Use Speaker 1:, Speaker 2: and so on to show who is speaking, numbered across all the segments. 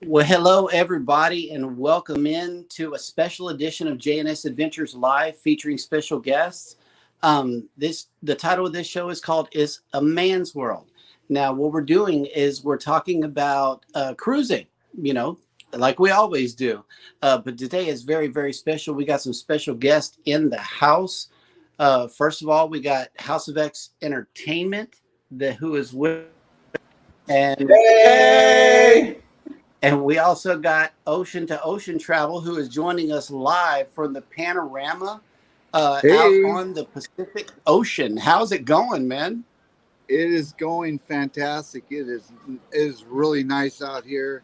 Speaker 1: Well, hello everybody, and welcome in to a special edition of J&S Adventures Live, featuring special guests. The title of this show is called "Is a Man's World." Now, what we're doing is we're talking about cruising. You know, like we always do, but today is very, very special. We got some special guests in the house. First of all, we got House of X Entertainment, who is with, and
Speaker 2: Hey!
Speaker 1: and we also got Ocean to Ocean Travel, who is joining us live from the panorama out
Speaker 2: Hey!
Speaker 1: on the Pacific Ocean. How's it going, man?
Speaker 2: It is going fantastic. It is really nice out here.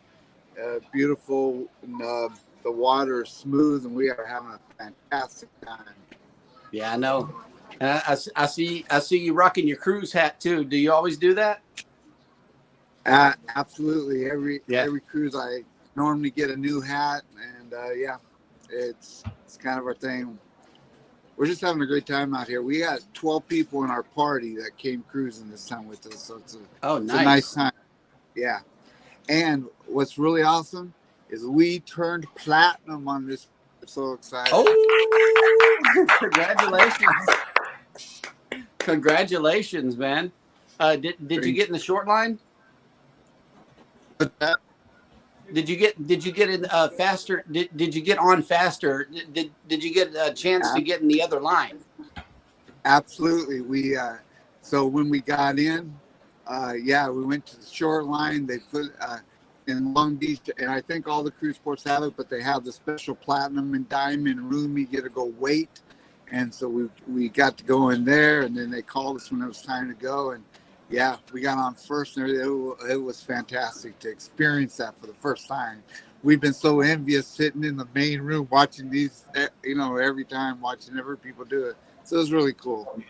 Speaker 2: Beautiful. And, the water is smooth, and we are having a fantastic time.
Speaker 1: Yeah, I know. And I see you rocking your cruise hat too. Do you always do that?
Speaker 2: Absolutely. Every
Speaker 1: Yeah.
Speaker 2: every cruise, I normally get a new hat, and yeah, it's kind of our thing. We're just having a great time out here. We had 12 people in our party that came cruising this time with us, so it's a nice time. Yeah. And what's really awesome is we turned platinum on this. I'm so excited.
Speaker 1: Oh, congratulations. Congratulations, man. Did you get in the short line? Did you get in faster? Did you get on faster? Did you get a chance to get in the other line?
Speaker 2: Absolutely. So when we got in, we went to the shore line. They put in Long Beach, and I think all the cruise ports have it, but they have the special platinum and diamond room. You get to go wait, and so we got to go in there, and then they called us when it was time to go, and yeah, we got on first, and it was fantastic to experience that for the first time. We've been so envious sitting in the main room watching these, every time watching every people do it. So it was really cool.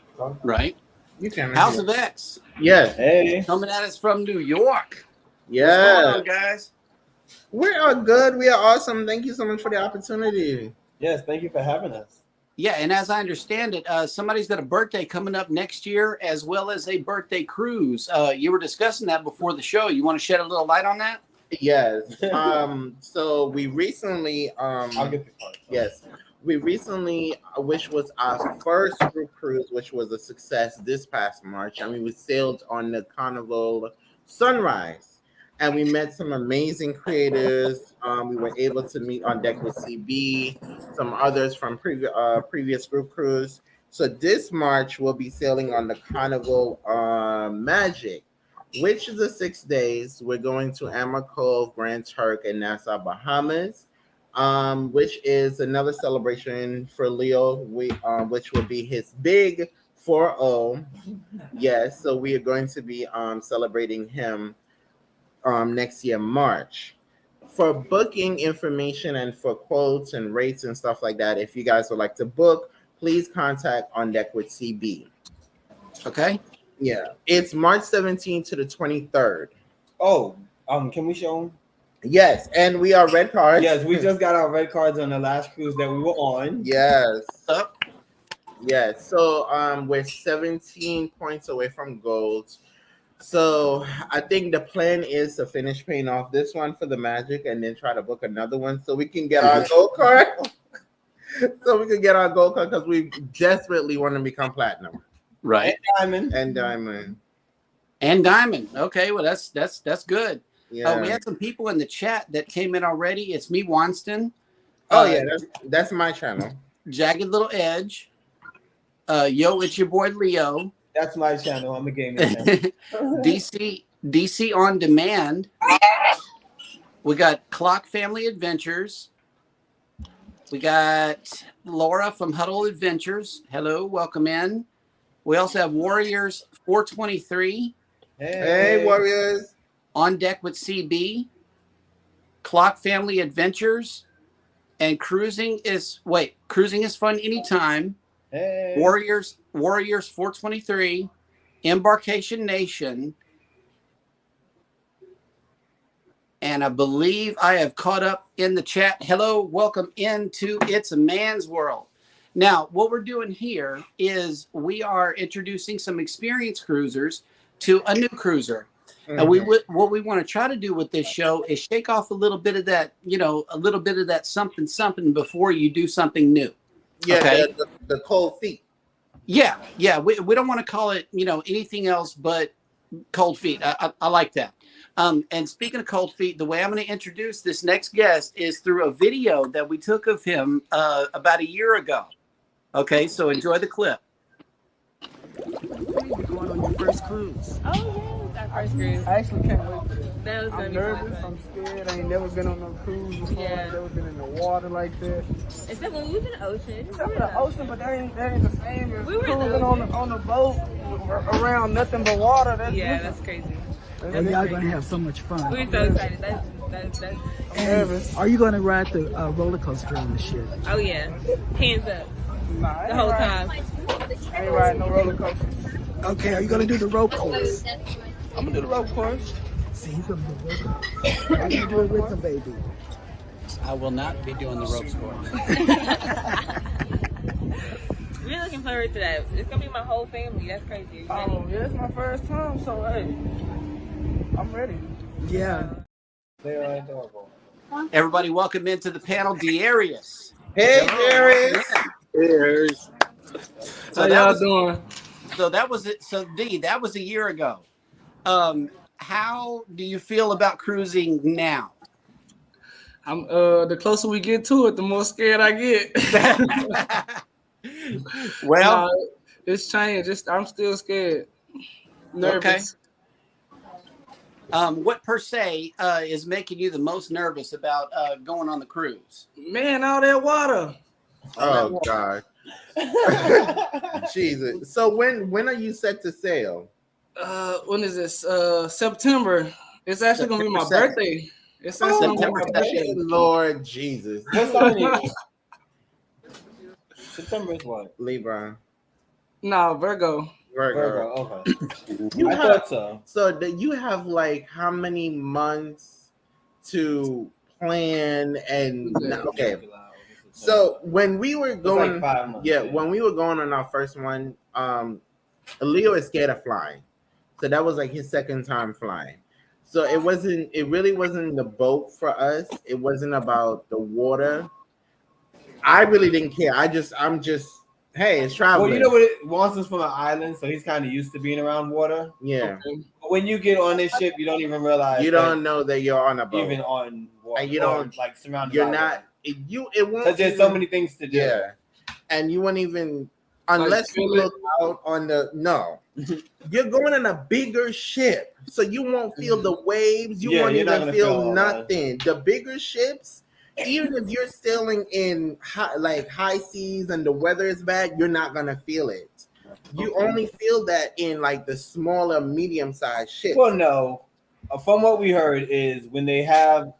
Speaker 1: Right.
Speaker 3: You can.
Speaker 1: House of X.
Speaker 3: Yes. Hey.
Speaker 1: Coming at us from New York.
Speaker 3: Yeah.
Speaker 1: What's going on, guys?
Speaker 3: We are good. We are awesome. Thank you so much for the opportunity.
Speaker 4: Yes, thank you for having us.
Speaker 1: Yeah, and as I understand it, somebody's got a birthday coming up next year, as well as a birthday cruise. You were discussing that before the show. You want to shed a little light on that?
Speaker 3: Yes. So we recently
Speaker 4: I'll get the card.
Speaker 3: yes. We recently, which was our first group cruise, which was a success this past March. I mean, we sailed on the Carnival Sunrise, and we met some amazing creators. We were able to meet on deck with CB, some others from previous group cruise. So this March, we'll be sailing on the Carnival Magic, which is the 6 days. We're going to Amber Cove, Grand Turk, and Nassau, Bahamas. Which is another celebration for Leo, which will be his big 4-0. Yes, so we are going to be celebrating him next year, March. For booking information and for quotes and rates and stuff like that, if you guys would like to book, please contact On Deck with CB.
Speaker 1: Okay.
Speaker 3: Yeah, it's March 17th to the 23rd.
Speaker 4: Oh, can we show them?
Speaker 3: Yes, and we are red cards.
Speaker 4: Yes, we just got our red cards on the last cruise that we were on.
Speaker 3: Yes.
Speaker 1: Up.
Speaker 3: Yes. So we're 17 points away from gold. So I think the plan is to finish paying off this one for the Magic and then try to book another one so we can get our gold card. Because we desperately want to become platinum.
Speaker 1: Right.
Speaker 4: And diamond.
Speaker 1: And diamond. Okay, well that's good.
Speaker 3: Yeah.
Speaker 1: We had some people in the chat that came in already. It's me, Wanston.
Speaker 3: Oh yeah, that's my channel.
Speaker 1: Jagged Little Edge. Yo, it's your boy Leo.
Speaker 4: That's my channel. I'm a gamer.
Speaker 1: DC on Demand. We got Clock Family Adventures. We got Laura from Huddle Adventures. Hello, welcome in. We also have Warriors 423.
Speaker 3: Hey Warriors.
Speaker 1: On Deck with CB, Clock Family Adventures, and Cruising is fun anytime.
Speaker 4: Hey.
Speaker 1: Warriors 423, Embarkation Nation, and I believe I have caught up in the chat. Hello, welcome into It's a Man's World. Now, what we're doing here is we are introducing some experienced cruisers to a new cruiser. And what we want to try to do with this show is shake off a little bit of that, a little bit of that something before you do something new.
Speaker 3: Yeah,
Speaker 1: okay?
Speaker 3: the cold feet.
Speaker 1: Yeah. We don't want to call it, anything else but cold feet. I like that. And speaking of cold feet, the way I'm going to introduce this next guest is through a video that we took of him about a year ago. Okay, so enjoy the clip.
Speaker 5: You're going on your first cruise.
Speaker 6: Oh, yes, our first cruise.
Speaker 5: I actually can't wait for this.
Speaker 6: That was
Speaker 5: I'm
Speaker 6: gonna be
Speaker 5: nervous.
Speaker 6: fun.
Speaker 5: I'm scared. I ain't never been on no cruise before.
Speaker 6: Yeah.
Speaker 5: I've never been in the water like this.
Speaker 6: Except when we was in the ocean.
Speaker 5: Except for the ocean, but that ain't the same as
Speaker 6: We were in the
Speaker 5: cruising on a boat around nothing but water. That's
Speaker 6: That's crazy.
Speaker 5: And y'all gonna have so much fun.
Speaker 6: We're so excited. That's
Speaker 5: I'm nervous. Are you gonna ride the roller coaster on the ship?
Speaker 6: oh yeah. Hands up
Speaker 5: Nah,
Speaker 6: the whole time.
Speaker 5: I ain't riding no roller coaster. Okay, are you gonna do the rope course?
Speaker 4: I'm gonna do the rope course.
Speaker 5: See, he's gonna do the rope course. Are you gonna do it with the baby?
Speaker 1: I will not be doing the ropes course.
Speaker 6: We're looking forward to that. It's gonna be my whole family. That's crazy.
Speaker 5: Oh, yeah, it's my first time, so hey, I'm ready. Yeah.
Speaker 4: They are adorable.
Speaker 1: Everybody, welcome into the panel, Darius.
Speaker 3: Hey, Darius.
Speaker 2: Cheers.
Speaker 1: So
Speaker 7: How y'all doing?
Speaker 1: So that was it. So D, that was a year ago. How do you feel about cruising now?
Speaker 7: I'm the closer we get to it, the more scared I get.
Speaker 1: Well,
Speaker 7: it's changed. I'm still scared. Nervous.
Speaker 1: Okay. What per se is making you the most nervous about going on the cruise?
Speaker 7: Man, all that water.
Speaker 3: Oh God. Jesus. So when are you set to sail?
Speaker 7: When is this? September. It's actually gonna be my
Speaker 3: September 2nd.
Speaker 7: birthday. It's actually gonna be my birthday.
Speaker 3: Lord Jesus.
Speaker 4: What's on you? September is what?
Speaker 3: Libra.
Speaker 7: No, Virgo.
Speaker 3: Virgo.
Speaker 4: Okay. I thought so.
Speaker 3: So that you have like how many months to plan and okay. So when we were going,
Speaker 4: like 5 months,
Speaker 3: when we were going on our first one, Leo is scared of flying, so that was like his second time flying. So it really wasn't the boat for us. It wasn't about the water. I really didn't care. I'm just, hey, it's traveling.
Speaker 4: Well, you know what? Wanson's from an island, so he's kind of used to being around water.
Speaker 3: Yeah.
Speaker 4: But when you get on this ship, you don't even realize
Speaker 3: You don't know that you're on a boat.
Speaker 4: even on water.
Speaker 3: And you don't
Speaker 4: like surrounded.
Speaker 3: You're
Speaker 4: by
Speaker 3: not.
Speaker 4: water.
Speaker 3: It won't.
Speaker 4: Because there's so many things to do.
Speaker 3: Yeah. And you won't even unless you look out on the you're going on a bigger ship, so you won't feel the waves. You won't
Speaker 4: you're not
Speaker 3: even
Speaker 4: gonna
Speaker 3: feel
Speaker 4: feel
Speaker 3: nothing. The bigger ships, even if you're sailing in high seas and the weather is bad, you're not gonna feel it. You only feel that in like the smaller, medium-sized ships.
Speaker 4: Well, no. From what we heard is when they have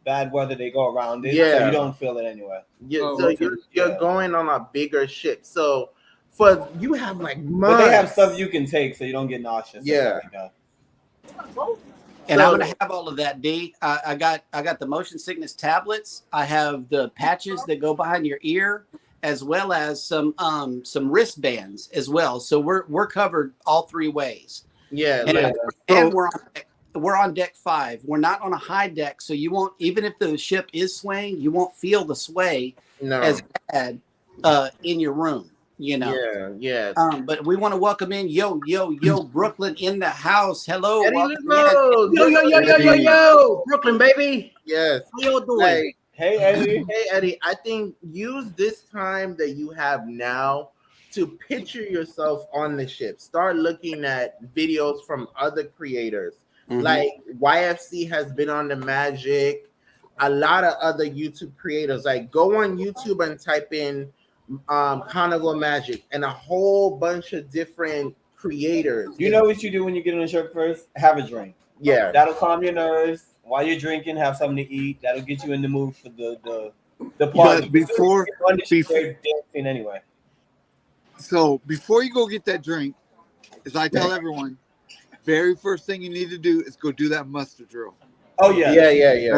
Speaker 4: bad weather, they go around it.
Speaker 3: Yeah.
Speaker 4: So you don't feel it anyway.
Speaker 3: You're going on a bigger ship. So for you have like months.
Speaker 4: But they have stuff you can take so you don't get nauseous.
Speaker 3: Yeah.
Speaker 1: And I'm going to have all of that, D. I got the motion sickness tablets. I have the patches that go behind your ear, as well as some wristbands as well. So we're covered all three ways.
Speaker 3: Yeah.
Speaker 1: And we're on deck 5. We're not on a high deck, so you won't, even if the ship is swaying, you won't feel the sway as bad in your room.
Speaker 3: Yeah.
Speaker 1: But we want to welcome in yo Brooklyn in the house. Hello,
Speaker 3: yo, Brooklyn, baby. Yes.
Speaker 4: How you doing? Hey, Eddie.
Speaker 3: Hey, Eddie. I think use this time that you have now to picture yourself on the ship. Start looking at videos from other creators. Mm-hmm. Like YFC has been on the Magic. A lot of other YouTube creators. Like go on YouTube and type in Carnival Magic and a whole bunch of different creators.
Speaker 4: You know what you do when you get on the ship first? Have a drink.
Speaker 3: Yeah.
Speaker 4: That'll calm your nerves. While you're drinking, have something to eat. That'll get you in the mood for the party.
Speaker 2: Before
Speaker 4: dancing anyway.
Speaker 2: So before you go get that drink, as I tell everyone, very first thing you need to do is go do that muster drill.
Speaker 4: Oh yeah.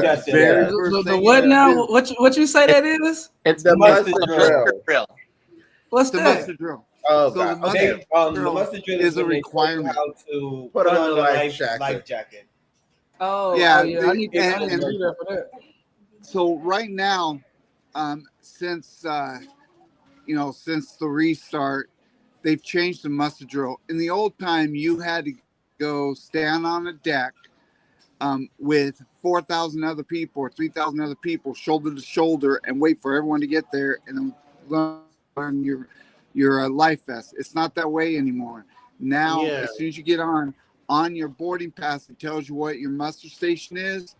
Speaker 2: That's very first
Speaker 7: The
Speaker 2: thing
Speaker 7: what
Speaker 2: you
Speaker 7: now?
Speaker 2: do.
Speaker 7: What you say that is?
Speaker 3: It's the muster drill.
Speaker 7: What's
Speaker 2: The
Speaker 7: that?
Speaker 2: muster drill.
Speaker 3: Oh
Speaker 2: So the
Speaker 3: God.
Speaker 2: mustard
Speaker 3: Okay.
Speaker 4: The
Speaker 2: drill
Speaker 4: mustard drill
Speaker 2: is a
Speaker 4: when they teach you
Speaker 2: requirement.
Speaker 4: how to
Speaker 3: Put
Speaker 4: put
Speaker 3: on
Speaker 4: on
Speaker 3: the
Speaker 4: the
Speaker 3: life
Speaker 4: life
Speaker 3: jacket.
Speaker 4: jacket.
Speaker 2: Yeah,
Speaker 7: Oh yeah. I need to
Speaker 2: and
Speaker 7: do that for that.
Speaker 2: so right now, since since the restart, they've changed the muster drill. In the old time, you had to go stand on a deck with 4,000 other people or 3,000 other people, shoulder to shoulder, and wait for everyone to get there and then learn your life vest. It's not that way anymore. Now,
Speaker 3: Yeah.
Speaker 2: as soon as you get on your boarding pass, it tells you what your muster station is,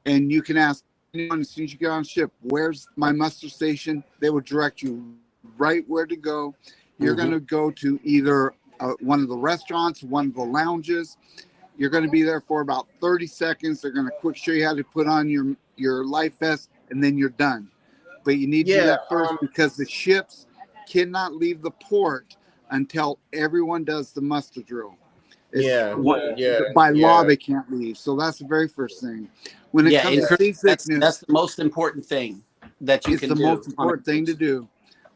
Speaker 2: and you can ask anyone as soon as you get on ship, "Where's my muster station?" They will direct you right where to go. You're going to go to either one of the restaurants, one of the lounges. You're going to be there for about 30 seconds. They're going to quick show you how to put on your life vest, and then you're done. But you need to do that first because the ships cannot leave the port until everyone does the muster drill. By law, they can't leave. So that's the very first thing. When it comes to seasickness,
Speaker 1: that's the most important thing that you can do.
Speaker 2: It's the most important thing to do.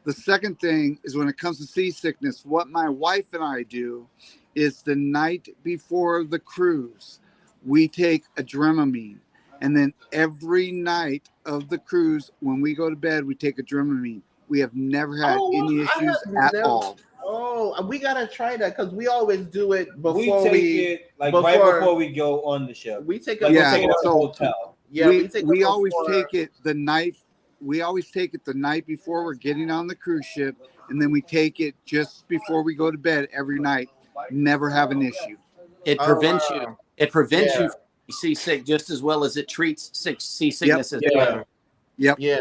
Speaker 2: The second thing is when it comes to seasickness, what my wife and I do is the night before the cruise, we take a Dramamine. And then every night of the cruise, when we go to bed, we take a Dramamine. We have never had any issues at all.
Speaker 3: Oh, we gotta try that because we always do it before
Speaker 4: we take it like right before we go on the ship.
Speaker 3: We take it
Speaker 4: like
Speaker 3: before
Speaker 4: we take it at the hotel.
Speaker 3: Yeah,
Speaker 2: we always take it the night. We always take it the night before we're getting on the cruise ship, and then we take it just before we go to bed every night. Never have an issue.
Speaker 1: It prevents you. It prevents you from seasick just as well as it treats seasickness as well.
Speaker 2: Yep.
Speaker 3: Yeah.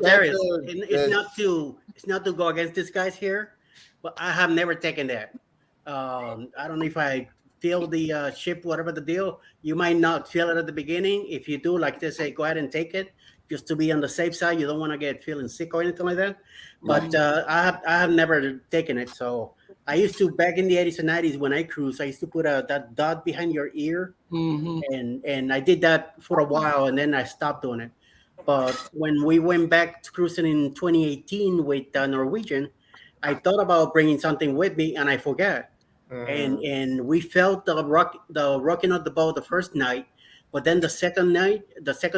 Speaker 8: Darius, it's not to go against these guys here, but I have never taken that. I don't know if I feel the ship, whatever the deal. You might not feel it at the beginning. If you do, like they say, go ahead and take it, just to be on the safe side. You don't want to get feeling sick or anything like that. But I have never taken it. So I used to, back in the 80s and 90s when I cruised, I used to put that dot behind your ear, and I did that for a while, and then I stopped doing it. But when we went back to cruising in 2018 with Norwegian, I thought about bringing something with me, and I forgot. And we felt the rocking of the boat the first night, but then the second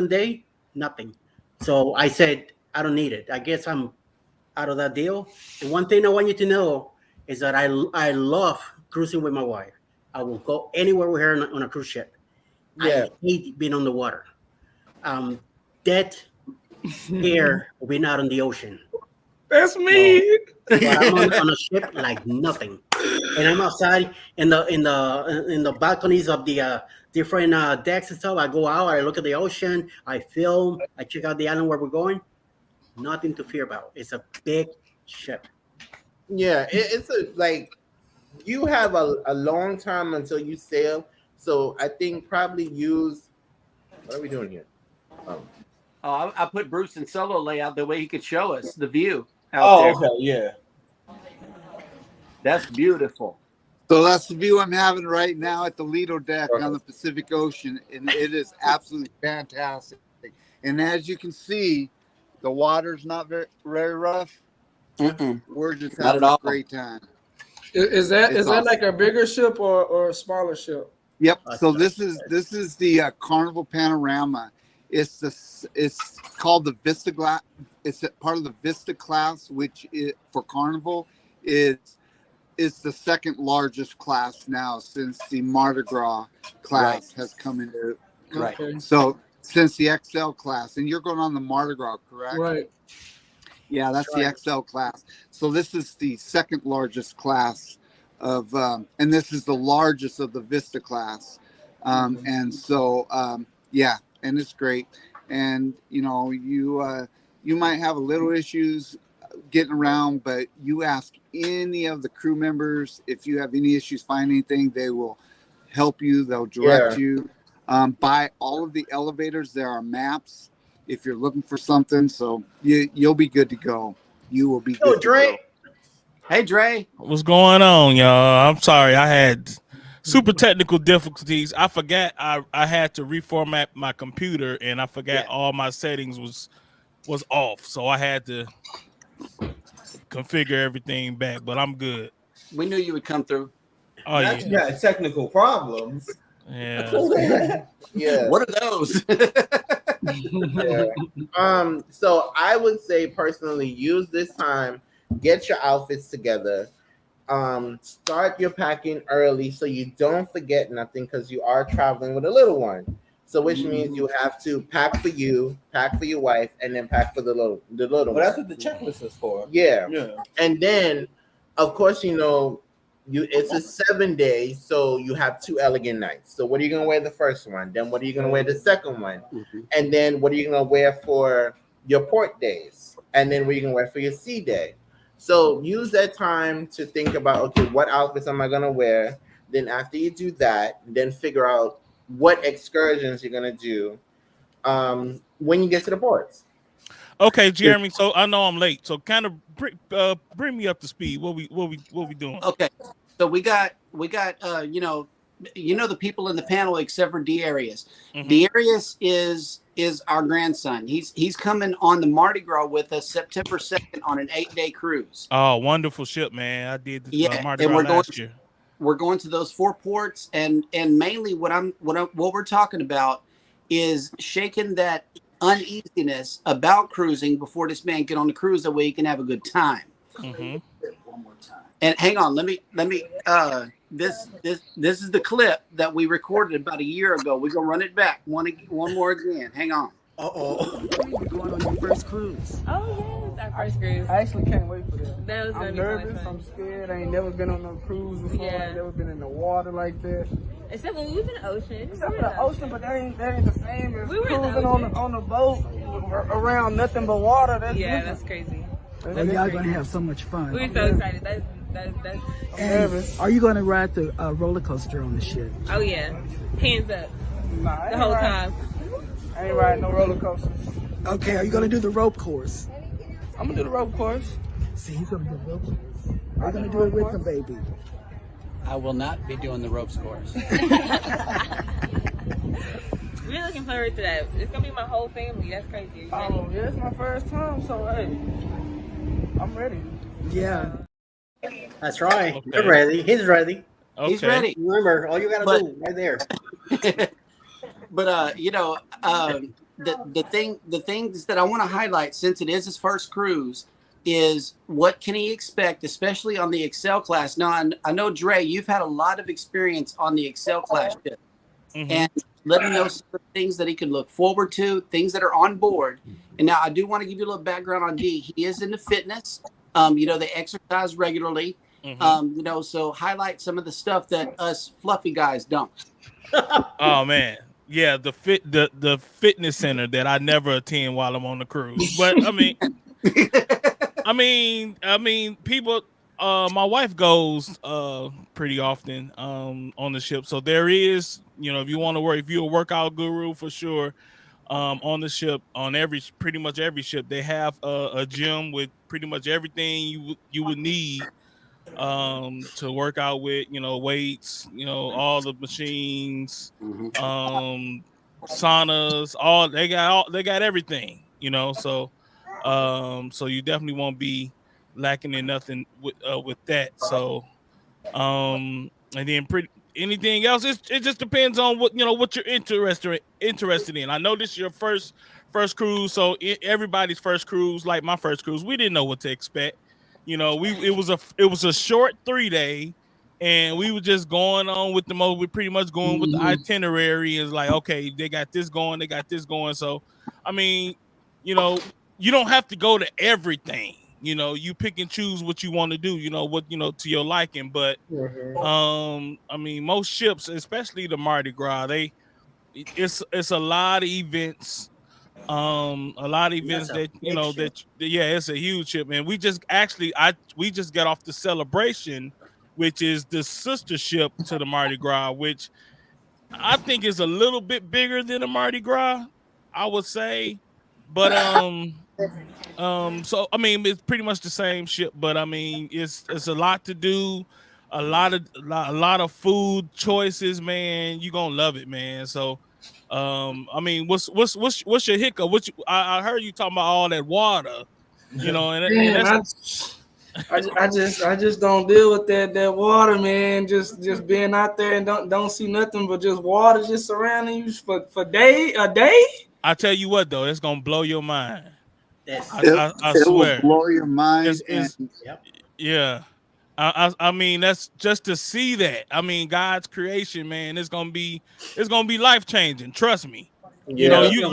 Speaker 8: day, nothing. So I said, I don't need it. I guess I'm out of that deal. And one thing I want you to know is that I love cruising with my wife. I will go anywhere with her on a cruise ship. I hate being on the water. That scared of being out on the ocean.
Speaker 7: That's me.
Speaker 8: But I'm on a ship like nothing, and I'm outside in the balconies of the different decks and stuff. I go out, I look at the ocean, I film, I check out the island where we're going. Nothing to fear about. It's a big ship.
Speaker 3: Yeah, it's like you have a long time until you sail. So I think probably use. What are we doing here?
Speaker 1: I put Bruce in solo layout the way he could show us the view out there.
Speaker 4: Okay, yeah.
Speaker 1: That's beautiful.
Speaker 2: So that's the view I'm having right now at the Lido deck on the Pacific Ocean, and it is absolutely fantastic. And as you can see, the water's not very rough. We're just having a great time.
Speaker 7: Is that like a bigger ship or a smaller ship?
Speaker 2: Yep. So this is the Carnival Panorama. It's called the Vista Glass. It's part of the Vista class, which for Carnival is the second largest class now since the Mardi Gras class has come into.
Speaker 1: Right.
Speaker 2: So since the XL class, and you're going on the Mardi Gras, correct?
Speaker 7: Right.
Speaker 2: Yeah, that's the XL class. So this is the second largest class of, and this is the largest of the Vista class. And so, and it's great. And, you might have a little issues getting around, but you ask any of the crew members, if you have any issues finding anything, they will help you. They'll direct you. By all of the elevators, there are maps if you're looking for something. So you'll be good to go. You will be good to go.
Speaker 1: Hey, Dre.
Speaker 9: What's going on, y'all? I'm sorry. I had super technical difficulties. I forgot I had to reformat my computer, and I forgot all my settings was off. So I had to configure everything back, but I'm good.
Speaker 1: We knew you would come through.
Speaker 9: Oh
Speaker 4: Not
Speaker 9: yeah,
Speaker 4: you got technical problems.
Speaker 9: yeah.
Speaker 3: Yeah.
Speaker 1: What are those?
Speaker 3: Yeah. So I would say personally, use this time, get your outfits together. Start your packing early so you don't forget nothing because you are traveling with a little one. So which means you have to pack for you, pack for your wife, and then pack for the little
Speaker 4: Well,
Speaker 3: one.
Speaker 4: that's what the checklist is for.
Speaker 3: Yeah.
Speaker 4: Yeah.
Speaker 3: And then, of course, it's a 7 day, so you have 2 elegant nights. So what are you gonna wear the first one? Then what are you gonna wear the second one? And then what are you gonna wear for your port days? And then what are you gonna wear for your sea day? So use that time to think about, okay, what outfits am I gonna wear? Then after you do that, then figure out what excursions you're gonna do when you get to the ports.
Speaker 9: Okay, Jeremy. So I know I'm late. So kind of bring me up to speed. What we doing?
Speaker 1: Okay, so we got the people in the panel except for Darius. Darius is our grandson. He's coming on the Mardi Gras with us September 2nd on an 8-day cruise.
Speaker 9: Oh, wonderful ship, man! I did the Mardi
Speaker 1: and
Speaker 9: Gras last year.
Speaker 1: We're going to those 4 ports, and mainly what we're talking about is shaking that uneasiness about cruising before this man get on the cruise that way he can have a good time. One more time. And hang on, let me this is the clip that we recorded about a year ago. We're gonna run it back one more again. Hang on.
Speaker 5: You're going on your first cruise.
Speaker 6: Oh yes, our first cruise.
Speaker 5: I actually can't wait for that.
Speaker 6: That was gonna
Speaker 5: I'm
Speaker 6: be really
Speaker 5: nervous.
Speaker 6: fun.
Speaker 5: I'm scared. I ain't never been on no cruise before.
Speaker 6: Yeah.
Speaker 5: I ain't never been in the water like that.
Speaker 6: Except when we was in the ocean.
Speaker 5: Except for the ocean, but that ain't the same as
Speaker 6: We were in the
Speaker 5: cruising
Speaker 6: ocean.
Speaker 5: on a boat around nothing but water. That's
Speaker 6: Yeah,
Speaker 5: different.
Speaker 6: that's crazy.
Speaker 10: And y'all gonna have so much fun.
Speaker 6: We're so excited. That's
Speaker 10: And are you gonna ride the roller coaster on the ship?
Speaker 6: oh yeah. Hands up.
Speaker 5: Nah, I
Speaker 6: The
Speaker 5: ain't
Speaker 6: whole
Speaker 5: riding-
Speaker 6: time.
Speaker 5: I ain't riding no roller coasters.
Speaker 10: Okay, are you gonna do the rope course?
Speaker 5: I'm gonna do the rope course.
Speaker 10: See, he's gonna do the rope course. Are you gonna do it with the baby?
Speaker 11: I will not be doing the ropes course.
Speaker 6: We're looking forward to that. It's gonna be my whole family. That's crazy.
Speaker 5: Oh, yeah, it's my first time, so hey, I'm ready.
Speaker 10: Yeah.
Speaker 8: That's right.
Speaker 9: Okay.
Speaker 8: You're ready. He's ready.
Speaker 9: Okay.
Speaker 1: He's ready.
Speaker 8: Remember, all you gotta
Speaker 1: But-
Speaker 8: do right there.
Speaker 1: But the things that I want to highlight, since it is his first cruise, is what can he expect, especially on the Excel class. Now, I know, Dre, you've had a lot of experience on the Excel class ship, and let him know some of the things that he can look forward to, things that are on board. And now I do want to give you a little background on D. He is into fitness. They exercise regularly. So highlight some of the stuff that us fluffy guys don't.
Speaker 9: Oh man, yeah, the fitness center that I never attend while I'm on the cruise. But I mean, people. My wife goes pretty often on the ship, so there is, if you want to work, if you're a workout guru for sure, on the ship, on pretty much every ship, they have a gym with pretty much everything you would need to work out with, weights, all the machines, saunas, they got everything, so you definitely won't be lacking in nothing with that. So and then anything else, it just depends on what you're interested in. I know this is your first cruise, so everybody's first cruise, like my first cruise, we didn't know what to expect. It was a short 3-day, and we were just going on with we're pretty much going with the itinerary. Is like, okay, they got this going. So, I mean, you don't have to go to everything. You pick and choose what you want to do. To your liking. But, I mean, most ships, especially the Mardi Gras, it's a lot of events. A lot of events that it's a huge ship, man. We just got off the Celebration, which is the sister ship to the Mardi Gras, which I think is a little bit bigger than the Mardi Gras, I would say. But so I mean, it's pretty much the same ship, but I mean, it's a lot to do, a lot of food choices, man. You're gonna love it, man. So I mean, what's your hiccup? I heard you talking about all that water, and
Speaker 7: I just don't deal with that water, man. Just being out there and don't see nothing but just water just surrounding you for a day.
Speaker 9: I tell you what though, it's gonna blow your mind.
Speaker 8: Yes.
Speaker 9: I
Speaker 2: It will
Speaker 9: swear.
Speaker 2: blow your mind.
Speaker 9: It's
Speaker 8: Yep.
Speaker 9: yeah. I mean that's just to see that. I mean God's creation, man. It's gonna be life changing. Trust me. You know,
Speaker 3: Yeah.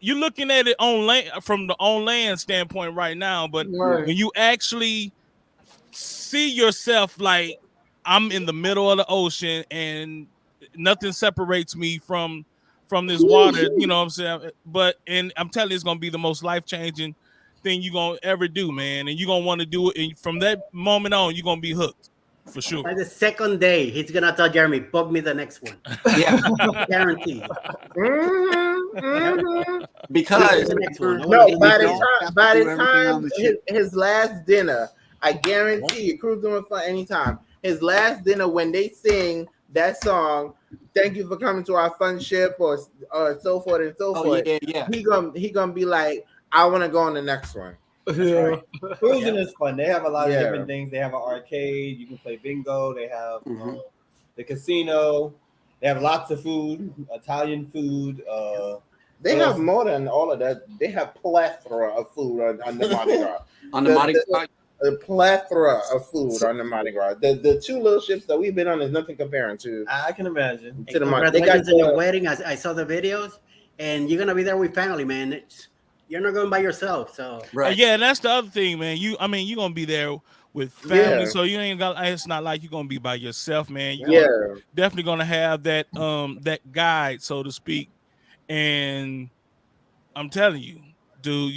Speaker 9: you looking at it on land from the on land standpoint right now, but
Speaker 7: Right.
Speaker 9: when you actually see yourself like I'm in the middle of the ocean and nothing separates me from this water, you know what I'm saying? But and I'm telling you, it's gonna be the most life changing thing you're gonna ever do, man. And you're gonna want to do it, and from that moment on, you're gonna be hooked for sure.
Speaker 8: By the second day, he's gonna tell Jeremy, book me the next one.
Speaker 1: Yeah,
Speaker 8: Guaranteed.
Speaker 1: because
Speaker 8: The next one. I
Speaker 3: No,
Speaker 8: wanna
Speaker 3: by
Speaker 8: do
Speaker 3: the
Speaker 8: this.
Speaker 3: time his last dinner, I guarantee you, Cruise doing fun anytime. His last dinner when they sing that song, "Thank you for coming to our fun ship," or so forth and so forth.
Speaker 1: yeah.
Speaker 3: He gonna be like, I want to go on the next one.
Speaker 7: Yeah.
Speaker 4: Cruising is fun. They have a lot of
Speaker 3: Yeah.
Speaker 4: different things. They have an arcade. You can play bingo. They have the casino. They have lots of food, Italian food.
Speaker 3: They have more than all of that. They have plethora of food on the Mardi Gras.
Speaker 1: On the Mardi Gras.
Speaker 3: A plethora of food on the Mardi Gras. The two little ships that we've been on is nothing comparing to
Speaker 4: I can imagine.
Speaker 3: to the Mardi. They got
Speaker 8: Congratulations on your wedding. I saw the videos, and you're gonna be there with family, man. You're not going by yourself, so
Speaker 1: Right.
Speaker 9: Yeah, and that's the other thing, man. You're gonna be there with family, so you ain't got. It's not like you're gonna be by yourself, man. You're definitely gonna have that that guide, so to speak. And I'm telling you, dude,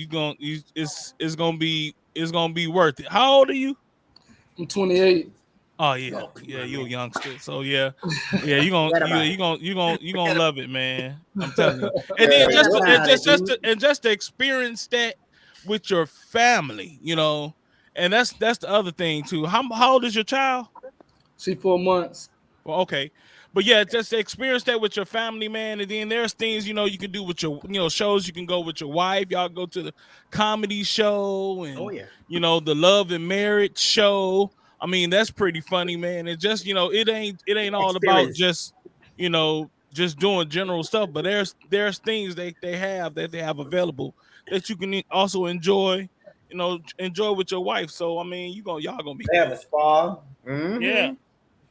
Speaker 9: it's gonna be worth it. How old are you?
Speaker 7: I'm 28.
Speaker 9: Oh yeah, you're a youngster. So yeah, you gonna love it, man. I'm telling you. And then just to experience that with your family, you know, and that's the other thing too. How old is your child?
Speaker 7: She's 4 months.
Speaker 9: Well, okay. But yeah, just to experience that with your family, man. And then there's things, you know, you can do with your, shows. You can go with your wife. Y'all go to the comedy show and, the love and marriage show. I mean, that's pretty funny, man. It's just, it ain't all about just, just doing general stuff. But there's things they have available that you can also enjoy, enjoy with your wife. So, I mean, y'all gonna be.
Speaker 4: They have a spa.
Speaker 3: Mm-hmm.
Speaker 9: Yeah.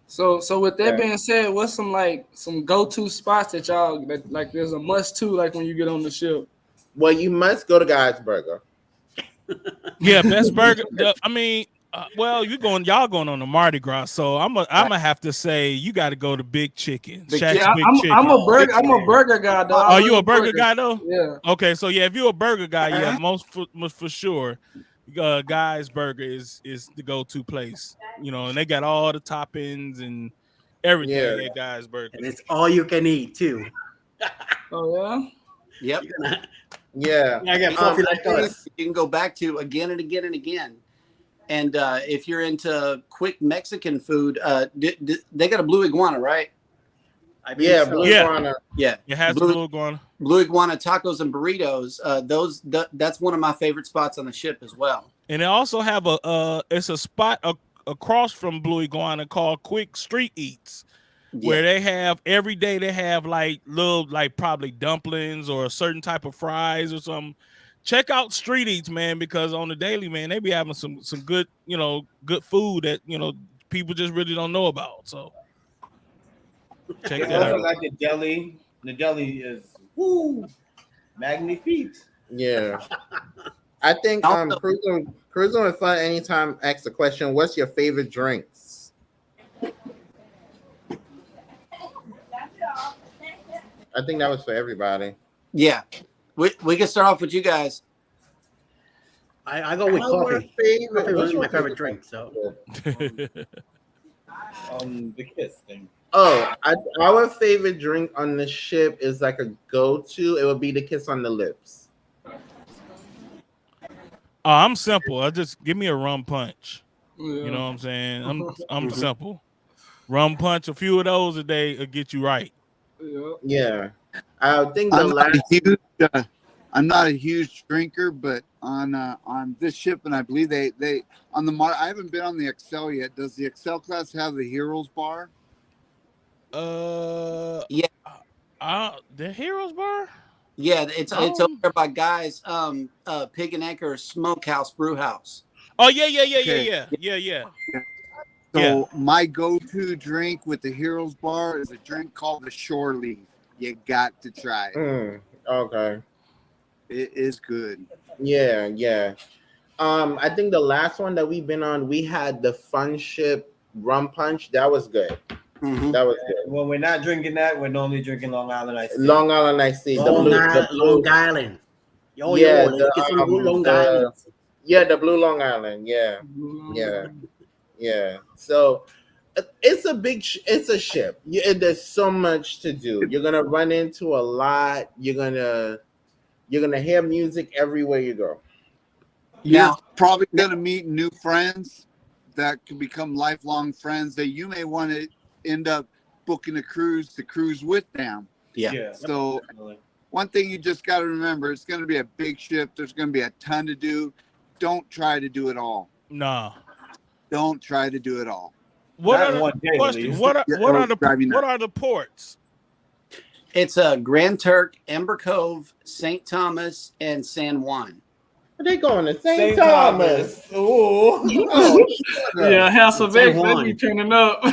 Speaker 7: So with that being said, what's some go-to spots that y'all like there's a must to like when you get on the ship?
Speaker 3: Well, you must go to Guy's Burger.
Speaker 9: Yeah, best burger. I mean, y'all going on the Mardi Gras, so I'm gonna have to say you got to go to Big Chicken.
Speaker 7: I'm a burger guy though.
Speaker 9: Are you a burger guy though?
Speaker 7: Yeah.
Speaker 9: Okay, so yeah, if you're a burger guy, yeah, most for sure. Guy's Burger is the go-to place, and they got all the toppings and everything at Guy's Burger,
Speaker 8: and it's all you can eat too.
Speaker 7: Oh yeah.
Speaker 1: Yep.
Speaker 3: Yeah.
Speaker 8: I get fluffy like us.
Speaker 1: You can go back to again and again and again. And if you're into quick Mexican food, they got a blue iguana, right?
Speaker 3: Blue iguana.
Speaker 1: Yeah,
Speaker 9: it has blue iguana.
Speaker 1: Blue iguana tacos and burritos. That's one of my favorite spots on the ship as well.
Speaker 9: And they also have it's a spot across from Blue Iguana called Quick Street Eats, where they have every day they have like little probably dumplings or a certain type of fries or something. Check out Street Eats, man, because on the daily, man, they be having some good good food that people just really don't know about. So check that out.
Speaker 4: Like the deli. The deli is magnifique.
Speaker 3: Yeah. I think cruising with fun anytime asks the question, what's your favorite drinks? I think that was for everybody.
Speaker 1: Yeah. We can start off with you guys.
Speaker 8: I go with coffee. Coffee was my favorite drink. So
Speaker 4: the kiss thing.
Speaker 3: Oh, our favorite drink on the ship is like a go-to. It would be the kiss on the lips.
Speaker 9: I'm simple. I just give me a rum punch. You know what I'm saying? I'm simple. Rum punch, a few of those a day will get you right.
Speaker 3: Yeah. I think the last
Speaker 2: I'm not a huge drinker, but on this ship, and I believe they on the I haven't been on the Excel yet. Does the Excel class have the Heroes Bar?
Speaker 1: Yeah.
Speaker 9: The Heroes Bar.
Speaker 1: Yeah, it's over there by Guy's Pig and Anchor Smokehouse Brew House.
Speaker 9: Oh yeah.
Speaker 2: So my go-to drink with the Heroes Bar is a drink called the Shore Leaf. You got to try it.
Speaker 3: Okay.
Speaker 2: It is good.
Speaker 3: Yeah. I think the last one that we've been on, we had the Fun Ship Rum Punch. That was good.
Speaker 1: Mm-hmm.
Speaker 3: That was good.
Speaker 4: When we're not drinking that, we're normally drinking Long Island Iced Tea.
Speaker 3: Long Island Iced Tea.
Speaker 8: Long Island. Let's get some good Long Island.
Speaker 3: Yeah, the Blue Long Island. Yeah. So it's a ship. There's so much to do. You're gonna run into a lot. You're gonna hear music everywhere you go.
Speaker 2: You're probably gonna meet new friends that can become lifelong friends that you may want to end up booking a cruise to cruise with them.
Speaker 1: Yeah.
Speaker 2: So one thing you just got to remember, it's going to be a big ship. There's going to be a ton to do. Don't try to do it all.
Speaker 9: No.
Speaker 2: Don't try to do it all.
Speaker 9: What are the ports?
Speaker 1: It's Grand Turk, Ember Cove, St. Thomas, and San Juan.
Speaker 3: Are they going to St. Thomas?
Speaker 7: Oh, yeah, Hasselbeck, they be turning up.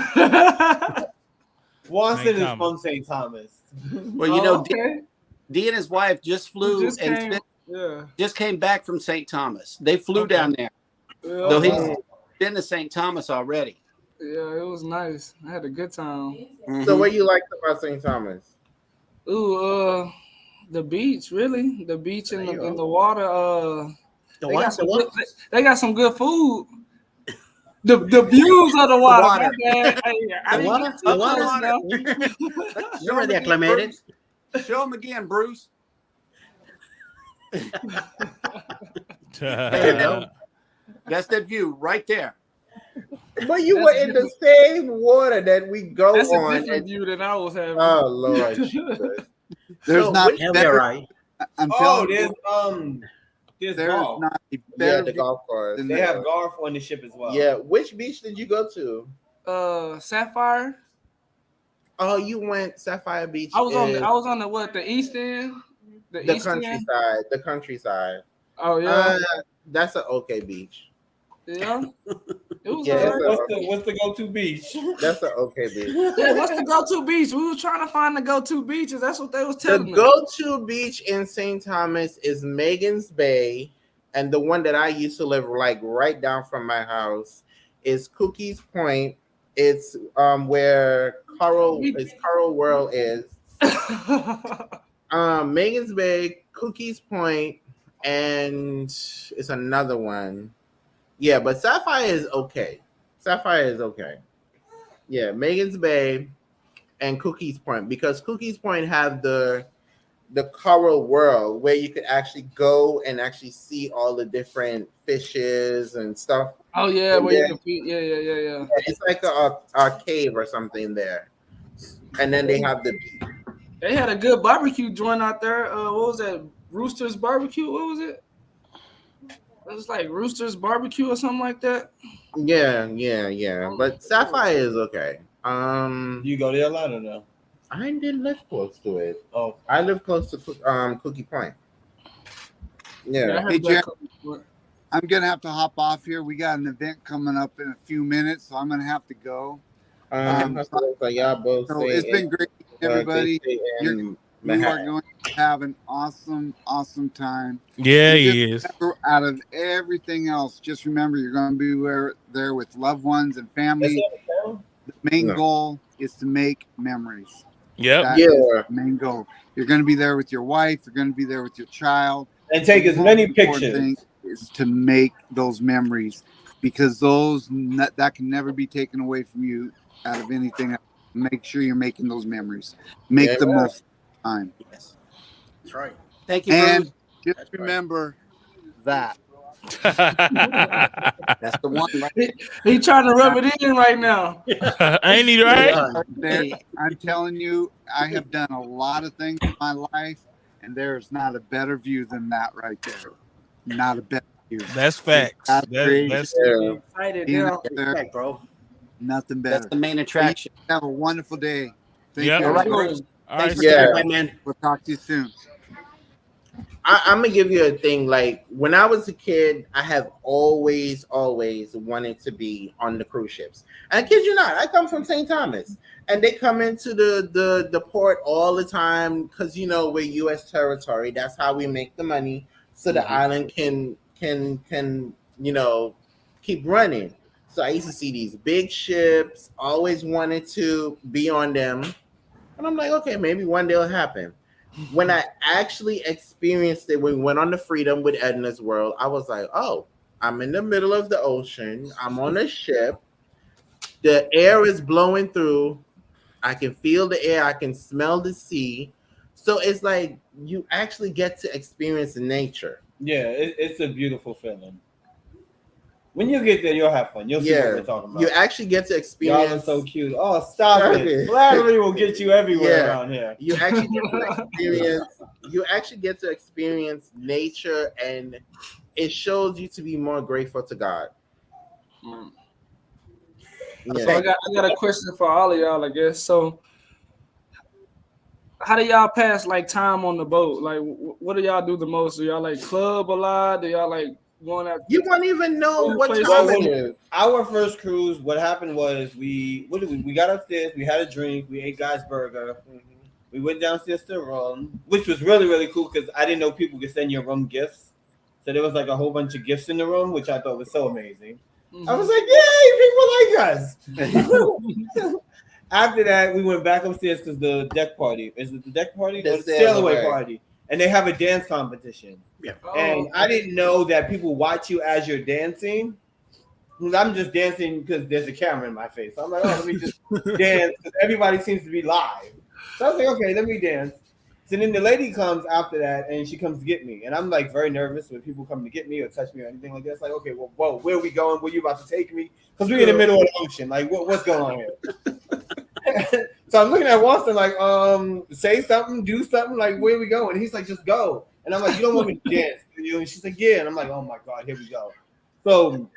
Speaker 4: Watson is from St. Thomas.
Speaker 1: Well, you know, D and his wife just flew just came back from St. Thomas. They flew down there.
Speaker 7: Yeah.
Speaker 1: So he's been to St. Thomas already.
Speaker 7: Yeah, it was nice. I had a good time.
Speaker 1: Mm-hmm.
Speaker 3: So what you liked about St. Thomas?
Speaker 7: Ooh, the beach, really. The beach and the water. They got some good food. The views of the water.
Speaker 1: The water. You're already acclimated. Show them again, Bruce. That's that view right there.
Speaker 3: But you were in the same water that we go
Speaker 7: That's
Speaker 3: on.
Speaker 7: That's a different view than I was having.
Speaker 3: Oh Lord,
Speaker 2: there's not better.
Speaker 8: Right.
Speaker 2: I'm telling
Speaker 4: there's
Speaker 2: golf. Not a
Speaker 3: better the golf course.
Speaker 4: They have golf on the ship as well.
Speaker 3: Yeah. Which beach did you go to?
Speaker 7: Sapphire.
Speaker 3: Oh, you went Sapphire Beach.
Speaker 7: I was on the east end. The
Speaker 3: countryside. The countryside.
Speaker 7: Oh yeah.
Speaker 3: That's an okay beach.
Speaker 7: Yeah. It was
Speaker 4: what's the go-to beach?
Speaker 3: That's an okay beach.
Speaker 7: Yeah, what's the go-to beach? We were trying to find the go-to beaches. That's what they was telling me.
Speaker 3: The go-to beach in St. Thomas is Megan's Bay, and the one that I used to live like right down from my house is Cookies Point. It's where Coral World is. Megan's Bay, Cookies Point, and it's another one. Yeah, but Sapphire is okay. Yeah, Megan's Bay and Cookies Point, because Cookies Point have the Coral World where you could actually go and actually see all the different fishes and stuff.
Speaker 7: Oh yeah, where you can feed. Yeah.
Speaker 3: It's like a cave or something there, and then they have the beach.
Speaker 7: They had a good barbecue joint out there. What was that? Rooster's Barbecue. What was it? It was like Rooster's Barbecue or something like that.
Speaker 3: Yeah. But Sapphire is okay.
Speaker 4: You go there a lot or no?
Speaker 3: I didn't live close to it.
Speaker 4: Oh,
Speaker 3: I live close to Cookie Point. Yeah.
Speaker 2: Hey, Jack, I'm gonna have to hop off here. We got an event coming up in a few minutes, so I'm gonna have to go. It's been great, everybody. You are going to have an awesome time.
Speaker 9: Yeah, he is.
Speaker 2: Out of everything else, just remember you're going to be there with loved ones and family. The main goal is to make memories.
Speaker 9: Yep.
Speaker 2: The main goal. You're going to be there with your wife. You're going to be there with your child.
Speaker 4: And take as many pictures.
Speaker 2: Thing is to make those memories, because that can never be taken away from you out of anything else. Make sure you're making those memories. Make the most time.
Speaker 1: Yes.
Speaker 8: That's right.
Speaker 1: Thank you.
Speaker 2: And just remember that.
Speaker 1: That's the one right
Speaker 7: He trying to rub it in right now.
Speaker 9: Ain't he right?
Speaker 2: I'm telling you, I have done a lot of things in my life, and there's not a better view than that right there. Not a better view.
Speaker 9: That's facts. That's
Speaker 7: excited now.
Speaker 8: Respect, bro.
Speaker 2: Nothing better.
Speaker 1: That's the main attraction.
Speaker 2: Have a wonderful day. Thank
Speaker 9: Yeah.
Speaker 2: you.
Speaker 1: All right,
Speaker 2: everybody.
Speaker 1: Bruce.
Speaker 9: All
Speaker 1: Thanks
Speaker 9: right,
Speaker 1: for
Speaker 3: yeah.
Speaker 1: coming by, man.
Speaker 2: We'll talk to you soon.
Speaker 3: I'm gonna give you a thing. Like when I was a kid, I have always wanted to be on the cruise ships. And I kid you not, I come from St. Thomas, and they come into the port all the time because we're U.S. territory. That's how we make the money, so the island can keep running. So I used to see these big ships. Always wanted to be on them, and I'm like, okay, maybe one day it'll happen. When I actually experienced it, when we went on the Freedom with Edna's World, I was like, oh, I'm in the middle of the ocean. I'm on a ship. The air is blowing through. I can feel the air. I can smell the sea. So it's like you actually get to experience nature.
Speaker 4: Yeah, it's a beautiful feeling. When you get there, you'll have fun. You'll see what we're talking about.
Speaker 3: You actually get to experience.
Speaker 4: Y'all are so cute. Oh, stop it! Flattery will get you everywhere around here.
Speaker 3: You actually get to experience. You actually get to experience nature, and it shows you to be more grateful to God.
Speaker 7: Yeah. So I got a question for all of y'all, I guess. So, how do y'all pass like time on the boat? Like, what do y'all do the most? Do y'all like club a lot? Do y'all like going out?
Speaker 3: You won't even know what
Speaker 4: time
Speaker 3: it is.
Speaker 4: Our first cruise, what happened was we got upstairs, we had a drink, we ate Guy's Burger. We went downstairs to the room, which was really, really cool because I didn't know people could send your room gifts. So there was like a whole bunch of gifts in the room, which I thought was so amazing. I was like, yay, people like us. After that, we went back upstairs because the deck party. Is it the deck party? The sail away party. And they have a dance competition. Yeah. And I didn't know that people watch you as you're dancing. I'm just dancing because there's a camera in my face. So I'm like, oh, let me just dance because everybody seems to be live. So I was like, okay, let me dance. So then the lady comes after that and she comes to get me. And I'm like very nervous when people come to get me or touch me or anything like that. It's like, okay, well, whoa, where are we going? Where you about to take me? Because we're in the middle of the ocean. Like, what's going on here? So I'm looking at Watson like, say something, do something. Like, where are we going? And he's like, just go. And I'm like, you don't want me to dance, do you? And she's like, yeah. And I'm like, oh my God, here we go. So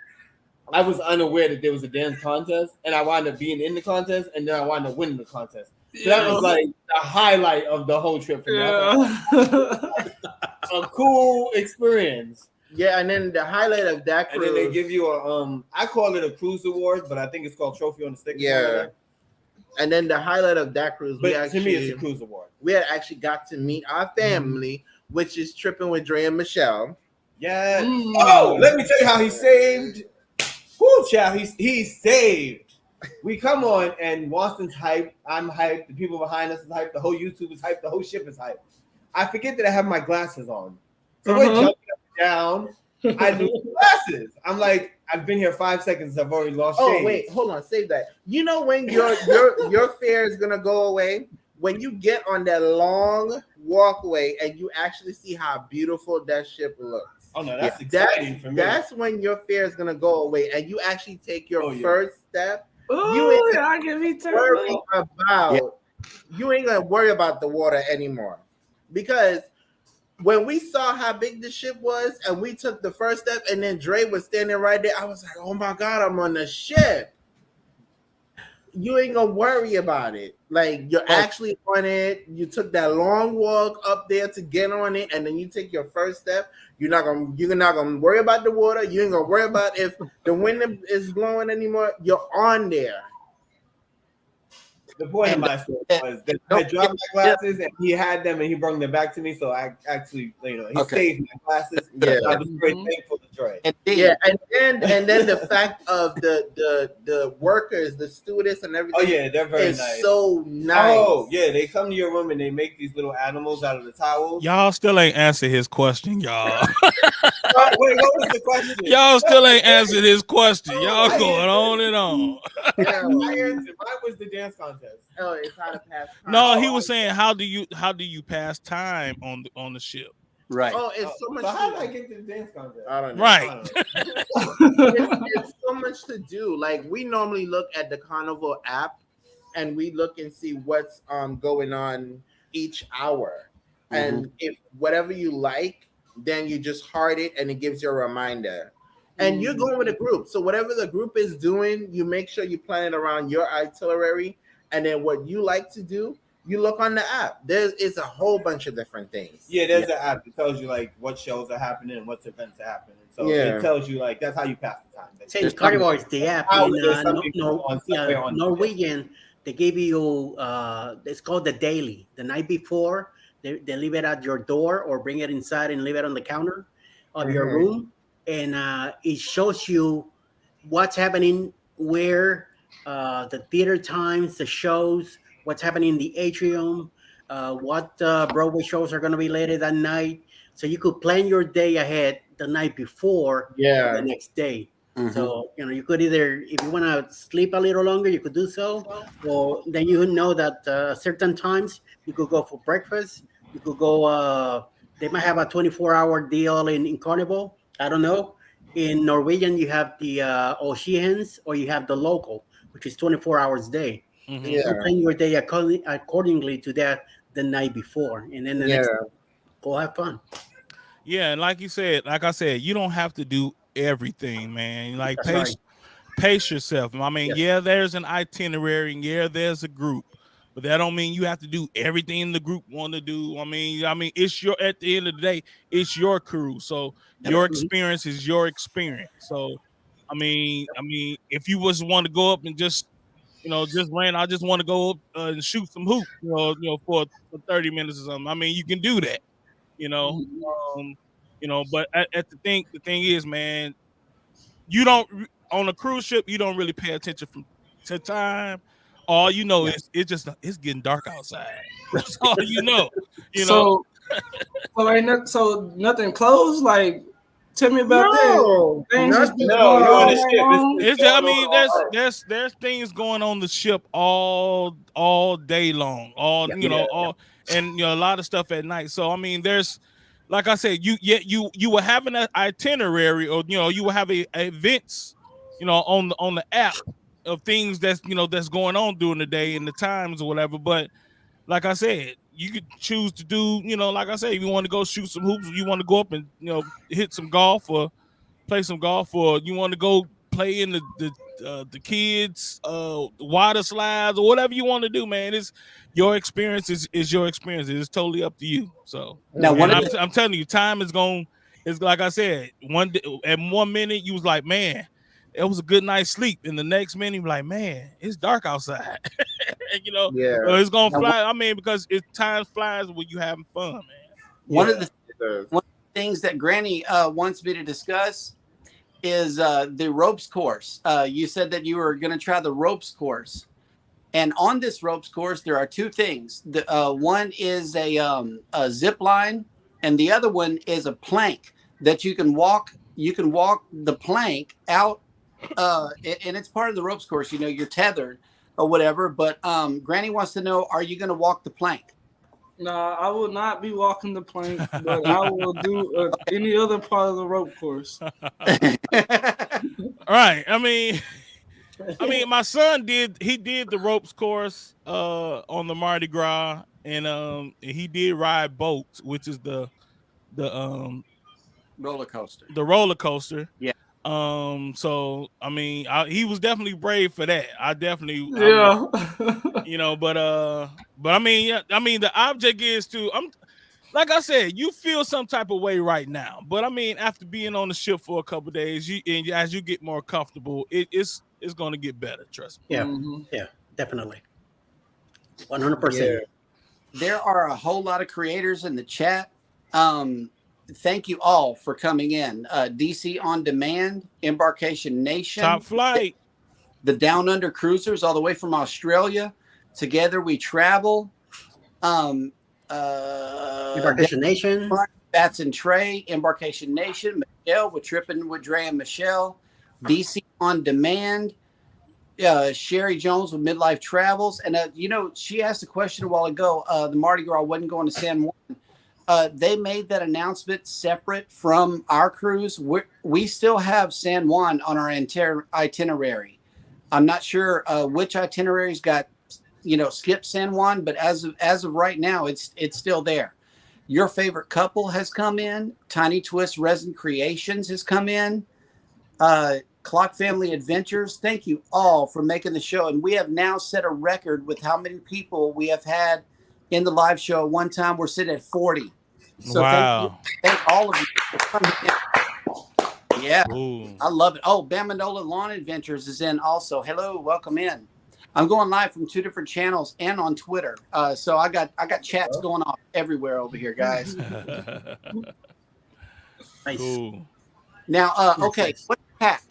Speaker 4: I was unaware that there was a dance contest, and I wound up being in the contest, and then I wound up winning the contest. So that was like the highlight of the whole trip for me. A cool experience.
Speaker 3: Yeah, and then the highlight of that cruise.
Speaker 4: And then they give you a I call it a cruise award, but I think it's called Trophy on the Stick.
Speaker 3: Yeah. And then the highlight of that cruise,
Speaker 4: to me, it's a cruise award.
Speaker 3: We had actually got to meet our family, which is tripping with Dre and Michelle.
Speaker 4: Yeah. Oh, let me tell you how he saved. Whoo, child, he's saved. We come on and Watson's hyped. I'm hyped. The people behind us is hyped. The whole YouTube is hyped. The whole ship is hyped. I forget that I have my glasses on. So we're jumping up and down. I lose glasses. I'm like, I've been here 5 seconds. I've already lost shade.
Speaker 3: Oh, wait, hold on. Save that. You know when your fear is gonna go away? When you get on that long walkway and you actually see how beautiful that ship looks.
Speaker 4: Oh no, that's exciting for me.
Speaker 3: That's when your fear is gonna go away and you actually take your first step.
Speaker 7: You ain't
Speaker 3: gonna worry about the water anymore. Because when we saw how big the ship was and we took the first step and then Dre was standing right there, I was like, oh my God, I'm on the ship. You ain't gonna worry about it. Like you're actually on it. You took that long walk up there to get on it, and then you take your first step. You're not gonna worry about the water. You ain't gonna worry about if the wind is blowing anymore. You're on there.
Speaker 4: The point of my story was that I dropped my glasses and he had them and he brought them back to me. So I actually, he saved my glasses. Yeah, I was very thankful to Dre.
Speaker 3: Yeah, and then the fact of the workers, the stewardess, and everything.
Speaker 4: Oh yeah, they're very nice.
Speaker 3: So nice.
Speaker 4: Oh yeah, they come to your room and they make these little animals out of the towels.
Speaker 9: Y'all still ain't answered his question, y'all.
Speaker 4: Wait, what was the question?
Speaker 9: Y'all still ain't answered his question. Y'all going on and on.
Speaker 4: Yeah, mine was the dance contest.
Speaker 3: Oh, it's how to pass time.
Speaker 9: No, he was saying how do you pass time on the ship?
Speaker 1: Right.
Speaker 3: Oh, it's so much.
Speaker 4: So how did I get to the dance contest?
Speaker 3: I don't know.
Speaker 9: Right.
Speaker 3: It's so much to do. Like we normally look at the Carnival app and we look and see what's going on each hour. And if whatever you like, then you just heart it and it gives you a reminder. And you're going with a group. So whatever the group is doing, you make sure you plan it around your itinerary. And then what you like to do, you look on the app. It's a whole bunch of different things.
Speaker 4: Yeah, there's an app that tells you like what shows are happening and what events are happening. So it tells you like that's how you pass the time.
Speaker 8: St. Carnival is the app in Norwegian. They give you it's called the daily. The night before, they leave it at your door or bring it inside and leave it on the counter of your room, and it shows you what's happening, where, the theater times, the shows, what's happening in the atrium, what Broadway shows are going to be later that night. So you could plan your day ahead the night before the next day. So, you could either, if you want to sleep a little longer, you could do so. Or then you know that certain times you could go for breakfast. You could go, they might have a 24-hour deal in Carnival. I don't know. In Norwegian, you have the Oceans or you have the local, which is 24 hours a day. So you plan your day accordingly to that the night before. And then the next day, go have fun.
Speaker 9: Yeah, and like I said, you don't have to do everything, man. Like pace yourself. I mean, there's an itinerary, and there's a group, but that don't mean you have to do everything the group want to do. I mean, it's at the end of the day, it's your cruise, so your experience is your experience. So, I mean, if you want to go up and just land, I just want to go up and shoot some hoops, for 30 minutes or something. I mean, you can do that. But the thing is, man, you don't on a cruise ship, you don't really pay attention to time. All you know is it's getting dark outside. That's all you know.
Speaker 7: So nothing closed. Like, tell me about that. Things
Speaker 4: you're on the
Speaker 9: ship. There's things going on the ship all day long. And a lot of stuff at night. So I mean, there's, like I said, you will have an itinerary, or you will have events, on the app of things that's going on during the day and the times or whatever. But like I said, you could choose to do, like I said, if you want to go shoot some hoops, or you want to go up and hit some golf or play some golf, or you want to go play in the kids water slides or whatever you want to do, man. It's your experience is your experience. It's totally up to you. So now, I'm telling you, time is like I said, at 1 minute you was like, man, it was a good night's sleep, and the next minute you're like, man, it's dark outside. It's gonna fly. I mean, because time flies when you having fun, man.
Speaker 1: One of the things that Granny wants me to discuss is the ropes course. You said that you were going to try the ropes course, and on this ropes course there are two things. One is a zip line, and the other one is a plank that you can walk. You can walk the plank out, and it's part of the ropes course. You're tethered or whatever. But Granny wants to know: are you going to walk the plank?
Speaker 7: No, I will not be walking the plank, but I will do any other part of the rope course.
Speaker 9: All right. I mean, my son did the ropes course on the Mardi Gras, and he did ride boats, which is the
Speaker 1: roller coaster.
Speaker 9: The roller coaster.
Speaker 1: Yeah.
Speaker 9: So I mean, he was definitely brave for that. I definitely, but I mean, the object is like I said, you feel some type of way right now, but I mean, after being on the ship for a couple of days, as you get more comfortable, it's going to get better. Trust me.
Speaker 8: Yeah, yeah, definitely, 100%.
Speaker 1: There are a whole lot of creators in the chat. Thank you all for coming in. DC On Demand, Embarkation Nation,
Speaker 9: Top Flight,
Speaker 1: the Down Under Cruisers, all the way from Australia. Together We Travel.
Speaker 8: Embarkation Nation,
Speaker 1: Bats and Trey, Embarkation Nation, Michelle with Tripping with Dre and Michelle, DC On Demand, Sherry Jones with Midlife Travels, and she asked a question a while ago. The Mardi Gras wasn't going to San Juan. They made that announcement separate from our cruise. We still have San Juan on our itinerary. I'm not sure which itineraries got skipped San Juan, but as of right now, it's still there. Your Favorite Couple has come in. Tiny Twist Resin Creations has come in. Clock Family Adventures. Thank you all for making the show. And we have now set a record with how many people we have had in the live show. One time we're sitting at 40. So
Speaker 9: wow.
Speaker 1: Thank all of you for coming in. Yeah,
Speaker 9: Ooh.
Speaker 1: I love it. Oh, Bamanola Lawn Adventures is in also. Hello, welcome in. I'm going live from 2 different channels and on Twitter. So I got chats going off everywhere over here, guys.
Speaker 8: Nice.
Speaker 9: Cool.
Speaker 1: Now, okay, what do you pack?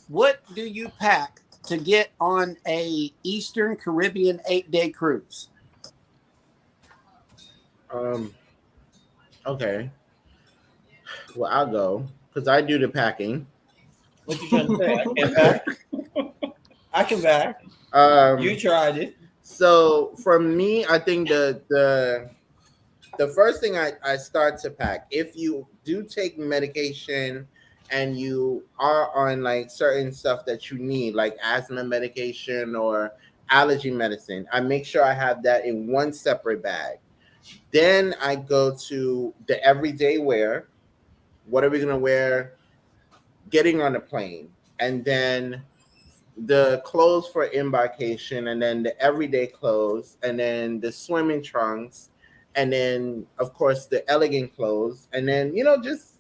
Speaker 1: What do you pack to get on a Eastern Caribbean 8-day cruise?
Speaker 3: Okay. Well, I'll go because I do the packing.
Speaker 4: What you trying to say? I can't back. I can back. You tried it.
Speaker 3: So for me, I think the first thing I start to pack, if you do take medication and you are on like certain stuff that you need, like asthma medication or allergy medicine, I make sure I have that in one separate bag. Then I go to the everyday wear. What are we going to wear getting on the plane? And then the clothes for embarkation, and then the everyday clothes, and then the swimming trunks, and then, of course, the elegant clothes. And then, just...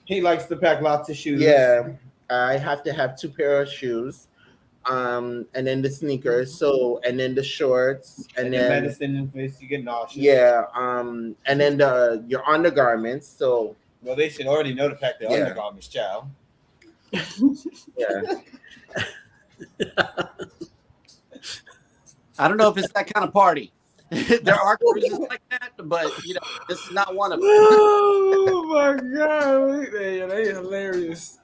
Speaker 4: He likes to pack lots of shoes.
Speaker 3: Yeah, I have to have 2 pairs of shoes. And then the sneakers, and then the shorts, and then
Speaker 4: medicine in case you get nauseous.
Speaker 3: Yeah, and then your undergarments. So
Speaker 4: well, they should already know to pack their undergarments, child.
Speaker 3: Yeah.
Speaker 1: I don't know if it's that kind of party. There are cruises like that, but this is not one of them.
Speaker 7: Oh my god, they hilarious.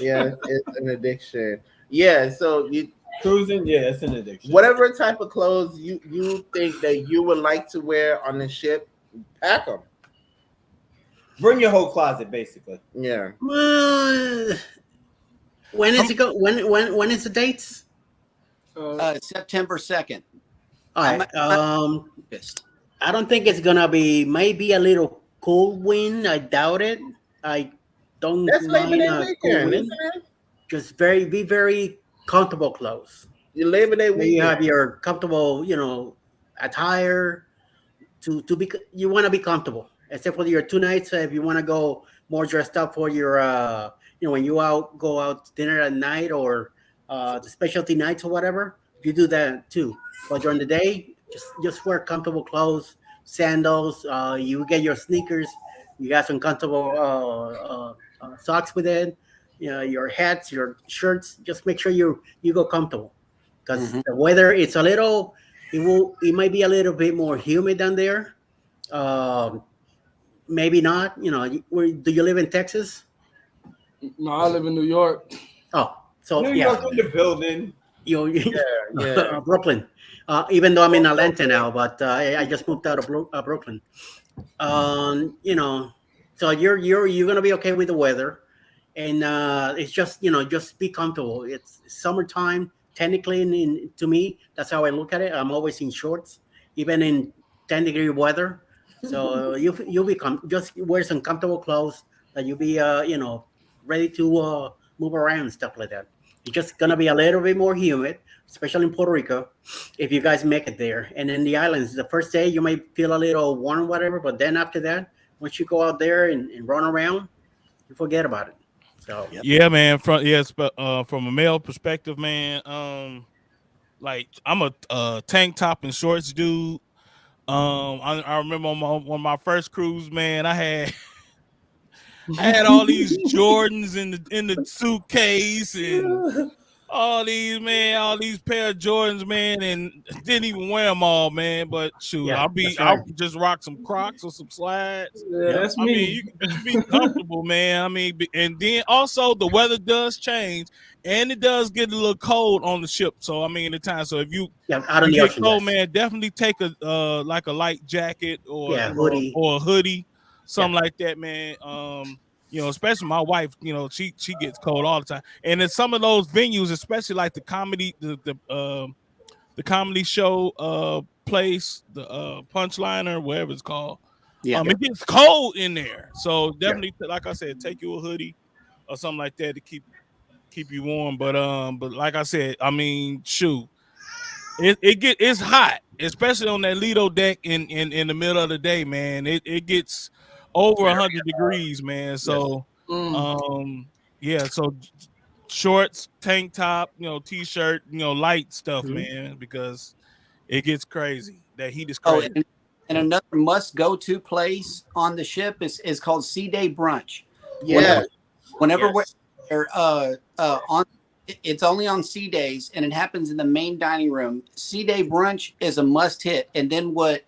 Speaker 3: Yeah, it's an addiction. Yeah, so you
Speaker 4: cruising, yeah, it's an addiction.
Speaker 3: Whatever type of clothes you think that you would like to wear on the ship, pack them.
Speaker 4: Bring your whole closet, basically.
Speaker 3: Yeah.
Speaker 8: When is it go? When is the dates?
Speaker 1: September 2nd.
Speaker 8: All right. I don't think it's gonna be. Maybe a little cold wind. I doubt it. I don't mind a cold wind. Just be very comfortable clothes.
Speaker 3: Your Labor Day weekend.
Speaker 8: You have your comfortable, attire. To be, you want to be comfortable. Except for your 2 nights, if you want to go more dressed up for your, when you go out to dinner at night or the specialty nights or whatever, you do that too. But during the day, just wear comfortable clothes, sandals. You get your sneakers. You got some comfortable socks with it. Your hats, your shirts. Just make sure you go comfortable, because the weather it's a little. It might be a little bit more humid down there. Maybe not. Where do you live in Texas?
Speaker 7: No, I live in New York.
Speaker 8: Oh, so
Speaker 4: New York in the building.
Speaker 3: Yeah.
Speaker 8: Brooklyn. Even though I'm in Atlanta now, but I just moved out of Brooklyn. So you're gonna be okay with the weather, and it's just just be comfortable. It's summertime. Technically, to me, that's how I look at it. I'm always in shorts, even in 10-degree weather. So you'll be just wear some comfortable clothes that you'll be ready to move around and stuff like that. It's just gonna be a little bit more humid, especially in Puerto Rico, if you guys make it there. And in the islands, the first day you might feel a little warm, whatever, but then after that, once you go out there and run around, you forget about it. So
Speaker 9: yeah, man. From a male perspective, man. Like I'm a tank top and shorts dude. I remember on one of my first cruise, man. I had all these Jordans in the suitcase and all these pair of Jordans, man, and didn't even wear them all, man. But shoot, I'll just rock some Crocs or some slides.
Speaker 7: Yeah, that's me.
Speaker 9: I mean, you can just be comfortable, man. I mean, and then also the weather does change, and it does get a little cold on the ship. So I mean, at times, so if you get cold, man, definitely take a light jacket or hoodie. or a hoodie, something like that, man. Especially my wife, she gets cold all the time. And in some of those venues, especially like the comedy, the comedy show place, the Punchliner, whatever it's called.
Speaker 1: Yeah.
Speaker 9: It gets cold in there, so definitely, like I said, take you a hoodie or something like that to keep you warm. But like I said, I mean, shoot, it's hot, especially on that Lido deck in the middle of the day, man. It gets over 100 degrees, man. So yeah, so shorts, tank top, t-shirt, light stuff, man, because it gets crazy. That heat is
Speaker 1: Oh,
Speaker 9: crazy.
Speaker 1: and another must-go-to place on the ship is called Sea Day Brunch.
Speaker 3: Yeah.
Speaker 1: Whenever we're on, it's only on sea days, and it happens in the main dining room. Sea Day Brunch is a must-hit. And then what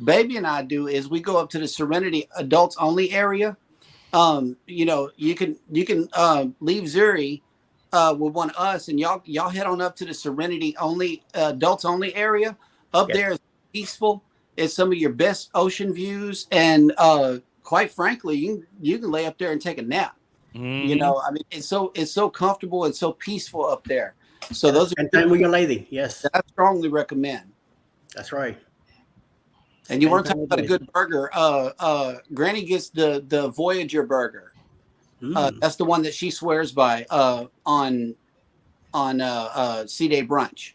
Speaker 1: Baby and I do is we go up to the Serenity adults only area. You can leave Zuri with one of us, and y'all head on up to the Serenity only adults only area. Up there is peaceful. It's some of your best ocean views, and quite frankly, you can lay up there and take a nap. I mean, it's so comfortable and so peaceful up there. So those are
Speaker 8: time with your lady. Yes,
Speaker 1: that I strongly recommend.
Speaker 8: That's right.
Speaker 1: And you want to talk about a good burger? Granny gets the Voyager burger. That's the one that she swears by on Sea Day Brunch.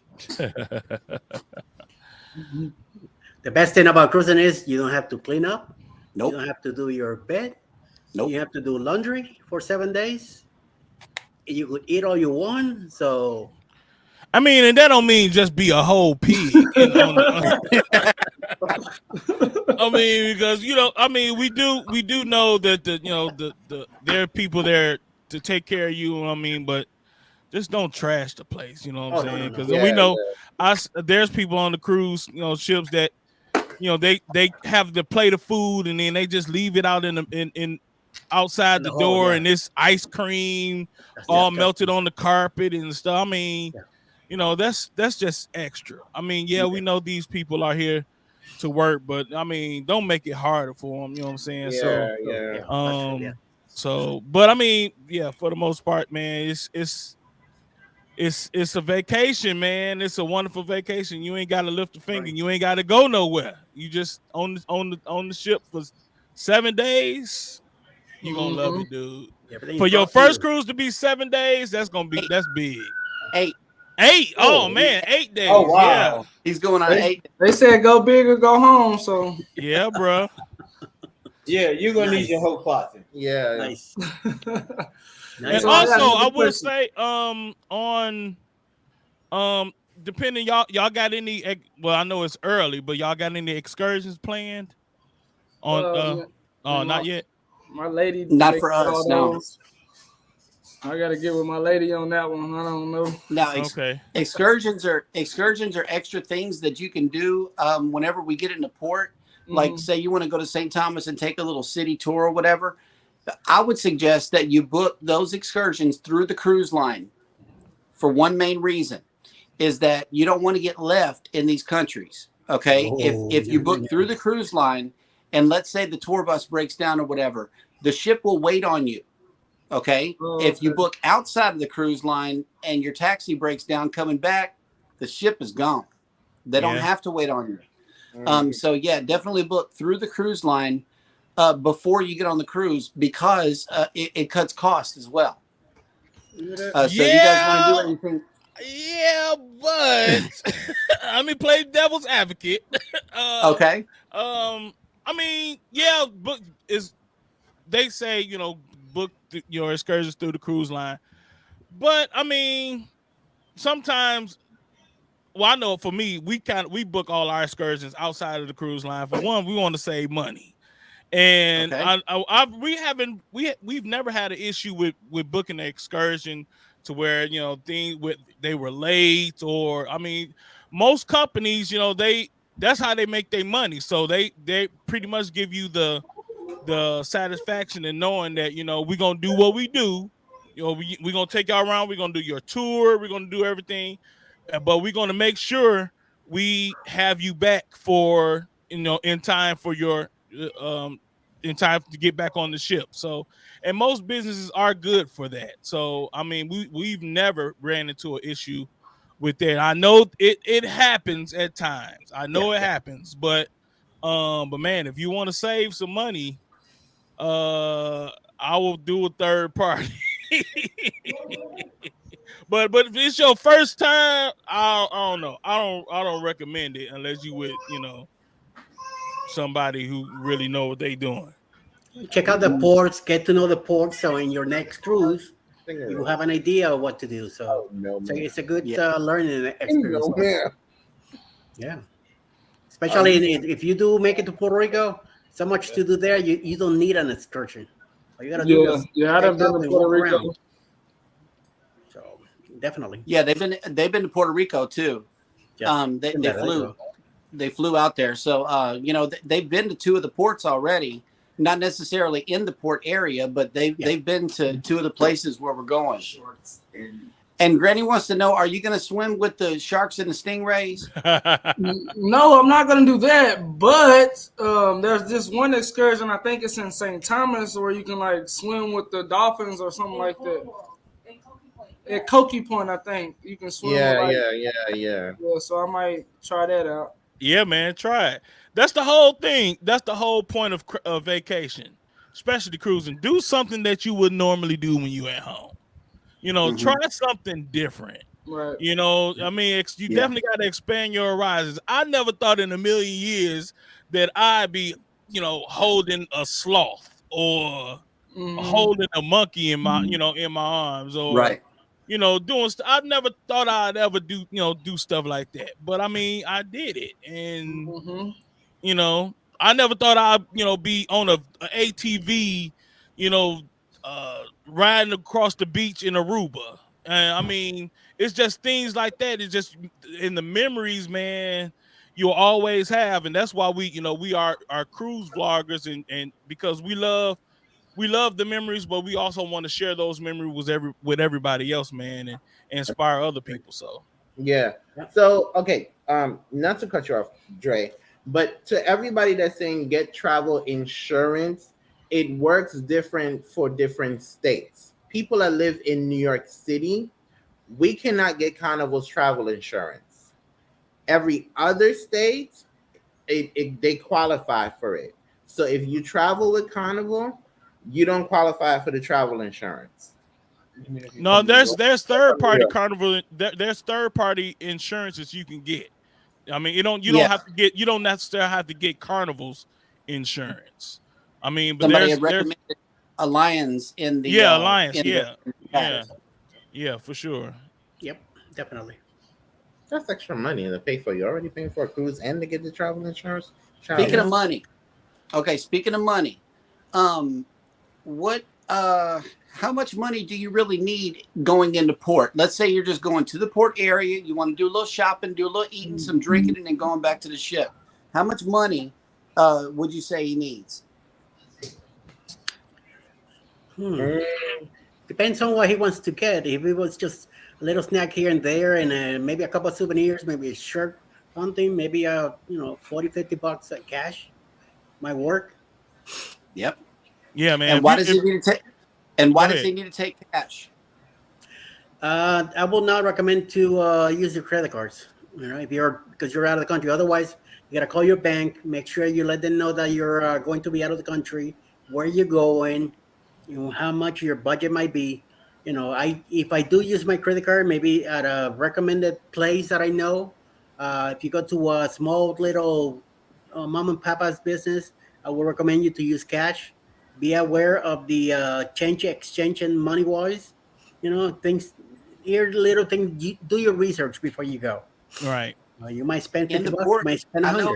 Speaker 8: The best thing about cruising is you don't have to clean up.
Speaker 1: Nope.
Speaker 8: You don't have to do your bed.
Speaker 1: Nope.
Speaker 8: You have to do laundry for 7 days. You could eat all you want. So,
Speaker 9: I mean, and that don't mean just be a whole pig. I mean, because we do know that there are people there to take care of you. I mean, but just don't trash the place. You know what I'm saying? Because we know there's people on the cruise ships that they have the plate of food and then they just leave it out in outside the door, and this ice cream all melted on the carpet and stuff. I mean, that's just extra. I mean, we know these people are here to work, but I mean, don't make it harder for them. You know what I'm saying? So, but I mean, for the most part, man, it's a vacation, man. It's a wonderful vacation. You ain't got to lift a finger. Right. You ain't got to go nowhere. You just on the ship for 7 days. You gonna love it, dude. For your first cruise to be 7 days, that's big.
Speaker 1: 8.
Speaker 9: Oh man, 8 days.
Speaker 8: Oh wow,
Speaker 9: yeah.
Speaker 1: He's going on 8.
Speaker 7: They said go big or go home. So
Speaker 9: yeah, bro.
Speaker 4: Yeah, you're gonna need your whole closet.
Speaker 3: Yeah,
Speaker 8: nice.
Speaker 9: And also, I would say, depending, y'all got any? Well, I know it's early, but y'all got any excursions planned? Not yet.
Speaker 7: My lady,
Speaker 1: not for us. No,
Speaker 7: I gotta get with my lady on that one. I don't know.
Speaker 1: No, excursions are extra things that you can do whenever we get into port. Like, say you want to go to St. Thomas and take a little city tour or whatever. I would suggest that you book those excursions through the cruise line for one main reason, is that you don't want to get left in these countries. Okay. If you book through the cruise line and let's say the tour bus breaks down or whatever, the ship will wait on you. Okay. If you book outside of the cruise line and your taxi breaks down coming back, the ship is gone. They don't have to wait on you. So definitely book through the cruise line before you get on the cruise, because it cuts costs as well. So you guys want to do anything?
Speaker 9: Yeah, but let me play devil's advocate.
Speaker 1: Okay.
Speaker 9: I mean, book is. They say book your excursions through the cruise line, but I mean, sometimes. Well, I know for me, we book all our excursions outside of the cruise line. For one, we want to save money. And we've never had an issue with booking an excursion to where they were late, or I mean, most companies that's how they make their money. So they pretty much give you the satisfaction in knowing that we're gonna do what we do. We're gonna take y'all around. We're gonna do your tour. We're gonna do everything, but we're gonna make sure we have you back for in time for your in time to get back on the ship. So, and most businesses are good for that. So, I mean, we've never ran into an issue with that. I know it happens at times. I know it happens, but But man, if you want to save some money, I will do a third party. But if it's your first time, I don't know. I don't recommend it unless you with somebody who really know what they doing.
Speaker 8: Check out the ports, get to know the ports, so in your next cruise, you have an idea of what to do. So, it's a good learning experience. Yeah, especially if you do make it to Puerto Rico, so much to do there. You don't need an excursion. All you gotta do is
Speaker 7: I'd have been to Puerto Rico.
Speaker 8: Around. So definitely,
Speaker 1: yeah, they've been to Puerto Rico too.
Speaker 8: Yes.
Speaker 1: They flew out there, so they've been to two of the ports already. Not necessarily in the port area, but they've been to two of the places where we're going. And Granny wants to know: are you going to swim with the sharks and the stingrays?
Speaker 7: No, I'm not going to do that. But there's this one excursion. I think it's in St. Thomas where you can like swim with the dolphins or something like that. At Cokie Point, I think you can swim.
Speaker 3: Yeah.
Speaker 7: So I might try that out.
Speaker 9: Yeah, man, try it. That's the whole thing. That's the whole point of vacation, especially cruising. Do something that you would normally do when you at home. Try something different.
Speaker 7: Right.
Speaker 9: I mean, you definitely got to expand your horizons. I never thought in a million years that I'd be, holding a sloth or holding a monkey in my, in my arms, or doing stuff. I never thought I'd ever do, do stuff like that. But I mean, I did it, and I never thought I'd, be on a ATV, riding across the beach in Aruba. I mean, it's just things like that. It's just in the memories, man, you'll always have. And that's why we are cruise vloggers, and because we love the memories, but we also want to share those memories with everybody else, man, and inspire other people. So
Speaker 3: yeah. So okay, not to cut you off, Dre, but to everybody that's saying get travel insurance, it works different for different states. People that live in New York City, we cannot get Carnival's travel insurance. Every other state, they qualify for it. So if you travel with Carnival, you don't qualify for the travel insurance.
Speaker 9: No, there's third party Carnival. There's third party insurances you can get. I mean, you don't necessarily have to get Carnival's insurance. I mean, but
Speaker 1: somebody had recommended Alliance in the
Speaker 9: Alliance, yeah, for sure.
Speaker 8: Yep, definitely.
Speaker 3: That's extra money to pay for. You're already paying for a cruise and to get the travel insurance.
Speaker 1: Speaking of money, how much money do you really need going into port? Let's say you're just going to the port area. You want to do a little shopping, do a little eating, some drinking, and then going back to the ship. How much money would you say he needs?
Speaker 8: Depends on what he wants to get. If it was just a little snack here and there, and maybe a couple of souvenirs, maybe a shirt, something, maybe $40-$50 at cash might work.
Speaker 1: Yep.
Speaker 9: Yeah, man.
Speaker 1: And why does he need to take? And why does he need to take cash?
Speaker 8: I will not recommend to use your credit cards. Because you're out of the country. Otherwise, you gotta call your bank. Make sure you let them know that you're going to be out of the country, where you're going, how much your budget might be. If I do use my credit card, maybe at a recommended place that I know. If you go to a small little mom and papa's business, I will recommend you to use cash. Be aware of the exchange and money wise. Things. Here, little things. Do your research before you go.
Speaker 9: Right.
Speaker 8: You might spend
Speaker 1: in the
Speaker 8: $50,
Speaker 1: port.
Speaker 8: You might spend $100.
Speaker 1: I know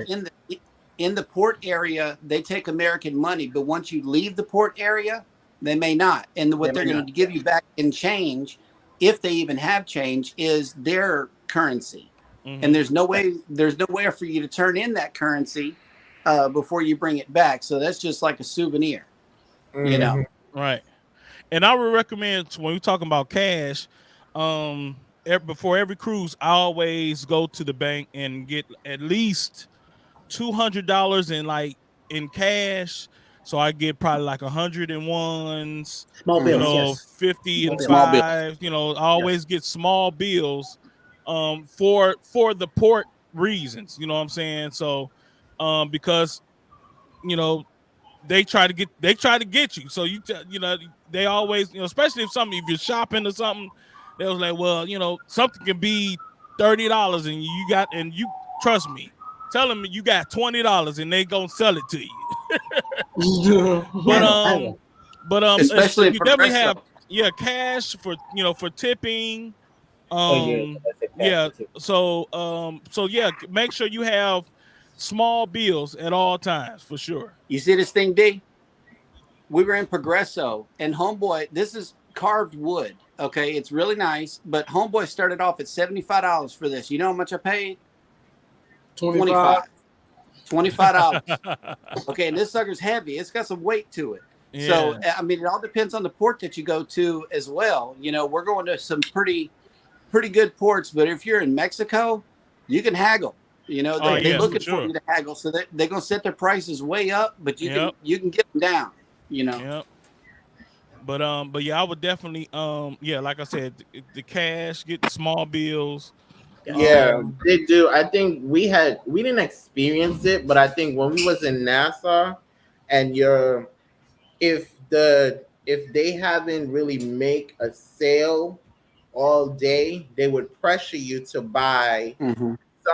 Speaker 1: in the port area they take American money, but once you leave the port area, they may not. And what they're going to give you back in change, if they even have change, is their currency. Mm-hmm. And there's no way for you to turn in that currency before you bring it back. So that's just like a souvenir.
Speaker 9: Right. And I would recommend, when we're talking about cash, before every cruise, I always go to the bank and get at least $200 in cash. So I get probably like 101s,
Speaker 8: small bills,
Speaker 9: 50 and 5. I always get small bills for the port reasons. You know what I'm saying? So because they try to get you. So they always, especially if you're shopping or something, they was like, well, something can be $30 and you trust me, tell them you got $20 and they gonna sell it to you. but
Speaker 1: especially
Speaker 9: you definitely have
Speaker 1: Progresso.
Speaker 9: cash for tipping.
Speaker 4: Yeah.
Speaker 9: So make sure you have small bills at all times for sure.
Speaker 1: You see this thing, D? We were in Progresso, and Homeboy, this is carved wood. Okay, it's really nice, but Homeboy started off at $75 for this. You know how much I paid? $25. Okay, and this sucker's heavy. It's got some weight to it. Yeah. So, I mean, it all depends on the port that you go to as well. We're going to some pretty good ports, but if you're in Mexico, you can haggle. They're looking for you to haggle, so they're going to set their prices way up, but you can get them down.
Speaker 9: Yep. But yeah, I would definitely like I said, the cash, get the small bills.
Speaker 3: Yeah, they do. I think we didn't experience it, but I think when we was in Nassau, and if they haven't really make a sale all day, they would pressure you to buy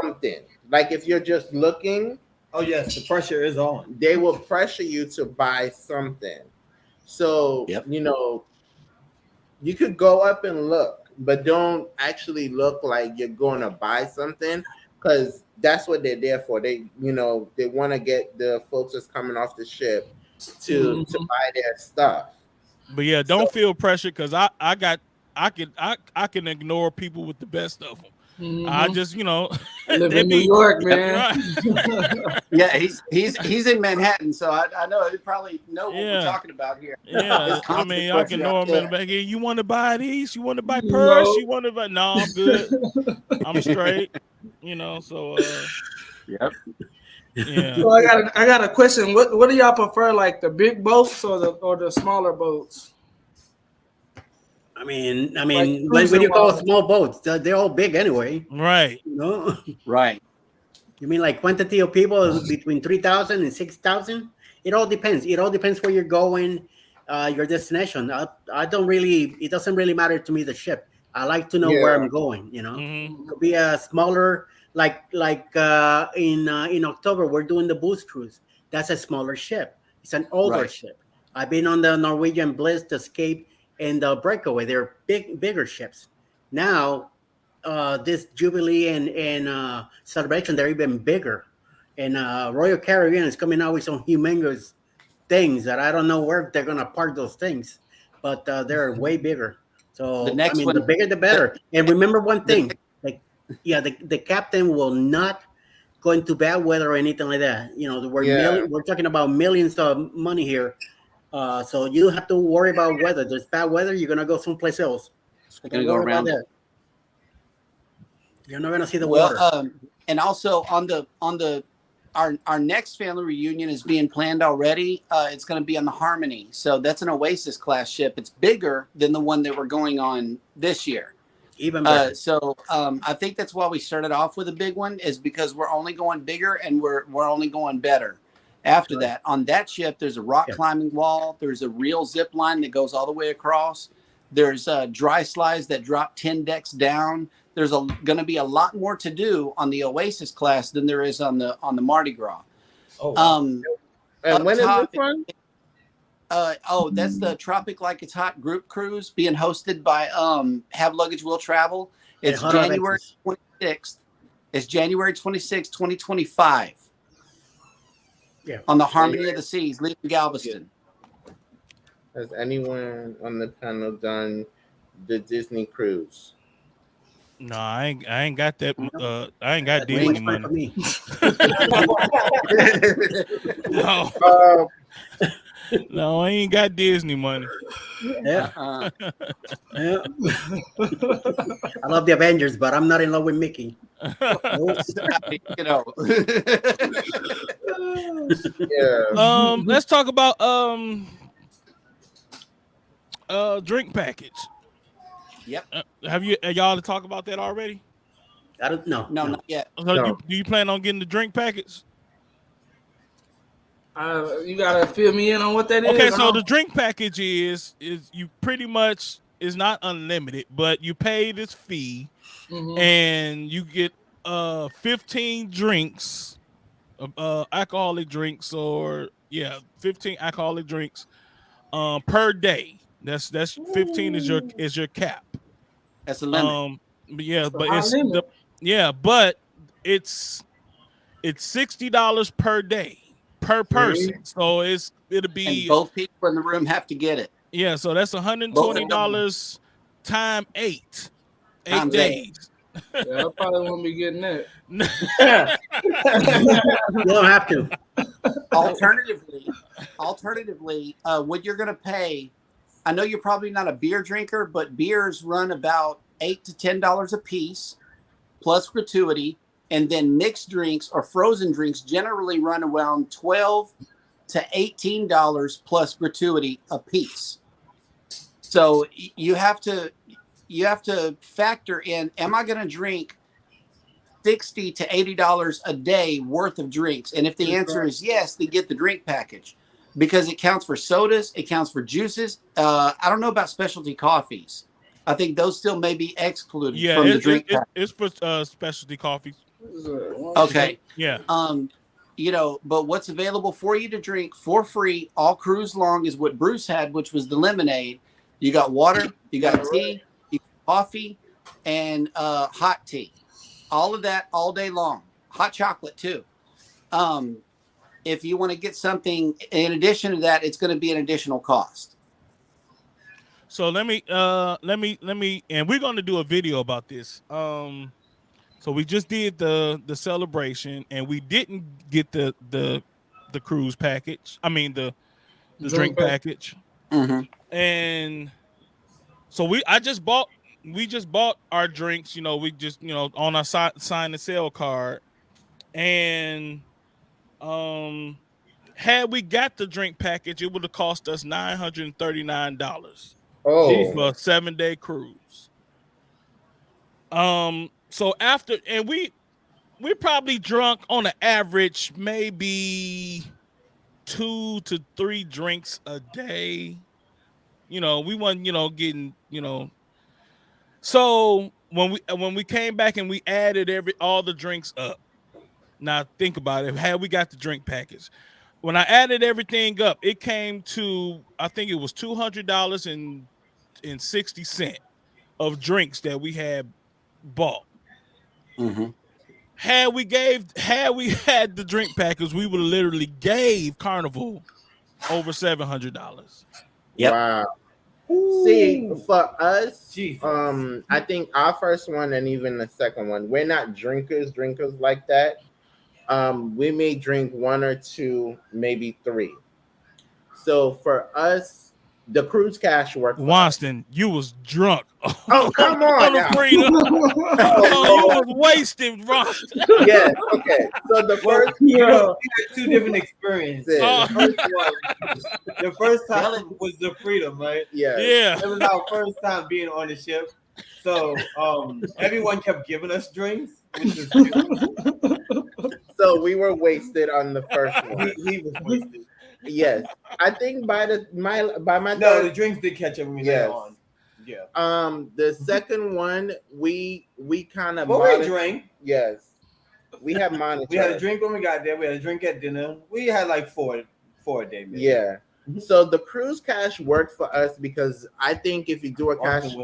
Speaker 3: something. Like if you're just looking,
Speaker 4: oh yes, the pressure is on.
Speaker 3: They will pressure you to buy something. So you could go up and look, but don't actually look like you're going to buy something, because that's what they're there for. They they want to get the folks that's coming off the ship to buy their stuff.
Speaker 9: But yeah, don't feel pressure, because I can ignore people with the best of them. I just
Speaker 7: I live in New York, man.
Speaker 1: Yeah, he's in Manhattan, so I know he probably know what we're talking about here.
Speaker 9: Yeah, I mean, I can know him in the back. You want to buy these? You want to buy purse? You want to buy? No, I'm good. I'm straight. So
Speaker 1: yep.
Speaker 7: Yeah. So I got a question. What do y'all prefer, like the big boats or the smaller boats?
Speaker 8: I mean, when you call small boats, they're all big anyway.
Speaker 9: Right.
Speaker 1: Right.
Speaker 8: You mean like quantity of people between 3,000 and 6,000? It all depends. It all depends where you're going, your destination. It doesn't really matter to me, the ship. I like to know where I'm going, It could be a smaller, like in October, we're doing the boost cruise. That's a smaller ship. It's an older ship. I've been on the Norwegian Bliss, the Escape, and the Breakaway. They're bigger ships. Now, this Jubilee and Celebration, they're even bigger. And Royal Caribbean is coming out with some humongous things that I don't know where they're going to park those things, but they're way bigger. So, the bigger, the better. And remember one thing, the captain will not go into bad weather or anything like that. We're talking about millions of money here. So you don't have to worry about weather. There's bad weather, you're gonna go someplace else. So don't worry about that. You're not gonna see the water.
Speaker 1: And also our next family reunion is being planned already. It's going to be on the Harmony, so that's an Oasis class ship. It's bigger than the one that we're going on this year.
Speaker 8: Even better.
Speaker 1: So I think that's why we started off with a big one, is because we're only going bigger and we're only going better. After that, on that ship, there's a rock climbing wall. There's a real zip line that goes all the way across. There's dry slides that drop 10 decks down. There's going to be a lot more to do on the Oasis class than there is on the Mardi Gras.
Speaker 3: Oh, wow. And when is this one?
Speaker 1: That's the Tropic Like It's Hot group cruise being hosted by Have Luggage Will Travel. It's January 26th. It's January 26th, 2025.
Speaker 8: Yeah.
Speaker 1: On the Harmony of the Seas, leaving Galveston.
Speaker 3: Has anyone on the panel done the Disney cruise?
Speaker 9: No, I ain't got that. I ain't got Disney money. No. No, I ain't got Disney money.
Speaker 8: Yeah. Yeah. I love the Avengers, but I'm not in love with Mickey.
Speaker 3: Yeah.
Speaker 9: Let's talk about drink package.
Speaker 1: Yep.
Speaker 9: Have y'all talk about that already?
Speaker 8: I don't know.
Speaker 1: No, not yet.
Speaker 9: So do you plan on getting the drink package?
Speaker 7: You gotta fill me in on what that is.
Speaker 9: Okay, so the drink package is you pretty much is not unlimited, but you pay this fee, and you get 15 drinks, alcoholic drinks, or 15 alcoholic drinks per day. That's 15 is your cap.
Speaker 1: That's a limit.
Speaker 9: But it's $60 per day per person. So it'll be,
Speaker 1: and both people in the room have to get it.
Speaker 9: Yeah, so that's $120 times 8 days.
Speaker 7: Yeah, I probably won't be getting that.
Speaker 8: You don't have to.
Speaker 1: Alternatively, what you're going to pay, I know you're probably not a beer drinker, but beers run about $8 to $10 a piece, plus gratuity, and then mixed drinks or frozen drinks generally run around $12 to $18 plus gratuity a piece. So you have to factor in: am I going to drink $60 to $80 a day worth of drinks? And if the answer is yes, then get the drink package, because it counts for sodas, it counts for juices. I don't know about specialty coffees. I think those still may be excluded from the drink package.
Speaker 9: It's for specialty coffees.
Speaker 1: Okay.
Speaker 9: Yeah.
Speaker 1: But what's available for you to drink for free all cruise long is what Bruce had, which was the lemonade. You got water, you got tea, you got coffee, and hot tea. All of that all day long. Hot chocolate too. If you want to get something in addition to that, it's going to be an additional cost.
Speaker 9: So let me, and we're going to do a video about this. So we just did the celebration, and we didn't get the cruise package. I mean the drink package.
Speaker 1: Mm-hmm.
Speaker 9: And so we just bought our drinks. We just on our sign and sale card, and had we got the drink package, it would have cost us $939 for a 7-day cruise. So after, and we probably drunk on an average maybe 2 to 3 drinks a day. We wasn't getting So when we came back and we added all the drinks up. Now think about it. Had we got the drink package, when I added everything up, it came to, I think it was $200.60 of drinks that we had bought.
Speaker 1: Mm-hmm.
Speaker 9: Had we had the drink package, we would have literally gave Carnival over $700.
Speaker 1: Yep.
Speaker 3: Wow. See, for us, I think our first one and even the second one, we're not drinkers like that. We may drink 1 or 2, maybe 3. So for us, the cruise cash worked.
Speaker 9: Winston, you was drunk.
Speaker 3: Oh, come on!
Speaker 9: You was wasted, Winston.
Speaker 3: Yeah. Okay. So the first,
Speaker 4: we had 2 different experiences. The first time was the freedom, right?
Speaker 3: Yeah.
Speaker 9: Yeah.
Speaker 4: It was our first time being on the ship. So everyone kept giving us drinks.
Speaker 3: So we were wasted on the first one.
Speaker 4: He was wasted.
Speaker 3: Yes, I think by my
Speaker 4: the drinks did catch up with me later on. Yeah.
Speaker 3: The second one we kind of
Speaker 4: we drank.
Speaker 3: Yes, we had monitored.
Speaker 4: We had a drink when we got there. We had a drink at dinner. We had like four a day. Maybe.
Speaker 3: Yeah. So the cruise cash worked for us because I think if you do a cash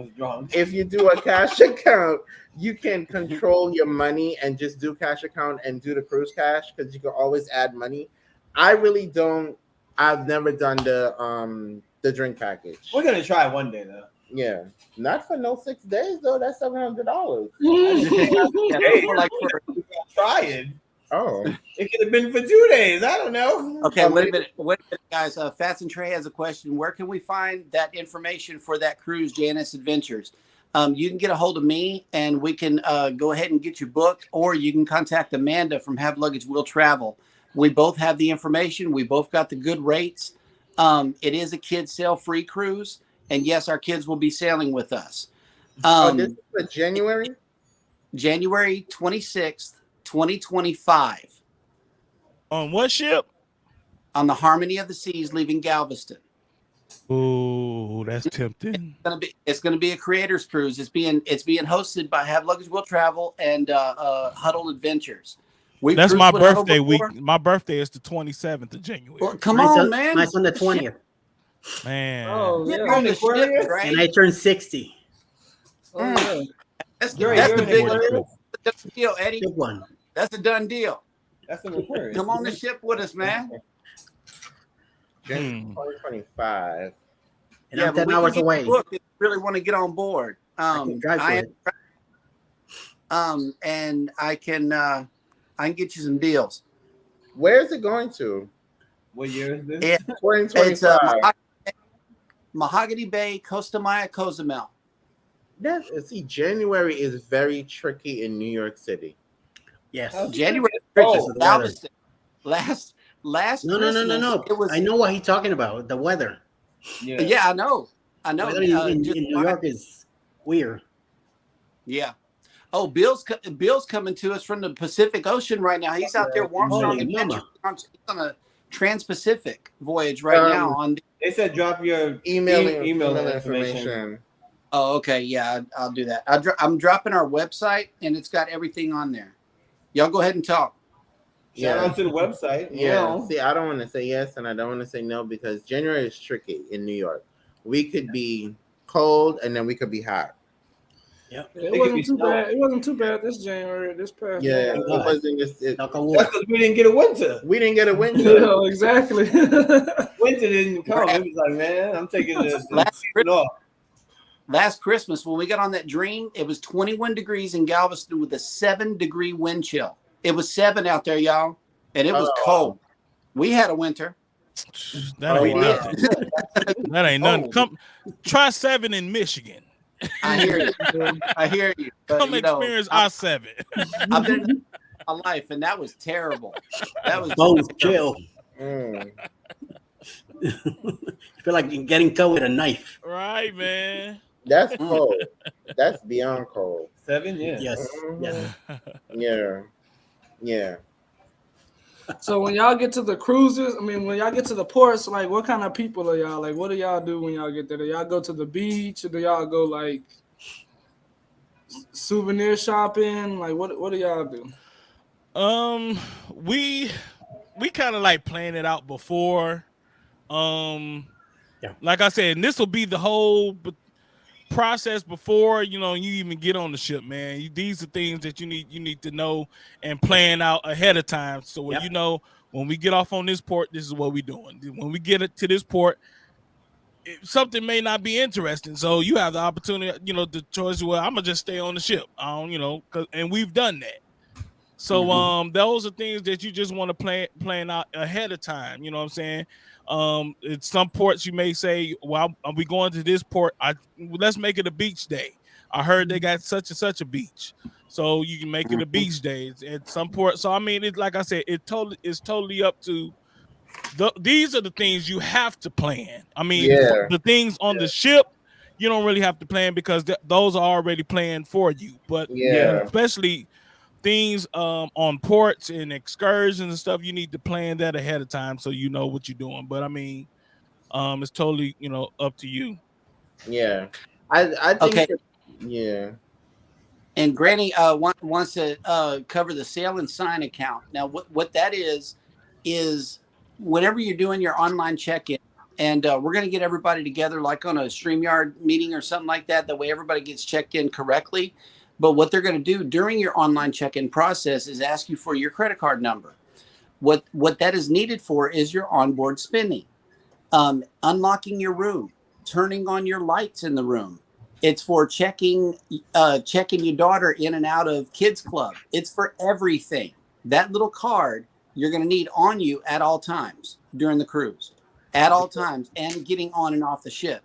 Speaker 3: account, you can control your money and just do cash account and do the cruise cash because you can always add money. I really don't. I've never done the drink package.
Speaker 4: We're gonna try one day though.
Speaker 3: Yeah, not for no 6 days though. That's $700.
Speaker 4: Try it.
Speaker 3: Oh,
Speaker 4: it could have been for 2 days. I don't know.
Speaker 1: Okay, wait a minute, guys. Fats and Trey has a question. Where can we find that information for that cruise, J&S Adventures? You can get a hold of me, and we can go ahead and get you booked, or you can contact Amanda from Have Luggage Will Travel. We both have the information. We both got the good rates. It is a kids sail-free cruise, and yes, our kids will be sailing with us.
Speaker 3: This is for January
Speaker 1: 26th, 2025.
Speaker 9: On what ship?
Speaker 1: on the Harmony of the Seas, leaving Galveston.
Speaker 9: Ooh, that's tempting.
Speaker 1: It's gonna be a creators cruise. It's being hosted by Have Luggage Will Travel and Huddle Adventures.
Speaker 9: That's my birthday week. My birthday is the 27th of January.
Speaker 1: Well, come on, man.
Speaker 8: Mine's on the 20th.
Speaker 9: Man.
Speaker 7: Oh, yeah.
Speaker 1: On the ship, right?
Speaker 8: And I turned 60.
Speaker 7: Oh, yeah.
Speaker 1: That's the big deal, Eddie.
Speaker 8: Big one.
Speaker 1: That's a done deal.
Speaker 4: That's an Aquarius.
Speaker 1: Come on the ship with us, man.
Speaker 3: January 2025.
Speaker 8: And I'm 10 hours away.
Speaker 1: Look, if you really want to get on board. And I can get you some deals.
Speaker 3: Where is it going to?
Speaker 4: What year is this?
Speaker 3: 2025.
Speaker 1: It's Mahogany Bay, Costa Maya, Cozumel.
Speaker 3: See, January is very tricky in New York City.
Speaker 8: Yes.
Speaker 1: January. Galveston. Last
Speaker 8: No.
Speaker 1: It was,
Speaker 8: I know what he's talking about. The weather.
Speaker 1: Yeah, I know.
Speaker 8: The weather in New York is weird.
Speaker 1: Yeah. Oh, Bill's coming to us from the Pacific Ocean right now. He's out there, Armstrong Adventures. He's on a Trans-Pacific voyage right now.
Speaker 4: They said drop your email information.
Speaker 1: Oh, okay. Yeah, I'll do that. I'm dropping our website, and it's got everything on there. Y'all go ahead and talk.
Speaker 4: Shout out to the website.
Speaker 3: Yeah. See, I don't want to say yes, and I don't want to say no because January is tricky in New York. We could be cold, and then we could be hot.
Speaker 8: Yeah,
Speaker 7: it wasn't too bad. It wasn't too bad this January. This past.
Speaker 3: Yeah, it wasn't just.
Speaker 4: That's because we didn't get a winter.
Speaker 3: We didn't get a winter.
Speaker 7: No, exactly.
Speaker 4: Winter didn't come. It was like, man, I'm taking the season off.
Speaker 1: Last Christmas, when we got on that dream, it was 21 degrees in Galveston with a 7-degree wind chill. It was 7 out there, y'all, and it was cold. We had a winter.
Speaker 9: That ain't nothing. That ain't nothing. Come try 7 in Michigan.
Speaker 1: I hear you. But,
Speaker 9: come experience our 7.
Speaker 1: I've been in my life, and that was terrible. That was
Speaker 8: both chill. I feel like you're getting cut with a knife.
Speaker 9: Right, man.
Speaker 3: That's cold. That's beyond cold.
Speaker 4: 7, yeah.
Speaker 8: Yes.
Speaker 3: Yeah.
Speaker 7: So when y'all get to the cruises, when y'all get to the ports, like what kind of people are y'all? Like, what do y'all do when y'all get there? Do y'all go to the beach, or do y'all go like souvenir shopping? Like, what do y'all do?
Speaker 9: We kind of like plan it out before. Like I said, and this will be the whole process before you even get on the ship, man. These are things that you need to know and plan out ahead of time. So when we get off on this port, this is what we're doing. When we get to this port, something may not be interesting, so you have the opportunity, the choice. Well, I'm gonna just stay on the ship. And we've done that. So those are things that you just want to plan out ahead of time. You know what I'm saying? At some ports you may say, well, are we going to this port? Let's make it a beach day. I heard they got such and such a beach, so you can make it a beach day at some port. So it's like I said, it's totally up to these are the things you have to plan. The things on the ship you don't really have to plan because those are already planned for you. But especially things on ports and excursions and stuff, you need to plan that ahead of time so you know what you're doing. But it's totally up to you.
Speaker 3: Yeah, I think.
Speaker 1: Okay.
Speaker 3: Yeah.
Speaker 1: And Granny wants to cover the sail and sign account. Now, what that is whenever you're doing your online check-in, and we're going to get everybody together like on a StreamYard meeting or something like that. That way everybody gets checked in correctly. But what they're going to do during your online check-in process is ask you for your credit card number. What that is needed for is your onboard spending, unlocking your room, turning on your lights in the room. It's for checking your daughter in and out of kids club. It's for everything. That little card you're going to need on you at all times during the cruise, at all times, and getting on and off the ship.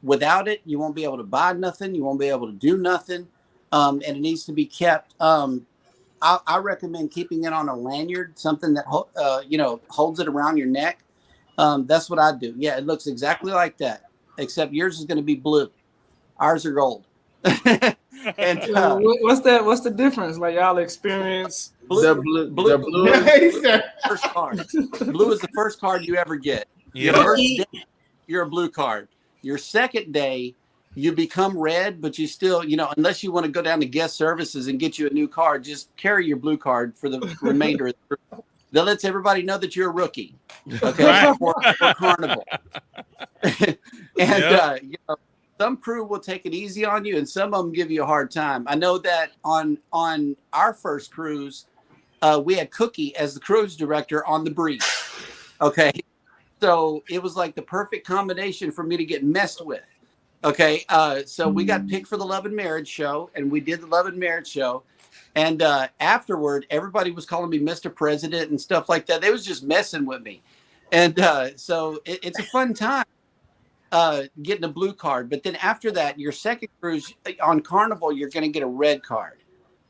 Speaker 1: Without it, you won't be able to buy nothing. You won't be able to do nothing. And it needs to be kept. I recommend keeping it on a lanyard, something that holds it around your neck. That's what I do. Yeah, it looks exactly like that, except yours is going to be blue. Ours are gold. And
Speaker 7: what's that? What's the difference? Like y'all experience
Speaker 1: blue first card. Blue is the first card you ever get. Your first day, you're a blue card. Your second day, you become red, but you still, unless you want to go down to guest services and get you a new card, just carry your blue card for the remainder of the group. That lets everybody know that you're a rookie. Okay, for Carnival. And some crew will take it easy on you, and some of them give you a hard time. I know that on our first cruise, we had Cookie as the cruise director on the breeze. Okay, so it was like the perfect combination for me to get messed with. Okay, so we got picked for the Love and Marriage show, and we did the Love and Marriage show. And afterward, everybody was calling me Mr. President and stuff like that. They was just messing with me. And so it's a fun time. Getting a blue card, but then after that, your second cruise on Carnival, you're going to get a red card,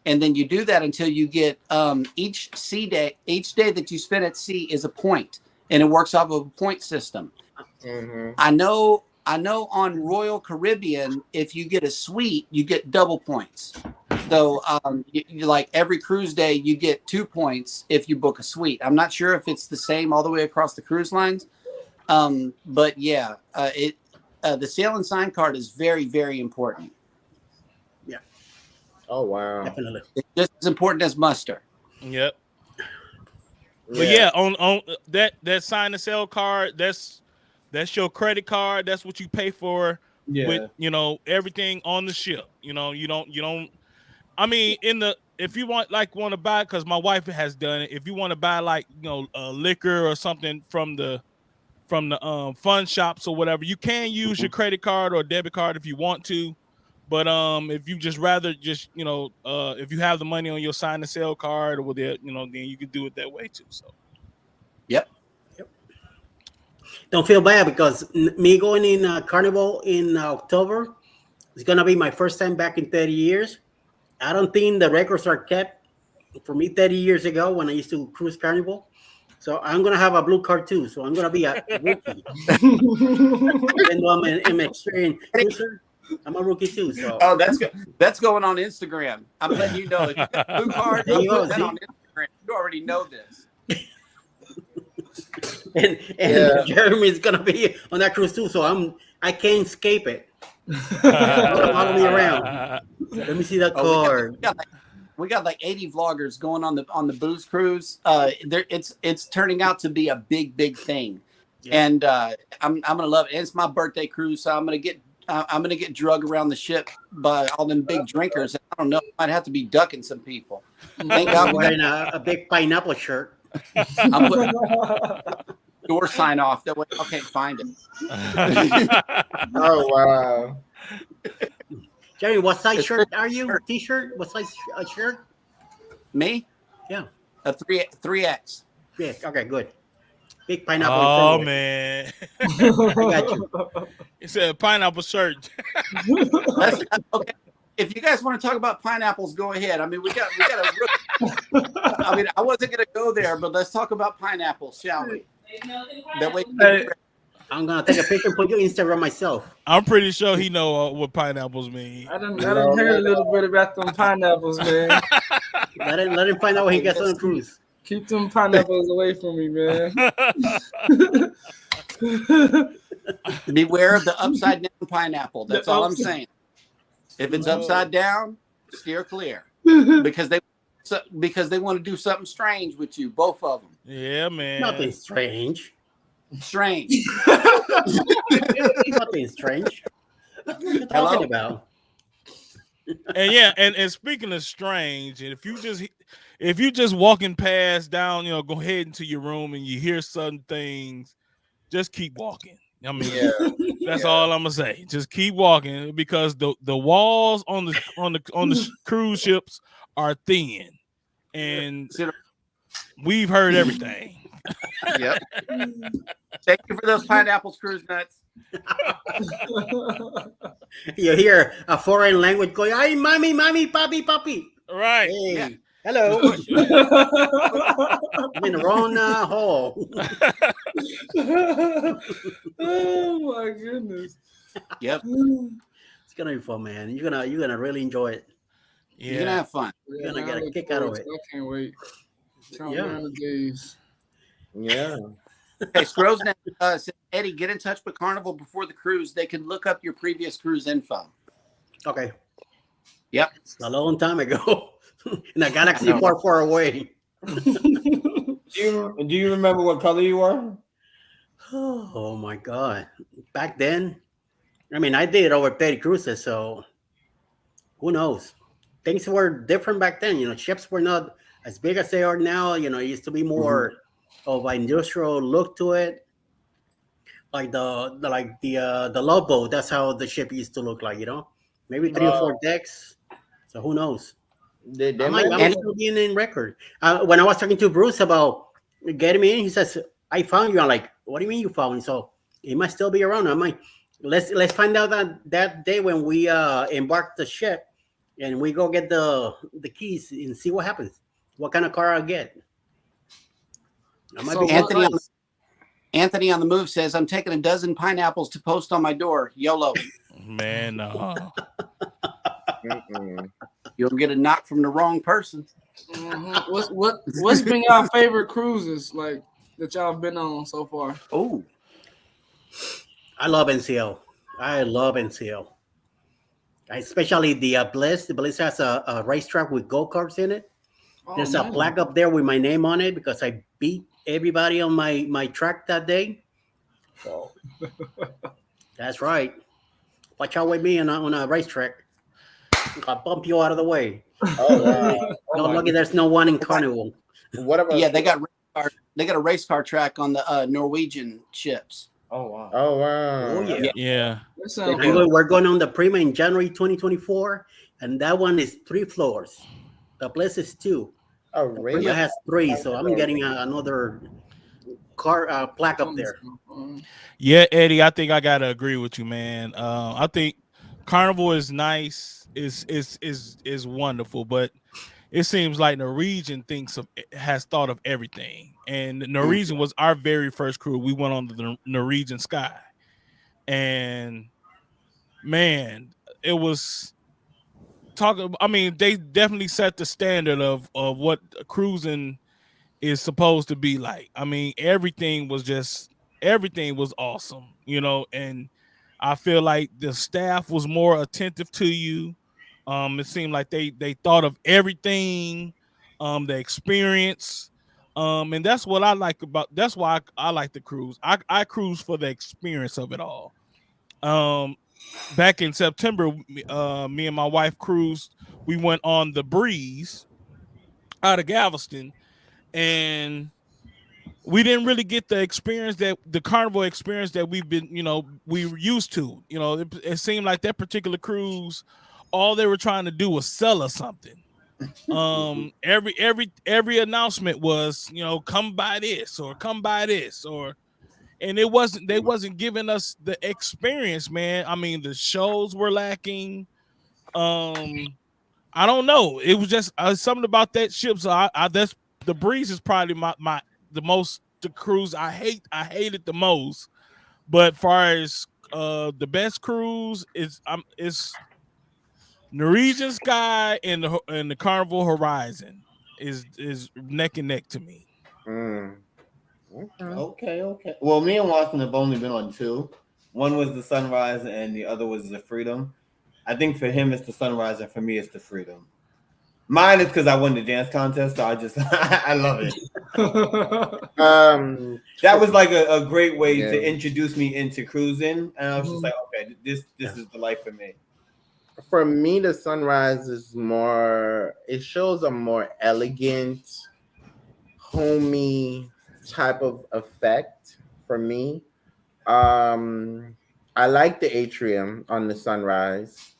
Speaker 1: and then you do that until you get each day that you spend at sea is a point, and it works off of a point system. Mm-hmm. I know on Royal Caribbean, if you get a suite, you get double points. So you like every cruise day, you get 2 points if you book a suite. I'm not sure if it's the same all the way across the cruise lines. But yeah, the sail and sign card is very, very important.
Speaker 8: Yeah.
Speaker 3: Oh wow.
Speaker 8: Definitely.
Speaker 1: It's just as important as muster.
Speaker 9: Yep. But yeah, on that sign and sell card, that's your credit card. That's what you pay for with everything on the ship. You don't. I mean, if you want to buy, because my wife has done it. If you want to buy liquor or something from the fun shops or whatever, you can use your credit card or debit card if you want to, but if you just rather if you have the money on your sign and sell card or then you can do it that way too. So
Speaker 1: yep.
Speaker 8: Don't feel bad, because me going in Carnival in October is gonna be my first time back in 30 years. I don't think the records are kept for me 30 years ago when I used to cruise Carnival. So I'm gonna have a blue card too. So I'm gonna be a rookie. Even though I'm an experienced cruiser, I'm a rookie too. So
Speaker 1: that's good. That's going on Instagram. I'm letting you know. If you got a blue card, you put that on Instagram. You already know this.
Speaker 8: and Jeremy's gonna be on that cruise too. So I can't escape it. Follow me around. Let me see that card.
Speaker 1: We got like 80 vloggers going on the booze cruise. It's turning out to be a big thing, and I'm gonna love it. And it's my birthday cruise, so I'm gonna get drugged around the ship by all them big drinkers. I don't know, I might have to be ducking some people. Thank God
Speaker 8: wearing a big pineapple shirt.
Speaker 1: I'm putting door sign off that way I can't find it.
Speaker 3: Oh wow.
Speaker 8: Jerry, what size shirt are you? T-shirt? What size shirt?
Speaker 1: Me?
Speaker 8: Yeah.
Speaker 1: A 3X.
Speaker 8: Yeah. Okay, good. Big pineapple.
Speaker 9: Oh man.
Speaker 8: I got you.
Speaker 9: It's a pineapple shirt.
Speaker 1: Okay. If you guys want to talk about pineapples, go ahead. I mean, we got a I mean, I wasn't gonna go there, but let's talk about pineapples, shall we? That way.
Speaker 8: I'm gonna take a picture and put your Instagram myself.
Speaker 9: I'm pretty sure he know what pineapples mean.
Speaker 7: I done heard a little bit about them pineapples, man.
Speaker 8: Let him find out when he gets on the cruise.
Speaker 7: Keep them pineapples away from me, man.
Speaker 1: Beware of the upside down pineapple. That's all I'm saying. If it's upside down, steer clear, because they want to do something strange with you, both of them.
Speaker 9: Yeah, man.
Speaker 8: Nothing strange.
Speaker 1: Strange.
Speaker 8: Nothing strange. What are you talking about?
Speaker 9: And and speaking of strange, and if you just walking past down, go ahead into your room and you hear certain things, just keep walking. I mean, that's all I'm gonna say. Just keep walking, because the walls on the cruise ships are thin, and we've heard everything.
Speaker 1: Yep. Thank you for those pineapples, cruise nuts.
Speaker 8: You hear a foreign language going, "Ay, mommy, papi, papi."
Speaker 9: Right.
Speaker 8: Hey,
Speaker 1: yeah.
Speaker 8: Hello. I'm in the wrong hall.
Speaker 7: Oh my goodness.
Speaker 1: Yep.
Speaker 8: It's gonna be fun, man. You're gonna really enjoy it.
Speaker 1: You're gonna have fun.
Speaker 8: You're gonna
Speaker 7: man,
Speaker 8: get
Speaker 7: I
Speaker 8: a
Speaker 7: look
Speaker 8: kick out of
Speaker 7: forward
Speaker 8: it.
Speaker 7: to I can't wait. Count
Speaker 8: Yeah.
Speaker 7: down the days.
Speaker 3: Yeah.
Speaker 1: Okay, Scrolls now says, Eddie, get in touch with Carnival before the cruise. They can look up your previous cruise info.
Speaker 8: Okay.
Speaker 1: Yep.
Speaker 8: A long time ago. In a galaxy far, far away.
Speaker 4: Do you remember what color you were?
Speaker 8: Oh my God. Back then, I mean, I did over 30 cruises, so who knows? Things were different back then. Ships were not as big as they are now. It used to be more of an industrial look to it. Like the love boat. That's how the ship used to look like. Maybe 3 or 4 decks. So who knows? I might still be in record. When I was talking to Bruce about getting me in, he says, "I found you." I'm like, "What do you mean you found me?" So it might still be around. I'm like, let's find out that day when we embark the ship, and we go get the keys and see what happens. What kind of car I'll get. I might be
Speaker 1: Anthony on the move says, "I'm taking a dozen pineapples to post on my door. YOLO."
Speaker 9: Man,
Speaker 1: You'll get a knock from the wrong person.
Speaker 7: What's been your favorite cruises like that y'all been on so far?
Speaker 1: Oh,
Speaker 8: I love NCL. I love NCL. Especially the Bliss. The Bliss has a racetrack with go-karts in it. There's a plaque up there with my name on it because I beat everybody on my track that day. So that's right. Watch out with me on a racetrack. I'll bump you out of the way.
Speaker 3: Oh wow!
Speaker 8: No, lucky there's no one in Carnival.
Speaker 3: What about?
Speaker 1: Yeah, they got a race car track on the Norwegian ships.
Speaker 4: Oh wow!
Speaker 3: Oh wow!
Speaker 8: Oh yeah.
Speaker 9: Yeah.
Speaker 8: We're going on the Prima in January 2024, and that one is 3 floors. The Bliss is 2.
Speaker 3: Oh,
Speaker 8: The
Speaker 3: really?
Speaker 8: Prima has 3, so I'm getting another car plaque up there.
Speaker 9: Yeah, Eddie, I think I gotta agree with you, man. I think Carnival is nice, is wonderful, but it seems like Norwegian has thought of everything. And Norwegian was our very first crew. We went on the Norwegian Sky, and man, it was talking. I mean, they definitely set the standard of what cruising is supposed to be like. I mean, everything was awesome, and I feel like the staff was more attentive to you. It seemed like they thought of everything, the experience. And that's what I like that's why I like the cruise. I cruise for the experience of it all. Back in September, me and my wife cruised. We went on the Breeze out of Galveston, and we didn't really get the experience the Carnival experience that we've been, we were used to. It seemed like that particular cruise, all they were trying to do was sell us something. Every announcement was, come buy this or come buy this, and they wasn't giving us the experience, man. I mean, the shows were lacking. I don't know. It was just something about that ship. So that's the Breeze is probably the cruise I hate it the most. But far as the best cruise is Norwegian Sky and the Carnival Horizon is neck and neck to me.
Speaker 4: Okay. Well, me and Watson have only been on 2. One was the Sunrise, and the other was the Freedom. I think for him it's the Sunrise, and for me it's the Freedom. Mine is because I won the dance contest, so I love it. That was like a great way to introduce me into cruising, and I was just like, okay, this is the life for me.
Speaker 3: For me, the Sunrise is more. It shows a more elegant, homey type of effect for me. I like the atrium on the Sunrise,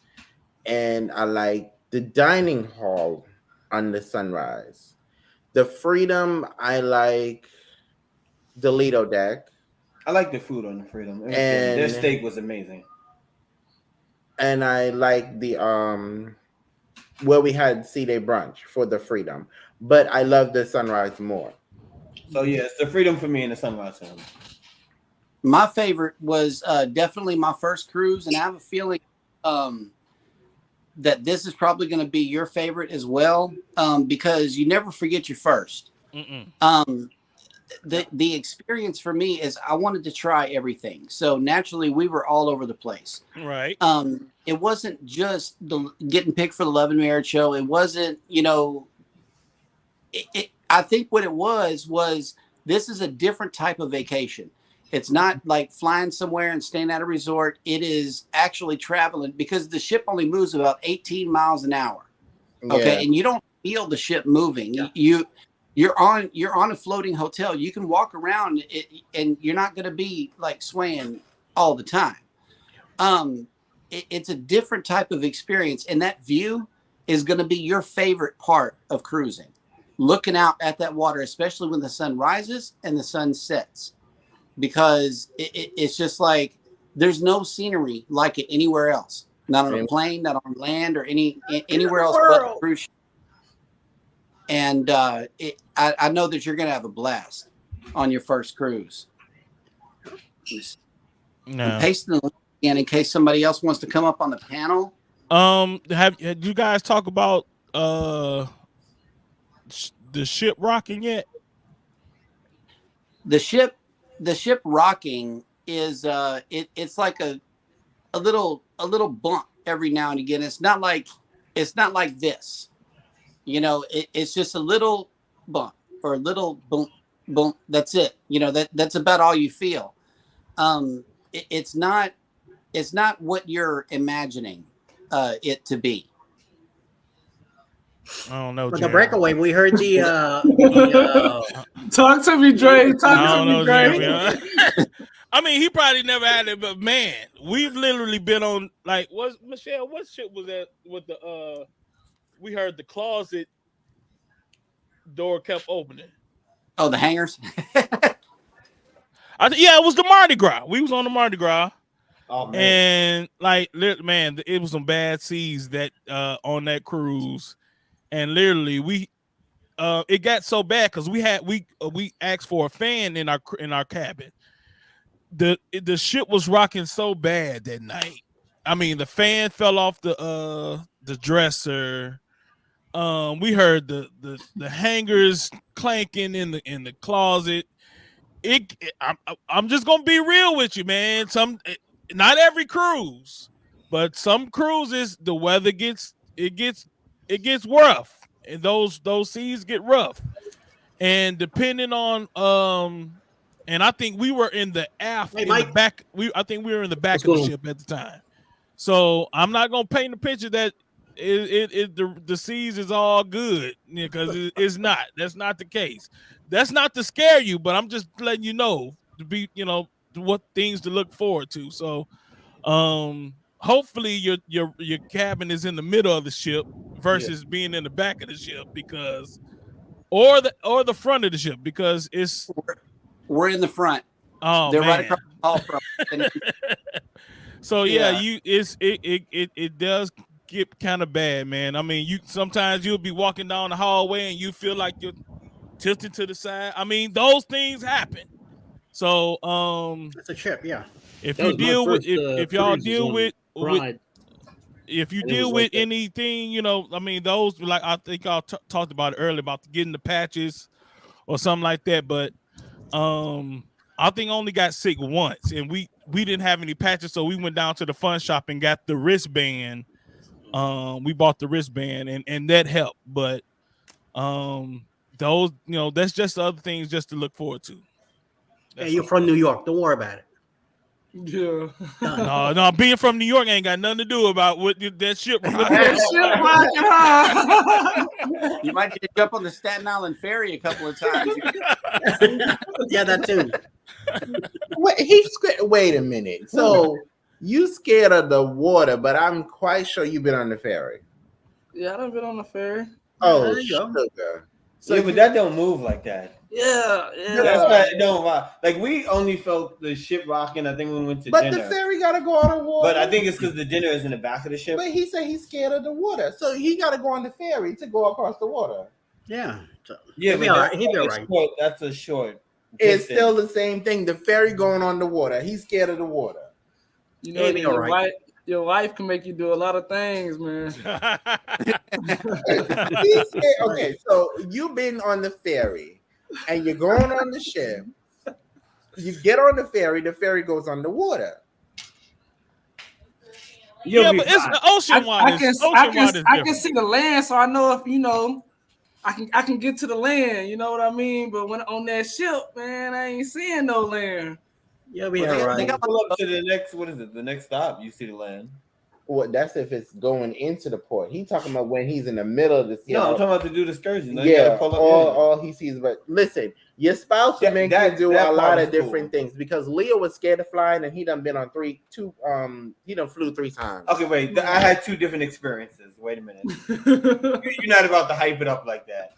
Speaker 3: and I like the dining hall on the Sunrise. The Freedom, I like the Lido deck.
Speaker 4: I like the food on the Freedom. Their steak was amazing.
Speaker 3: And I like the where we had C-Day brunch for the Freedom. But I love the Sunrise more.
Speaker 4: So yeah, it's the Freedom for me and the Sunrise for me.
Speaker 1: My favorite was definitely my first cruise, and I have a feeling that this is probably going to be your favorite as well, because you never forget your first. The experience for me is I wanted to try everything. So naturally we were all over the place.
Speaker 9: Right.
Speaker 1: It wasn't just getting picked for the Love and Marriage show. It wasn't, I think what it was this is a different type of vacation. It's not like flying somewhere and staying at a resort. It is actually traveling, because the ship only moves about 18 miles an hour. Okay. Yeah. And you don't feel the ship moving. Yeah. You're on a floating hotel. You can walk around and you're not going to be like swaying all the time. It's a different type of experience, and that view is going to be your favorite part of cruising. Looking out at that water, especially when the sun rises and the sun sets, because it's just like there's no scenery like it anywhere else. Not on a plane, not on land, or anywhere else but a cruise ship. And I know that you're going to have a blast on your first cruise. I'm pasting the link in case somebody else wants to come up on the panel.
Speaker 9: Have you guys talk about the ship rocking yet?
Speaker 1: The ship rocking is it's like a little bump every now and again. It's not like this. It's just a little bump or a little boom. That's it. That's about all you feel. It's not what you're imagining it to be.
Speaker 9: I don't know.
Speaker 8: For the breakaway, we heard the
Speaker 7: talk to me, Dre. Talk to me, Dre.
Speaker 9: I mean, he probably never had it, but man, we've literally been on Michelle? What shit was that with the we heard the closet door kept opening.
Speaker 1: Oh, the hangers?
Speaker 9: It was the Mardi Gras. We was on the Mardi Gras. Oh, man. And it was some bad seas that on that cruise. And literally it got so bad because we asked for a fan in our cabin. The ship was rocking so bad that night. I mean, the fan fell off the dresser. We heard the hangers clanking in the closet. I'm just gonna be real with you, man. Not every cruise, but some cruises the weather gets rough, and those seas get rough. And depending on and I think we were in the aft in the back. I think we were in the back of the ship at the time. So I'm not gonna paint the picture that the seas is all good, because it's not. That's not the case. That's not to scare you, but I'm just letting you know to be, what things to look forward to. So, hopefully your cabin is in the middle of the ship versus being in the back of the ship, because, or the front of the ship, because
Speaker 1: we're in the front.
Speaker 9: Oh,
Speaker 1: they're
Speaker 9: man.
Speaker 1: right across the hall from.
Speaker 9: So it does get kind of bad, man. I mean, sometimes you'll be walking down the hallway and you feel like you're tilted to the side. I mean, those things happen. So
Speaker 8: it's a trip, yeah.
Speaker 9: If you deal with anything, I mean, those, like I think I talked about it earlier about getting the patches or something like that, but I think I only got sick once, and we didn't have any patches, so we went down to the fun shop and got the wristband. We bought the wristband, and that helped. But those, that's just the other things just to look forward to.
Speaker 8: Hey, you're from New York. Don't worry about it.
Speaker 7: Yeah.
Speaker 9: No, being from New York ain't got nothing to do about what that ship.
Speaker 1: You might need to jump on the Staten Island ferry a couple of times.
Speaker 8: Yeah, that too.
Speaker 3: Wait a minute. So you scared of the water, but I'm quite sure you've been on the ferry.
Speaker 7: Yeah, I've been on the ferry.
Speaker 3: Oh, sugar.
Speaker 4: So, but that don't move like that.
Speaker 7: Yeah.
Speaker 4: That's not, like we only felt the ship rocking. I think when we went to dinner.
Speaker 3: But the ferry gotta go on the water.
Speaker 4: But I think it's because the dinner is in the back of the ship.
Speaker 3: But he said he's scared of the water, so he gotta go on the ferry to go across the water.
Speaker 8: Yeah.
Speaker 4: Yeah, but
Speaker 8: he'll be all right.
Speaker 4: That's a short.
Speaker 3: It's still the same thing. The ferry going on the water. He's scared of the water.
Speaker 7: You know, Your wife can make you do a lot of things, man.
Speaker 3: Okay, so you've been on the ferry and you're going on the ship. You get on the ferry goes on the water.
Speaker 9: Yeah, but it's ocean water.
Speaker 7: I can see the land, so I know if I can get to the land. You know what I mean? But when on that ship, man, I ain't seeing no land.
Speaker 8: Yeah, we are right.
Speaker 4: Pull up to the next. What is it? The next stop, you see the land.
Speaker 3: Well, that's if it's going into the port. He's talking about when he's in the middle of the sea.
Speaker 4: No, I'm talking about to do the excursion.
Speaker 3: Yeah, all he sees. But listen, your spouse can do a lot of different things because Leo was scared of flying and he done been on he done flew 3 times.
Speaker 4: Okay, wait. I had 2 different experiences. Wait a minute. You're not about to hype it up like that.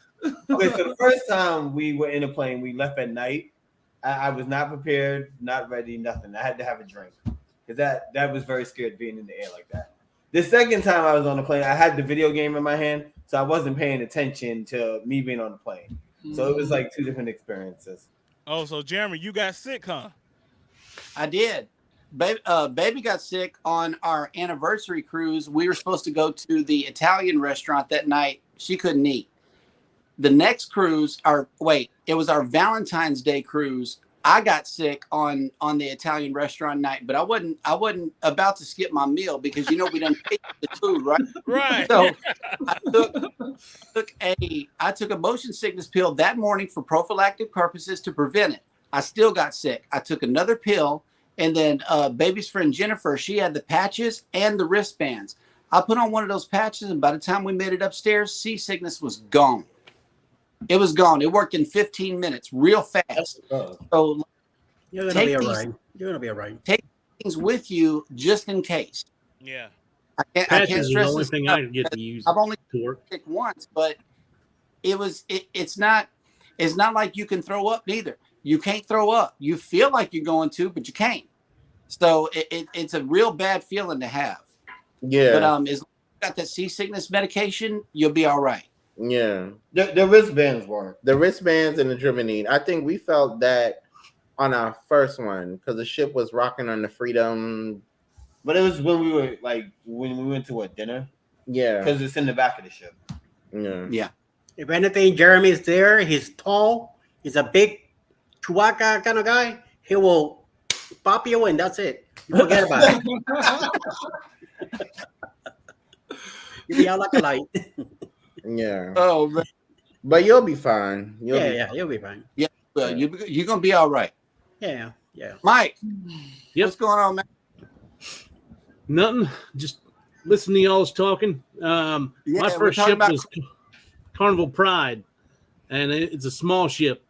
Speaker 4: Okay, so the first time we were in a plane, we left at night. I was not prepared, not ready, nothing. I had to have a drink. Because that was very scared being in the air like that. The second time I was on the plane, I had the video game in my hand, so I wasn't paying attention to me being on the plane. So it was like 2 different experiences.
Speaker 9: Oh, so Jeremy, you got sick, huh?
Speaker 1: I did. Baby got sick on our anniversary cruise. We were supposed to go to the Italian restaurant that night. She couldn't eat. The next cruise, it was our Valentine's Day cruise. I got sick on the Italian restaurant night, but I wasn't about to skip my meal because we done paid for the food, right?
Speaker 9: Right.
Speaker 1: So I took a motion sickness pill that morning for prophylactic purposes to prevent it. I still got sick. I took another pill, and then baby's friend Jennifer, she had the patches and the wristbands. I put on one of those patches, and by the time we made it upstairs, seasickness was gone. It was gone. It worked in 15 minutes, real fast. So
Speaker 8: you're gonna be all right. You're gonna be all right.
Speaker 1: Take things with you just in case.
Speaker 9: Yeah.
Speaker 1: I can't stress
Speaker 12: the only
Speaker 1: this
Speaker 12: thing I can get to use.
Speaker 1: I've only picked once, but it's not like you can throw up neither. You can't throw up. You feel like you're going to, but you can't. So it's a real bad feeling to have.
Speaker 3: Yeah.
Speaker 1: But as long as you got that seasickness medication, you'll be all right.
Speaker 3: Yeah.
Speaker 4: The wristbands were.
Speaker 3: The wristbands and the Dramamine. I think we felt that on our first one because the ship was rocking on the Freedom.
Speaker 4: But it was when we went to dinner.
Speaker 3: Yeah.
Speaker 4: Because it's in the back of the ship.
Speaker 3: Yeah.
Speaker 1: Yeah.
Speaker 8: If anything, Jeremy's there. He's tall. He's a big Chewbacca kind of guy. He will pop you and that's it. You forget about it. You'll be out like a light.
Speaker 3: Yeah.
Speaker 1: Oh, man.
Speaker 3: But you'll be fine.
Speaker 8: You'll be fine.
Speaker 1: Yeah. Well, you're gonna be all right.
Speaker 8: Yeah.
Speaker 1: Mike. What's going on, man?
Speaker 12: Nothing. Just listening to y'all's talking. My first ship was Carnival Pride, and it's a small ship.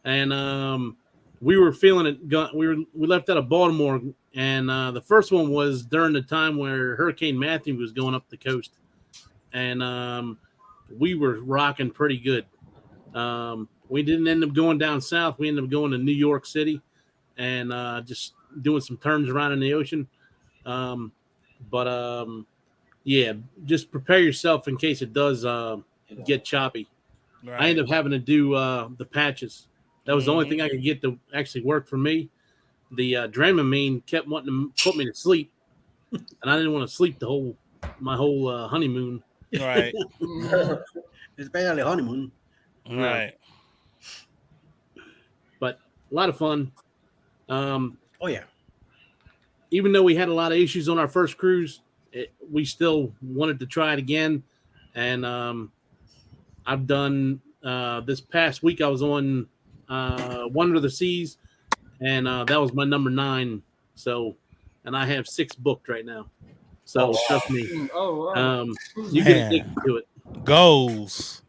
Speaker 12: And we were feeling it. We left out of Baltimore, and the first one was during the time where Hurricane Matthew was going up the coast, and we were rocking pretty good. We didn't end up going down south. We ended up going to New York City and just doing some turns around in the ocean. Yeah, just prepare yourself in case it does get choppy. Right. I ended up having to do the patches. That was the only thing I could get to actually work for me. The Dramamine kept wanting to put me to sleep, and I didn't want to sleep my whole honeymoon.
Speaker 9: Right.
Speaker 8: It's barely honeymoon.
Speaker 9: Right.
Speaker 12: But a lot of fun.
Speaker 8: Oh yeah.
Speaker 12: Even though we had a lot of issues on our first cruise, we still wanted to try it again. And I've done this past week. I was on Wonder of the Seas, and that was my number 9. So, and I have 6 booked right now. So trust me. You get addicted to it.
Speaker 9: Goals.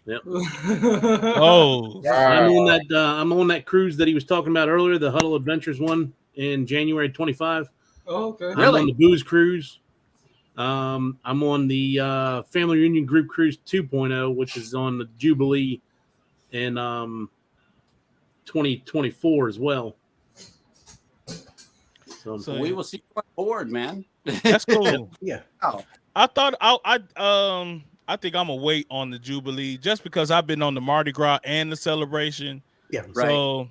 Speaker 12: Yep.
Speaker 9: Goals.
Speaker 12: I'm on that cruise that he was talking about earlier, the Huddle Adventures one in January 25.
Speaker 7: Oh, okay.
Speaker 12: I'm on the Booze Cruise. I'm on the Family Reunion Group Cruise 2.0, which is on the Jubilee in 2024 as well.
Speaker 1: So we will see you on board, man.
Speaker 9: That's cool.
Speaker 8: Yeah.
Speaker 1: Oh.
Speaker 9: I thought I think I'm gonna wait on the Jubilee just because I've been on the Mardi Gras and the celebration.
Speaker 8: Yeah.
Speaker 1: Right.
Speaker 9: So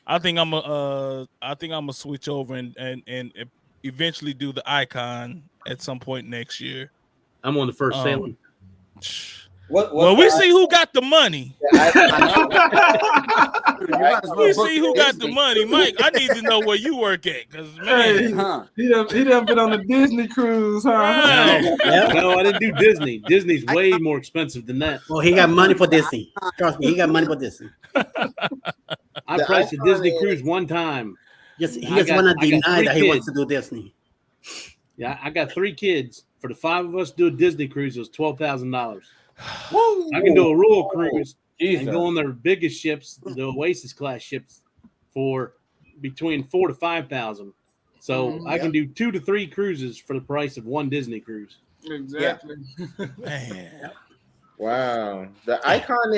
Speaker 9: I think I'm gonna switch over and eventually do the Icon at some point next year.
Speaker 12: I'm on the first sailing.
Speaker 9: Well, we see who got the money. We see who got the money, Mike. I need to know where you work at, because man,
Speaker 7: he done been on a Disney cruise, huh?
Speaker 12: No, I didn't do Disney. Disney's way more expensive than that.
Speaker 8: Well, he got money for Disney. Trust me, he got money for Disney.
Speaker 12: I priced a Disney cruise one time.
Speaker 8: He just want to deny that he wants to do Disney.
Speaker 12: Yeah, I got 3 kids. For the 5 of us to do a Disney cruise, it was $12,000. I can do a Royal cruise and go on their biggest ships, the Oasis class ships, for between $4,000 to $5,000. So I can do 2 to 3 cruises for the price of one Disney cruise.
Speaker 7: Exactly.
Speaker 9: Man.
Speaker 3: Wow. The Icon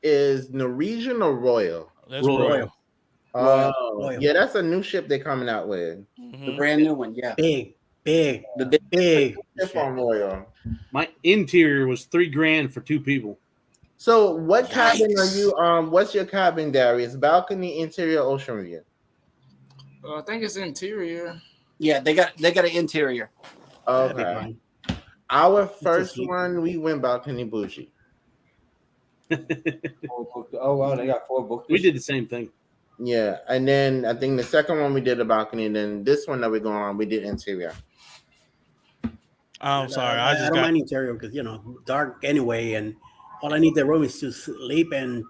Speaker 3: is Norwegian or Royal?
Speaker 9: That's Royal.
Speaker 3: Oh, yeah, that's a new ship they're coming out with.
Speaker 1: The brand new one, yeah.
Speaker 8: Big.
Speaker 3: The big ship on Royal.
Speaker 12: My interior was $3,000 for 2 people.
Speaker 3: So what cabin are you? What's your cabin, Darius? Balcony, interior, ocean view?
Speaker 7: I think it's interior.
Speaker 1: Yeah, they got an interior.
Speaker 3: Okay. Our first one, we went balcony bougie.
Speaker 4: Oh wow, they got 4 booked.
Speaker 12: We did the same thing.
Speaker 3: Yeah, and then I think the second one we did a balcony, and then this one that we're going on, we did interior.
Speaker 9: I'm sorry,
Speaker 8: I don't mind interior because dark anyway, and all I need the room is to sleep and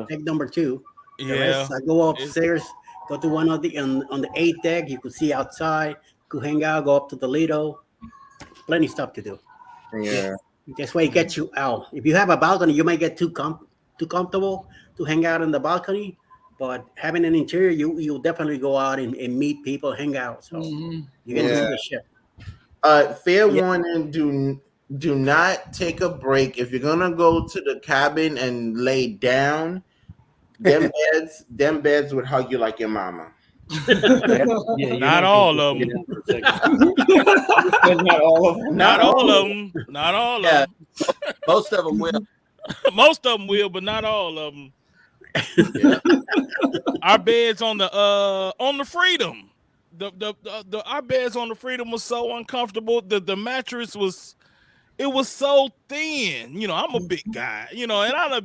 Speaker 8: take number 2. The rest, I go upstairs, go to one of the on the 8th deck. You could see outside, could hang out, go up to the Lido. Plenty of stuff to do.
Speaker 3: Yeah,
Speaker 8: that's why it gets you out. If you have a balcony, you might get too comfortable to hang out in the balcony. But having an interior, you'll definitely go out and meet people, hang out. So you get to see the ship.
Speaker 3: Fair warning: do not take a break if you're gonna go to the cabin and lay down. Them beds would hug you like your mama.
Speaker 9: Not all of them.
Speaker 3: Not all of them.
Speaker 9: Not all of them. Not all of them.
Speaker 1: Most of them will.
Speaker 9: Most of them will, but not all of them. Our beds on the Freedom. Our beds on the Freedom was so uncomfortable. The mattress was so thin. I'm a big guy, and I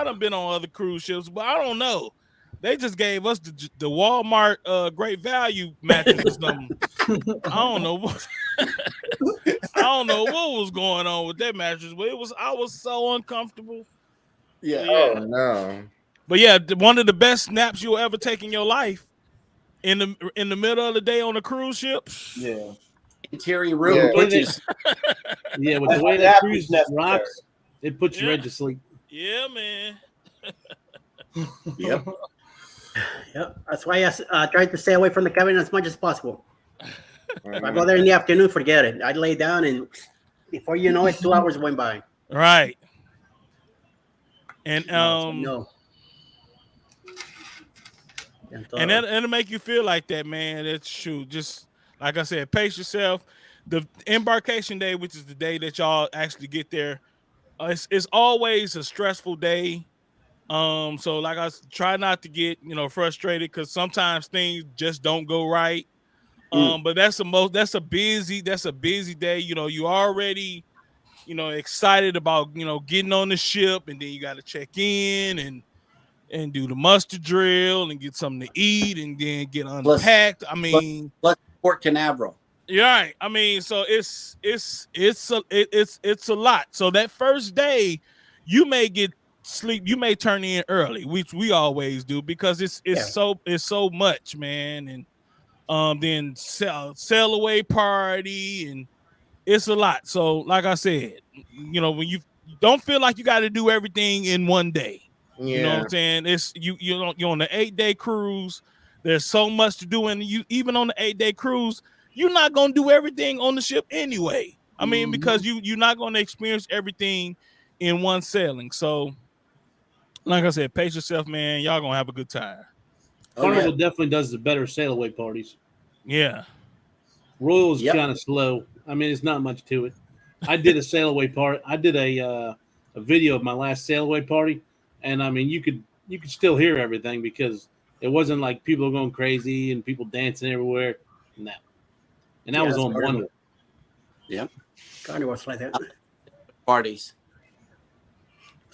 Speaker 9: done been on other cruise ships, but I don't know. They just gave us the Walmart Great Value mattress or something. I don't know what was going on with that mattress, but I was so uncomfortable.
Speaker 3: Yeah. Oh no.
Speaker 9: But yeah, one of the best naps you'll ever take in your life in the middle of the day on a cruise ship.
Speaker 1: Yeah. Interior room, which is
Speaker 12: with the way that cruise rocks, it puts you right to sleep.
Speaker 9: Yeah, man.
Speaker 8: Yep. That's why I try to stay away from the cabin as much as possible. If I go there in the afternoon, forget it. I lay down, and before you know it, 2 hours went by.
Speaker 9: Right. And
Speaker 8: no.
Speaker 9: And it'll make you feel like that, man. It's true. Just like I said, pace yourself. The embarkation day, which is the day that y'all actually get there, it's always a stressful day. So like I try not to get frustrated, because sometimes things just don't go right. But that's a busy day. You already excited about getting on the ship, and then you got to check in and do the muster drill and get something to eat, and then get unpacked.
Speaker 1: Let's Port Canaveral.
Speaker 9: Yeah, right. I mean, so it's a lot. So that first day, you may get sleep. You may turn in early, which we always do, because it's so much, man. And then sail away party, and it's a lot. So like I said, when you don't feel like you got to do everything in one day. You know what I'm saying? It's you're on the 8-day cruise. There's so much to do, and even on the 8-day cruise, you're not gonna do everything on the ship anyway. I mean, because you're not gonna experience everything in one sailing. So, like I said, pace yourself, man. Y'all gonna have a good time.
Speaker 12: Carnival definitely does the better sail away parties.
Speaker 9: Yeah.
Speaker 12: Royal's kind of slow. I mean, it's not much to it. I did a sail away party. I did a video of my last sail away party. And I mean, you could still hear everything, because it wasn't like people are going crazy and people dancing everywhere. and that was on one.
Speaker 1: Yep.
Speaker 8: Carnivores like that.
Speaker 1: Parties.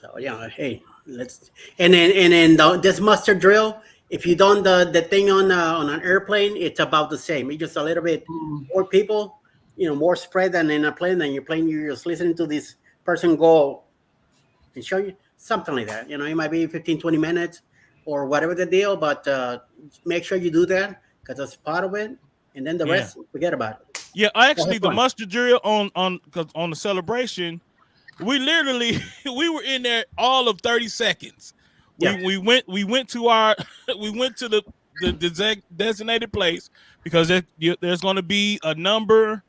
Speaker 8: So yeah, hey, let's and then this muster drill. If you done the thing on an airplane, it's about the same. It's just a little bit more people, more spread than in a plane. And you're playing, you're just listening to this person go and show you something like that. It might be 15, 20 minutes or whatever the deal, but make sure you do that because that's part of it. And then the rest, forget about it.
Speaker 9: Yeah, actually, the muster drill on the celebration, we literally we were in there all of 30 seconds. We went to our we went to the designated place because there's going to be a letter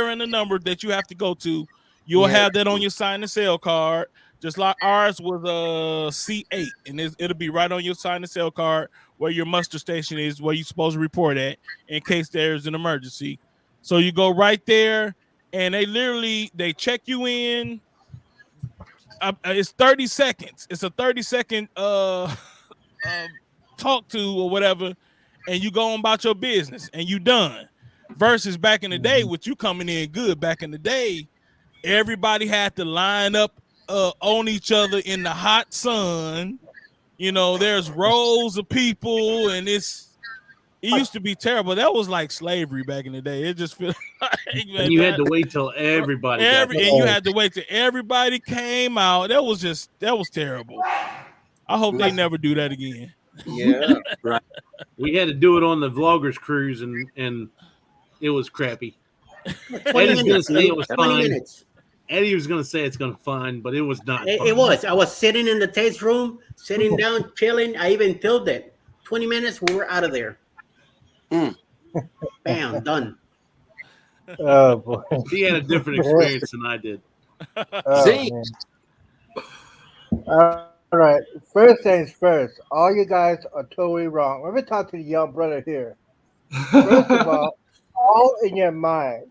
Speaker 9: and a number that you have to go to. You'll have that on your sign and sale card, just like ours was a C8, and it'll be right on your sign and sale card where your muster station is, where you're supposed to report at in case there's an emergency. So you go right there, and they check you in. It's 30 seconds. It's a 30-second talk to or whatever, and you go on about your business and you done. Versus back in the day, with you coming in good, back in the day, everybody had to line up on each other in the hot sun. There's rows of people, and it used to be terrible. That was like slavery back in the day. It just feels like,
Speaker 12: and you had to wait till everybody
Speaker 9: you had to wait till everybody came out. That was terrible. I hope they never do that again.
Speaker 3: Yeah.
Speaker 1: Right.
Speaker 12: We had to do it on the vloggers cruise, and it was crappy. Eddie's gonna say it was 20 fine. Minutes. Eddie was gonna say it's gonna fine, but it was not.
Speaker 8: It was. I was sitting in the taste room, sitting down, chilling. I even filmed it. 20 minutes, we were out of there. Bam, done.
Speaker 13: Oh boy.
Speaker 12: He had a different experience than I did.
Speaker 13: See. All right. First things first. All you guys are totally wrong. Let me talk to the young brother here. First of all in your mind.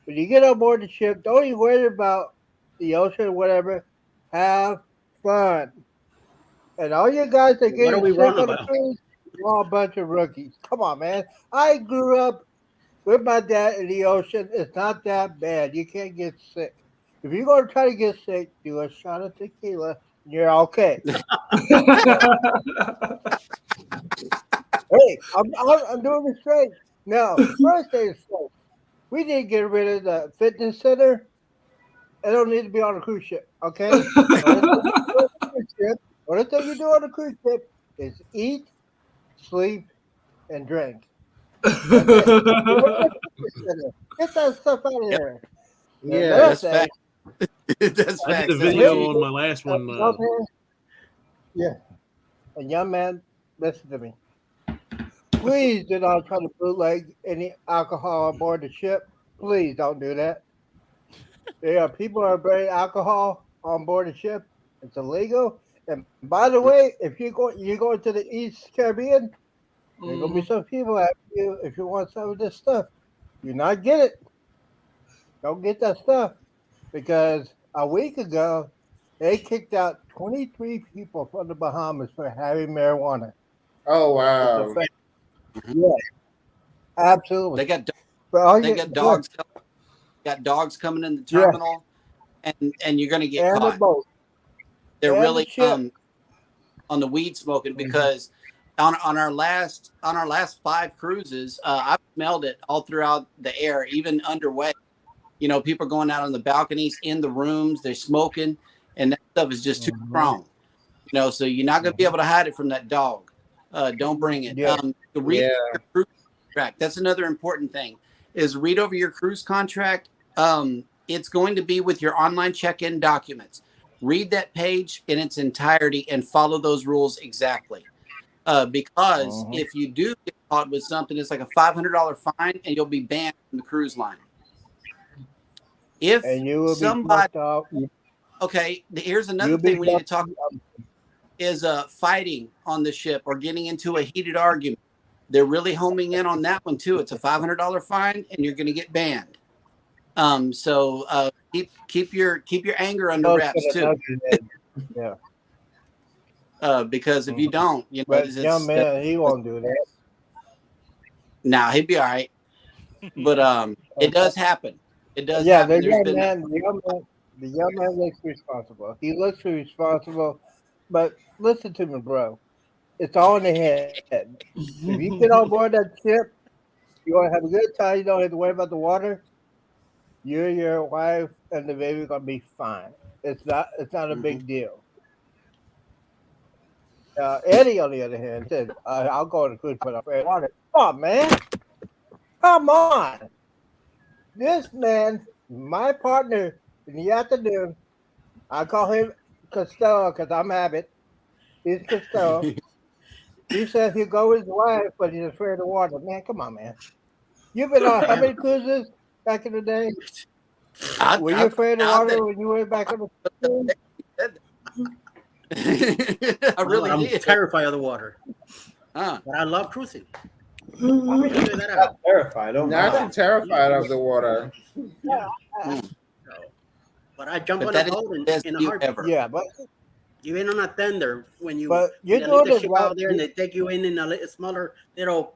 Speaker 13: When you get on board the ship, don't even worry about the ocean or whatever. Have fun. And all you guys that get sick on the cruise, you're all a bunch of rookies. Come on, man. I grew up with my dad in the ocean. It's not that bad. You can't get sick. If you're going to try to get sick, do a shot of tequila, and you're okay. Hey, I'm doing this straight. Now, first thing first, we need to get rid of the fitness center. It don't need to be on a cruise ship, okay? Only thing you do on a cruise ship is eat, sleep, and drink. Get that stuff out of there.
Speaker 1: Yeah, that's fact. That's
Speaker 12: I did the video on my last one.
Speaker 13: Yeah. And young man, listen to me. Please do not try to bootleg any alcohol on board the ship. Please don't do that. There are people who are bringing alcohol on board the ship. It's illegal. And by the way, if you're going to the East Caribbean, there's gonna be some people after you if you want some of this stuff. Do not get it. Don't get that stuff. Because a week ago, they kicked out 23 people from the Bahamas for having marijuana.
Speaker 3: Oh wow!
Speaker 13: Yeah, absolutely.
Speaker 1: They got dogs. Got dogs coming in the terminal, and you're going to get caught. They're really on the weed smoking because on our last 5 cruises, I smelled it all throughout the air, even underway. People going out on the balconies, in the rooms, they're smoking, and that stuff is just too strong. So you're not going to be able to hide it from that dog. Don't bring it. Read your cruise contract. That's another important thing. Is read over your cruise contract. It's going to be with your online check-in documents. Read that page in its entirety and follow those rules exactly. Because if you do get caught with something, it's like a $500 fine, and you'll be banned from the cruise line. If somebody, here's another thing we need to talk about is fighting on the ship or getting into a heated argument. They're really homing in on that one too. It's a $500 fine, and you're going to get banned. So keep your anger under wraps too. Because if you don't,
Speaker 13: but young man, he won't do that.
Speaker 1: Nah, he'd be all right. But it does happen. It does
Speaker 13: Yeah,
Speaker 1: happen.
Speaker 13: the young man looks responsible. He looks responsible, but listen to me, bro. It's all in the head. If you get on board that ship, you want to have a good time. You don't have to worry about the water. You, your wife, and the baby gonna be fine. It's not. It's not a big deal. Eddie, on the other hand, said, "I'll go on a cruise, but I'm afraid of water." Come on, man. Come on. This man, my partner in the afternoon, I call him Costello because I'm Habit. He's Costello. He says he'll go with his wife, but he's afraid of water. Man, come on, man. You've been on how many cruises back in the day? Were you afraid of water when you went back on the
Speaker 1: I really
Speaker 8: I'm
Speaker 1: did.
Speaker 8: terrified of the water. But I love cruising.
Speaker 4: I'm terrified. Oh,
Speaker 3: Not
Speaker 4: my.
Speaker 3: too terrified of the water.
Speaker 8: But I jump
Speaker 1: But
Speaker 8: on
Speaker 1: that
Speaker 8: a
Speaker 1: is
Speaker 8: boat
Speaker 1: the best
Speaker 8: in a
Speaker 1: view
Speaker 8: heartbeat.
Speaker 1: ever.
Speaker 13: Yeah, but
Speaker 8: You ain't on a tender when you
Speaker 13: But you're
Speaker 8: leave
Speaker 13: doing
Speaker 8: the
Speaker 13: it
Speaker 8: ship
Speaker 13: right.
Speaker 8: out there and they take you in a little smaller little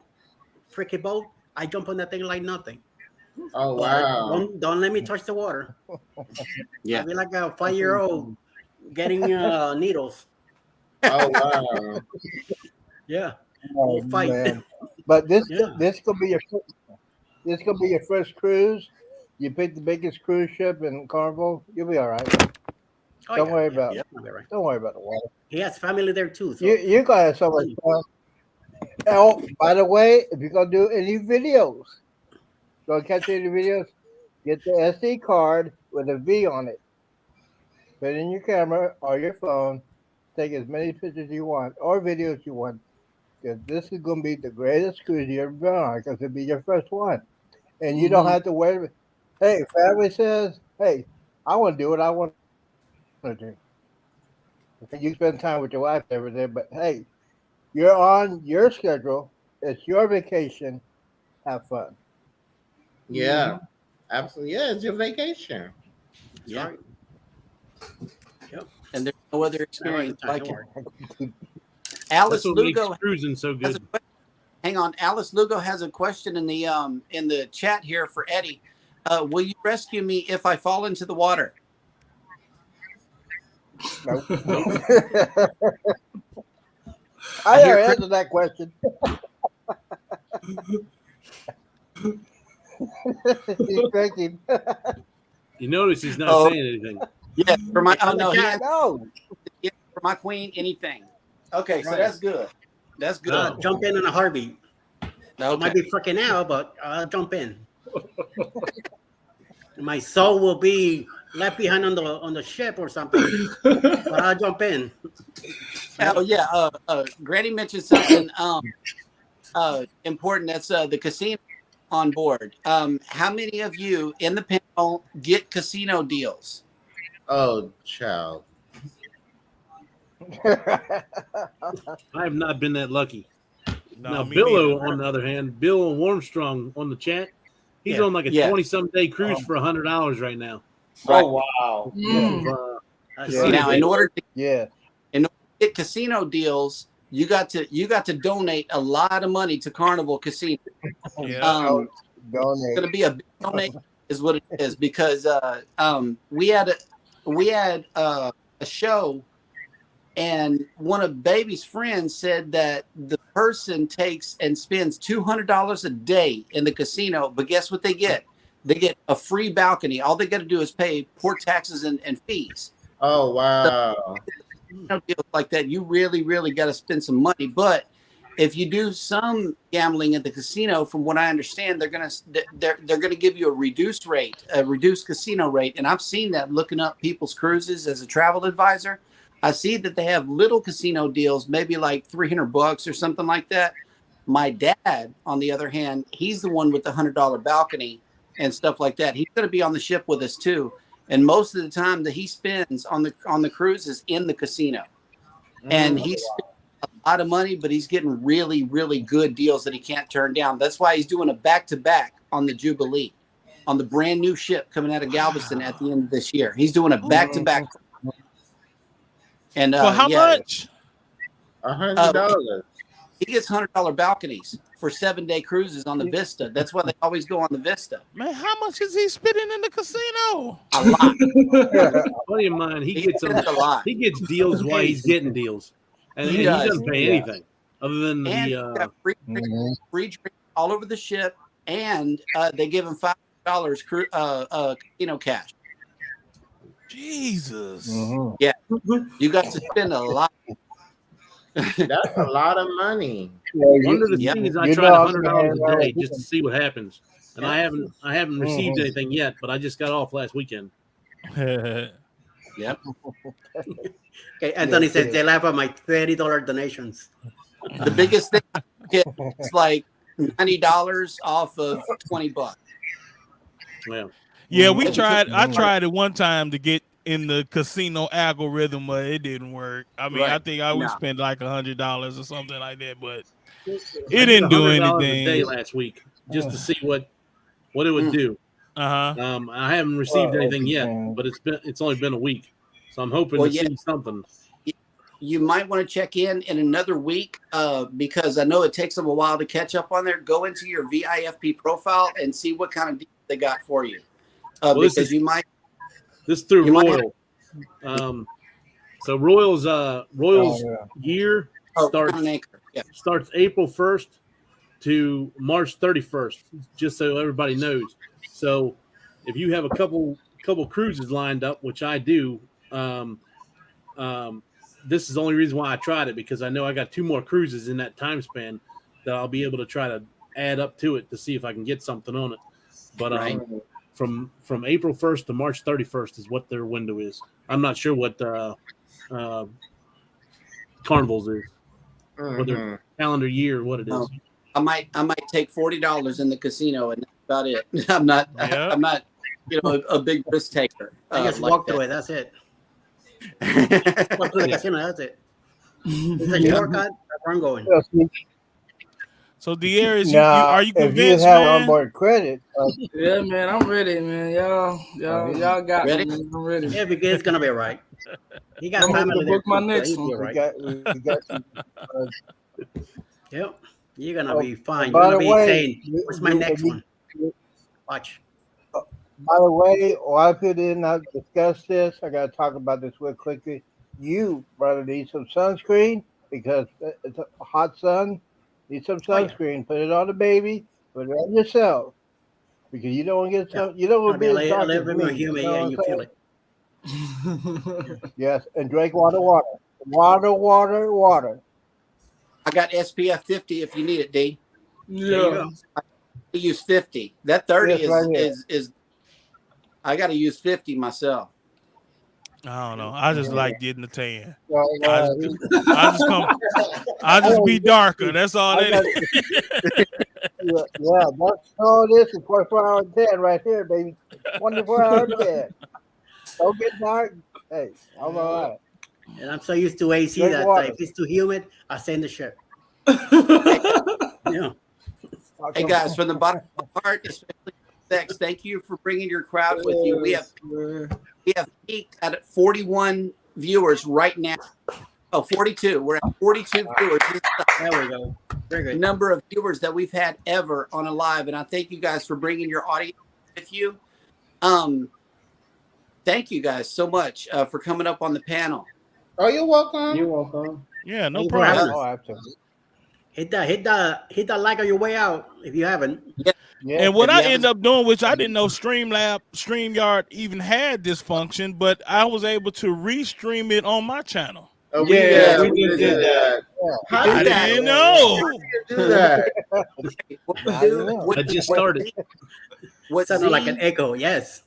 Speaker 8: freaky boat. I jump on that thing like nothing.
Speaker 3: Oh
Speaker 8: But
Speaker 3: wow!
Speaker 8: don't let me touch the water.
Speaker 1: Yeah.
Speaker 8: I'll be like a 5-year-old getting needles.
Speaker 3: Oh wow!
Speaker 8: Yeah.
Speaker 13: Oh,
Speaker 8: We'll fight.
Speaker 13: man. But this
Speaker 8: Yeah.
Speaker 13: this gonna be your first cruise. You pick the biggest cruise ship in Carnival. You'll be all right.
Speaker 8: Oh,
Speaker 13: Don't
Speaker 8: yeah,
Speaker 13: worry
Speaker 8: yeah,
Speaker 13: about
Speaker 8: yeah,
Speaker 13: it.
Speaker 8: I'll be right.
Speaker 13: Don't worry about the water.
Speaker 8: He has family there too. So
Speaker 13: You gonna have so much fun. Oh, by the way, if you're gonna do any videos, gonna catch any videos, get the SD card with a V on it. Put it in your camera or your phone. Take as many pictures you want or videos you want. Because this is gonna be the greatest cruise you ever been on. Because it'll be your first one, and you don't have to worry. Hey, family says, "Hey, I want to do what I want to do." Okay, you spend time with your wife and everything, but hey, you're on your schedule. It's your vacation. Have fun.
Speaker 3: Yeah, absolutely. Yeah, it's your vacation.
Speaker 1: Yeah.
Speaker 8: right. Yep.
Speaker 1: And there's no other
Speaker 8: All right,
Speaker 1: experience
Speaker 8: time,
Speaker 1: like
Speaker 8: don't
Speaker 1: it.
Speaker 8: worry.
Speaker 1: Alice
Speaker 12: That's what
Speaker 1: Lugo
Speaker 12: makes cruising so
Speaker 1: has a
Speaker 12: good.
Speaker 1: question. Hang on. Alice Lugo has a question in the chat here for Eddie. Will you rescue me if I fall into the water?
Speaker 13: Nope.
Speaker 1: I
Speaker 13: I
Speaker 1: hear
Speaker 13: already answered that question. He's thinking.
Speaker 12: You notice he's not saying anything.
Speaker 1: Yeah, for my
Speaker 8: It's on the
Speaker 1: no,
Speaker 8: chat.
Speaker 1: yeah, for my queen, anything. Okay, so
Speaker 8: Right.
Speaker 1: that's good. That's good.
Speaker 8: I'll jump in a heartbeat. I
Speaker 1: Okay.
Speaker 8: might be freaking out, but I'll jump in. My soul will be left behind on the ship or something, but I'll jump in.
Speaker 1: Oh yeah. Granny mentioned something important. That's the casino on board. How many of you in the panel get casino deals?
Speaker 3: Oh, child.
Speaker 12: I have not been that lucky.
Speaker 9: No,
Speaker 12: now,
Speaker 9: me
Speaker 12: Billo,
Speaker 9: neither.
Speaker 12: on the other hand, Bill Warmstrong on the chat, he's
Speaker 1: Yeah.
Speaker 12: on like a
Speaker 1: Yeah.
Speaker 12: 20-some day cruise for $100 right now.
Speaker 1: Right.
Speaker 4: Oh, wow.
Speaker 1: Now, in order to
Speaker 13: get
Speaker 1: casino deals, you got to donate a lot of money to Carnival Casino.
Speaker 13: Donate.
Speaker 1: It's going to be a big donation, is what it is, because we had a show, and one of Baby's friends said that the person takes and spends $200 a day in the casino, but guess what they get? They get a free balcony. All they got to do is pay port taxes and fees.
Speaker 3: Oh wow!
Speaker 1: So, deals like that, you really, really got to spend some money. But if you do some gambling at the casino, from what I understand, they're gonna give you a reduced rate, a reduced casino rate. And I've seen that looking up people's cruises as a travel advisor. I see that they have little casino deals, maybe like $300 or something like that. My dad, on the other hand, he's the one with the $100 balcony and stuff like that. He's going to be on the ship with us too, and most of the time that he spends on the cruise is in the casino, and he's spending a lot of money, but he's getting really, really good deals that he can't turn down. That's why he's doing a back-to-back on the Jubilee, on the brand new ship coming out of Galveston at the end of this year. He's doing a back-to-back. And
Speaker 9: for how much?
Speaker 3: $100.
Speaker 1: He gets $100 balconies for 7-day cruises on the Vista. That's why they always go on the Vista.
Speaker 9: Man, how much is he spending in the casino?
Speaker 1: A lot.
Speaker 12: Buddy of mine, he gets
Speaker 1: spends a lot.
Speaker 12: He gets deals while he's getting deals, and he doesn't pay anything other than
Speaker 1: and
Speaker 12: the
Speaker 1: free drink all over the ship, and they give him $5 casino cash.
Speaker 9: Jesus.
Speaker 1: Yeah, you got to spend a lot.
Speaker 3: That's a lot of money.
Speaker 12: One of the things I tried $100 a day just to see what happens, and I haven't received anything yet, but I just got off last weekend.
Speaker 1: Yep.
Speaker 8: Okay, Anthony says they laugh at my $30 donations.
Speaker 1: The biggest thing is like $90 off of $20.
Speaker 9: Yeah, we tried. I tried it one time to get in the casino algorithm, but it didn't work. I mean, I think I would spend like $100 or something like that, but it didn't do anything.
Speaker 12: A day last week just to see what it would do. I haven't received anything yet, but it's only been a week, so I'm hoping to see something.
Speaker 1: You might want to check in another week because I know it takes them a while to catch up on there. Go into your VIFP profile and see what kind of deal they got for you. Because you might.
Speaker 12: This through Royal. So Royal's year starts April 1st to March 31st, just so everybody knows. So if you have a couple cruises lined up, which I do, this is the only reason why I tried it, because I know I got 2 more cruises in that time span that I'll be able to try to add up to it to see if I can get something on it. But from April 1st to March 31st is what their window is. I'm not sure what Carnival's is, whether calendar year or what it is.
Speaker 1: I might take $40 in the casino, and that's about it. I'm not a big risk taker.
Speaker 8: I just walked away. That's it. Walk to the casino. That's it. It's a shortcut. That's where I'm going.
Speaker 9: So Darius,
Speaker 13: now,
Speaker 9: are you convinced,
Speaker 13: if you have
Speaker 9: man?
Speaker 13: onboard credit,
Speaker 7: yeah, man, I'm ready, man. Y'all got me. Man. I'm ready.
Speaker 8: Yeah, because it's gonna be right. You got time to
Speaker 7: book my next one.
Speaker 8: right.
Speaker 13: we got some,
Speaker 8: yep, you're gonna be fine.
Speaker 13: by
Speaker 8: You're
Speaker 13: the
Speaker 8: gonna be
Speaker 13: way,
Speaker 8: saying, "What's my next one?" Watch.
Speaker 13: By the way, while people did not discuss this, I got to talk about this real quickly. You, brother, need some sunscreen because it's a hot sun. Need some sunscreen. Put it on the baby. Put it on yourself because you don't want to get some. You don't want to be as dark as me.
Speaker 8: Humid,
Speaker 13: you know
Speaker 8: and you feel it.
Speaker 13: Yes, and drink water.
Speaker 1: I got SPF 50 if you need it, D.
Speaker 7: Yeah.
Speaker 1: I use 50. That 30
Speaker 13: Yes,
Speaker 1: is I got to use 50 myself.
Speaker 9: I don't know. I just like getting the tan.
Speaker 13: I
Speaker 9: just be darker. That's all that is.
Speaker 13: Yeah, that's all it is. 24-hour tan right here, baby. 24-hour tan. Don't get dark. Hey, I'm all right.
Speaker 8: And I'm so used to AC
Speaker 13: Drink
Speaker 8: that
Speaker 13: water.
Speaker 8: if it's too humid, I stay in the ship. Yeah.
Speaker 1: Hey guys, from the bottom of my heart, especially Sex, thank you for bringing your crowd with you. We have peaked at 41 viewers right now. Oh, 42. We're at 42 viewers.
Speaker 8: There we go. Very good.
Speaker 1: Number of viewers that we've had ever on a live, and I thank you guys for bringing your audience with you. Thank you guys so much for coming up on the panel.
Speaker 3: Oh, you're welcome.
Speaker 8: You're welcome.
Speaker 9: Yeah, no problem.
Speaker 13: Oh, absolutely.
Speaker 8: Hit that like on your way out if you haven't.
Speaker 13: Yeah.
Speaker 9: And what I ended up doing, which I didn't know StreamYard even had this function, but I was able to restream it on my channel.
Speaker 3: Oh, we did that.
Speaker 9: I didn't know.
Speaker 3: Do that.
Speaker 12: I just started.
Speaker 8: What sounded like an echo? Yes.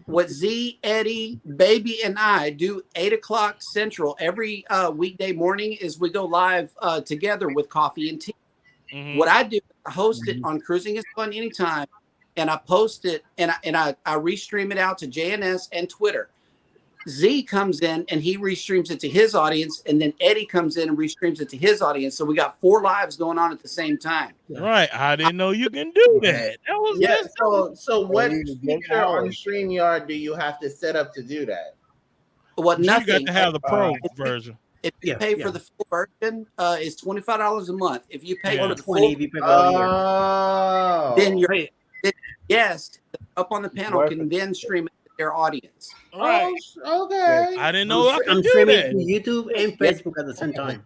Speaker 1: What Z, Eddie, Baby, and I do 8:00 Central every weekday morning is we go live together with coffee and tea. Mm-hmm. What I do, I host it on Cruising is Fun Anytime, and I post it and I restream it out to J&S and Twitter. Z comes in and he restreams it to his audience, and then Eddie comes in and restreams it to his audience. So we got 4 lives going on at the same time.
Speaker 9: Right. I didn't know you can do that. That was
Speaker 3: So what feature on StreamYard do you have to set up to do that?
Speaker 1: Well, nothing.
Speaker 9: You got to have the pro version.
Speaker 1: If you pay for the full version, it's $25 a month. If you pay for the full, then your guest up on the panel can then stream it to their audience.
Speaker 9: Right.
Speaker 3: Okay.
Speaker 9: I didn't know I could
Speaker 8: I'm
Speaker 9: do
Speaker 8: streaming
Speaker 9: that.
Speaker 8: to YouTube and Facebook at the same time.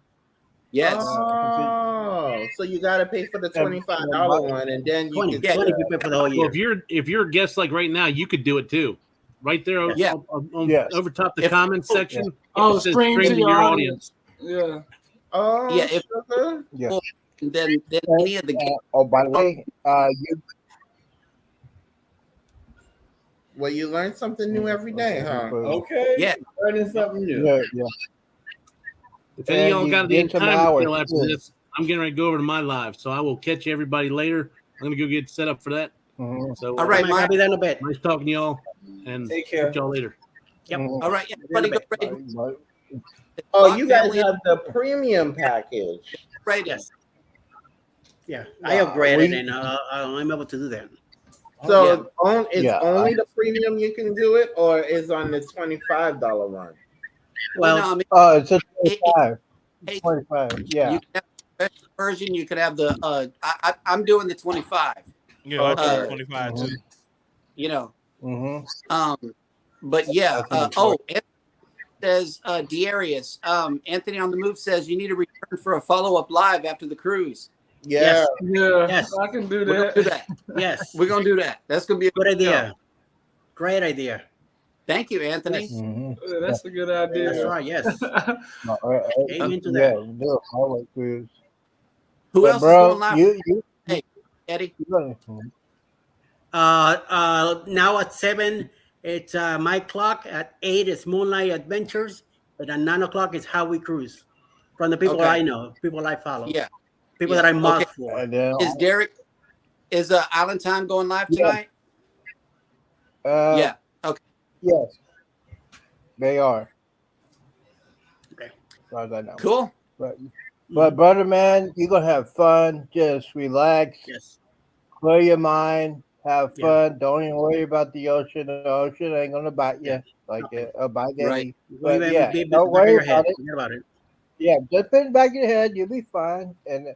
Speaker 1: Yes.
Speaker 3: Oh, so you got to pay for the $25 one, and then you can
Speaker 8: 20 people for the whole year.
Speaker 12: Well, if you're a guest like right now, you could do it too. Right there, over top the comments section.
Speaker 7: Oh, stream to your audience. Yeah.
Speaker 3: Oh,
Speaker 1: yeah. If, then any of the
Speaker 13: oh, by the way,
Speaker 3: well, you learn something new every day, huh?
Speaker 4: Okay.
Speaker 1: Yeah.
Speaker 4: Learning something new.
Speaker 13: Yeah.
Speaker 12: If any of y'all got any
Speaker 13: some
Speaker 12: time to
Speaker 13: hours,
Speaker 12: kill after this, I'm getting ready to go over to my live, so I will catch everybody later. I'm gonna go get set up for that. So,
Speaker 1: all right,
Speaker 8: Mike. I'll be there in a bit.
Speaker 12: Nice talking to y'all, and
Speaker 4: take care.
Speaker 12: Catch y'all later.
Speaker 8: Yep.
Speaker 1: All right, everybody go ready.
Speaker 3: Oh, you guys have the premium package.
Speaker 1: Right.
Speaker 8: Yes. Yeah, I upgraded and I'm able to do that.
Speaker 3: So it's only the premium you can do it, or is on the $25 one?
Speaker 8: Well,
Speaker 1: no, I mean,
Speaker 13: it's a 25. 25. Yeah.
Speaker 1: You can have the special version. You could have the. I'm doing the 25.
Speaker 9: Yeah, I do 25 too.
Speaker 1: You know.
Speaker 13: Mm-hmm.
Speaker 1: But yeah. Anthony says Darius. Anthony on the Move says you need to return for a follow-up live after the cruise.
Speaker 3: Yeah.
Speaker 8: Yes.
Speaker 7: I can do
Speaker 1: We're
Speaker 7: that.
Speaker 1: gonna do that.
Speaker 8: Yes.
Speaker 1: We're gonna do that. That's gonna be a
Speaker 8: Good idea.
Speaker 1: show.
Speaker 8: Great idea.
Speaker 1: Thank you, Anthony.
Speaker 8: Yes.
Speaker 7: Yeah, that's a good idea.
Speaker 8: That's right. Yes. Amen to
Speaker 13: Yeah,
Speaker 8: that.
Speaker 13: do a highway cruise.
Speaker 1: Who
Speaker 13: But
Speaker 1: else
Speaker 13: bro,
Speaker 1: is going live? Hey, Eddie.
Speaker 8: Now at 7, it's my clock. At 8, it's Moonlight Adventures. And at 9 o'clock, it's How We Cruise. From the people I know, people I follow.
Speaker 1: Yeah.
Speaker 8: People that I mark for.
Speaker 1: Is Derek? Is Island Time going live tonight? Yeah. Okay.
Speaker 13: Yes. They are.
Speaker 8: Okay.
Speaker 13: As far as I know.
Speaker 1: Cool.
Speaker 13: But brother, man, you're gonna have fun. Just relax.
Speaker 8: Yes.
Speaker 13: Clear your mind. Have fun. Don't even worry about the ocean. The ocean ain't gonna bite you like a bite
Speaker 1: Right.
Speaker 13: But don't worry about it.
Speaker 8: Forget about it.
Speaker 13: Yeah, just put it back in your head. You'll be fine. And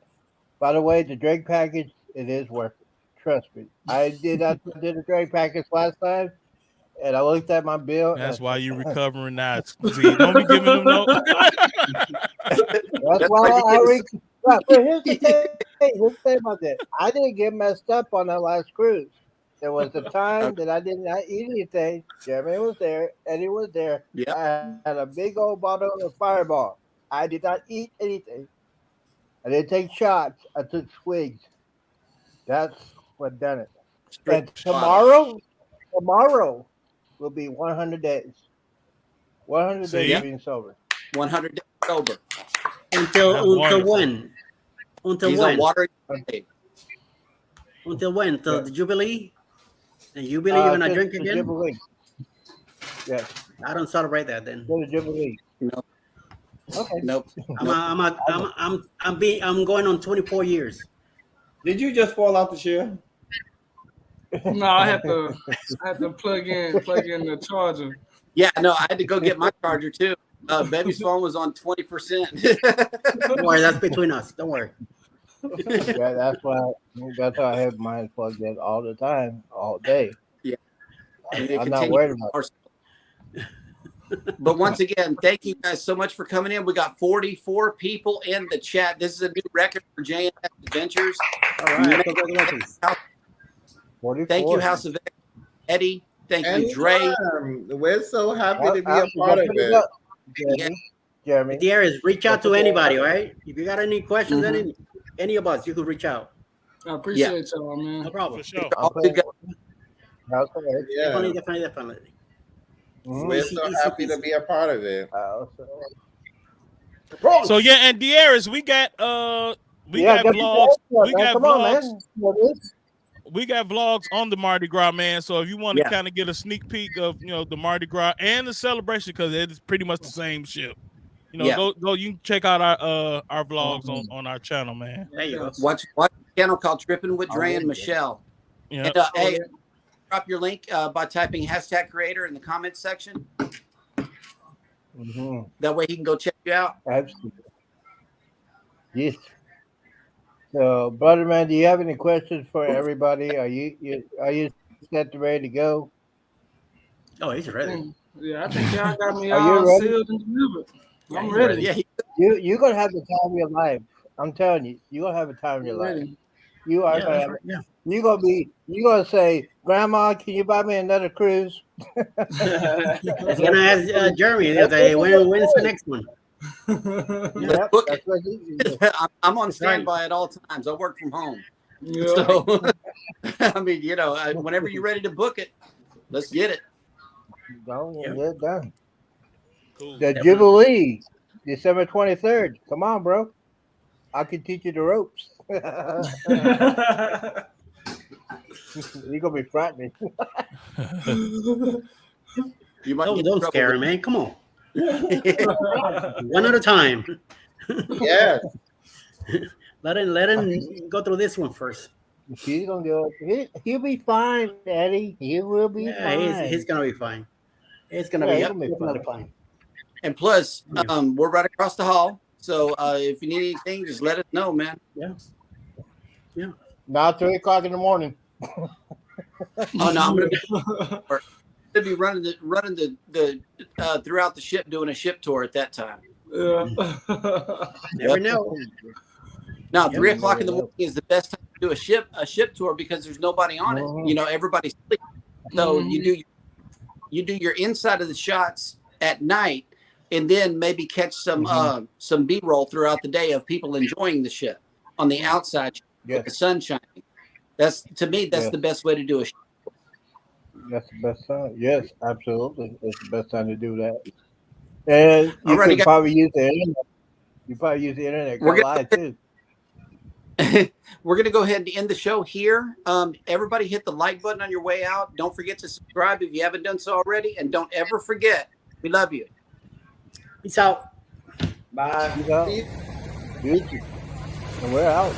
Speaker 13: by the way, the drink package, it is worth it. Trust me. I did a drink package last time, and I looked at my bill.
Speaker 9: That's why you recovering now. See, don't be giving them no.
Speaker 13: That's why but here's the thing. Here's the thing about that. I didn't get messed up on that last cruise. There was a time that I did not eat anything. Jeremy was there. Eddie was there.
Speaker 1: Yeah.
Speaker 13: I had a big old bottle of Fireball. I did not eat anything. I didn't take shots. I took swigs. That's what done it. And tomorrow will be 100 days. 100 days being sober.
Speaker 1: 100 days sober.
Speaker 8: Until when? Until
Speaker 1: He's
Speaker 8: when?
Speaker 1: on water.
Speaker 8: Until when? Till the Jubilee? And Jubilee, you're gonna drink again?
Speaker 13: Jubilee. Yes.
Speaker 8: I don't celebrate that then.
Speaker 13: Go to Jubilee.
Speaker 1: No.
Speaker 13: Okay.
Speaker 1: Nope.
Speaker 8: I'm going on 24 years.
Speaker 4: Did you just fall out the chair?
Speaker 7: No, I had to plug in the charger.
Speaker 1: Yeah, no, I had to go get my charger too. Baby's phone was on 20%.
Speaker 8: Don't worry, that's between us. Don't worry.
Speaker 13: Yeah, that's why I have mine plugged in all the time, all day.
Speaker 1: Yeah.
Speaker 13: I'm not worried about it.
Speaker 1: But once again, thank you guys so much for coming in. We got 44 people in the chat. This is a new record for J&S Adventures.
Speaker 8: All right. Congratulations.
Speaker 1: Thank you, House of Eddie. Thank you, Dre.
Speaker 3: We're so happy to be a part of it.
Speaker 13: Jeremy.
Speaker 8: Darius, reach out to anybody, right? If you got any questions, any of us, you could reach out.
Speaker 7: I appreciate y'all, man.
Speaker 8: No problem.
Speaker 9: For sure.
Speaker 8: Definitely.
Speaker 3: We're so happy to be a part of it.
Speaker 9: So yeah, and Darius, we got vlogs. We got vlogs on the Mardi Gras, man. So if you want to kind of get a sneak peek of the Mardi Gras and the celebration, because it's pretty much the same ship. Go. You can check out our vlogs on our channel, man.
Speaker 8: There you go.
Speaker 1: Watch a channel called Tripping with Dre and Michelle.
Speaker 9: Yeah.
Speaker 1: And, hey, drop your link by typing #creator in the comments section. That way he can go check Yeah.
Speaker 13: Absolutely. Yes. So, brother man, do you have any questions for everybody? Are you set to ready to go?
Speaker 8: Oh, he's ready.
Speaker 7: Yeah, I think y'all got me
Speaker 13: Are you
Speaker 7: all
Speaker 13: ready?
Speaker 7: sealed and delivered.
Speaker 8: Yeah,
Speaker 7: I'm
Speaker 8: he's
Speaker 7: ready.
Speaker 8: ready.
Speaker 1: Yeah.
Speaker 13: You're gonna have the time of your life. I'm telling you, you're gonna have the time of your
Speaker 7: I'm
Speaker 13: life.
Speaker 7: ready.
Speaker 13: You are
Speaker 8: Yeah,
Speaker 13: gonna
Speaker 8: that's
Speaker 13: have
Speaker 8: right. Yeah.
Speaker 13: you're gonna say, Grandma, can you buy me another cruise?
Speaker 8: He's gonna ask Jeremy. He'll say, hey, when's the next one?
Speaker 1: Let's
Speaker 13: Yep,
Speaker 1: book
Speaker 13: that's
Speaker 1: it.
Speaker 13: what he
Speaker 1: I'm on
Speaker 8: That's right.
Speaker 1: standby at all times. I work from home.
Speaker 7: Yeah.
Speaker 1: So, I mean, whenever you're ready to book it, let's get it.
Speaker 13: Go
Speaker 8: Yep.
Speaker 13: and get it done.
Speaker 9: Cool.
Speaker 13: The
Speaker 8: Definitely.
Speaker 13: Jubilee, December 23rd. Come on, bro. I can teach you the ropes. You're gonna be frightening.
Speaker 1: You might get in
Speaker 8: Don't
Speaker 1: trouble
Speaker 8: scare
Speaker 1: with
Speaker 8: him, man. Come on. One at a time.
Speaker 3: Yes.
Speaker 8: Let him go through this one first.
Speaker 13: He's gonna go. He'll be fine, Eddie. He will be
Speaker 8: Yeah,
Speaker 13: fine.
Speaker 8: he's gonna be fine. It's gonna
Speaker 13: Yeah,
Speaker 8: be
Speaker 13: he's gonna be
Speaker 8: definitely
Speaker 13: fine.
Speaker 8: fine.
Speaker 1: And plus,
Speaker 8: Yeah.
Speaker 1: we're right across the hall. So if you need anything, just let us know, man.
Speaker 8: Yeah. Yeah.
Speaker 13: Now 3:00 in the morning.
Speaker 1: Oh no, I'm gonna be running the throughout the ship, doing a ship tour at that time.
Speaker 7: Yeah.
Speaker 8: Never know.
Speaker 1: Now,
Speaker 8: Yep.
Speaker 1: 3:00 in the morning is the best time to do a ship tour because there's nobody on it. Everybody's sleeping. So you do your inside of the shots at night, and then maybe catch some B-roll throughout the day of people enjoying the ship on the outside with the sun shining. That's the best way to do a ship.
Speaker 13: That's the best time. Yes, absolutely. It's the best time to do that. And you
Speaker 1: Alrighty,
Speaker 13: could
Speaker 1: guys.
Speaker 13: probably use the internet. You probably use the internet. Go live too.
Speaker 1: We're going to go ahead and end the show here. Everybody hit the like button on your way out. Don't forget to subscribe if you haven't done so already. And don't ever forget, we love you.
Speaker 8: Peace out.
Speaker 4: Bye.
Speaker 13: Peace out. And we're out.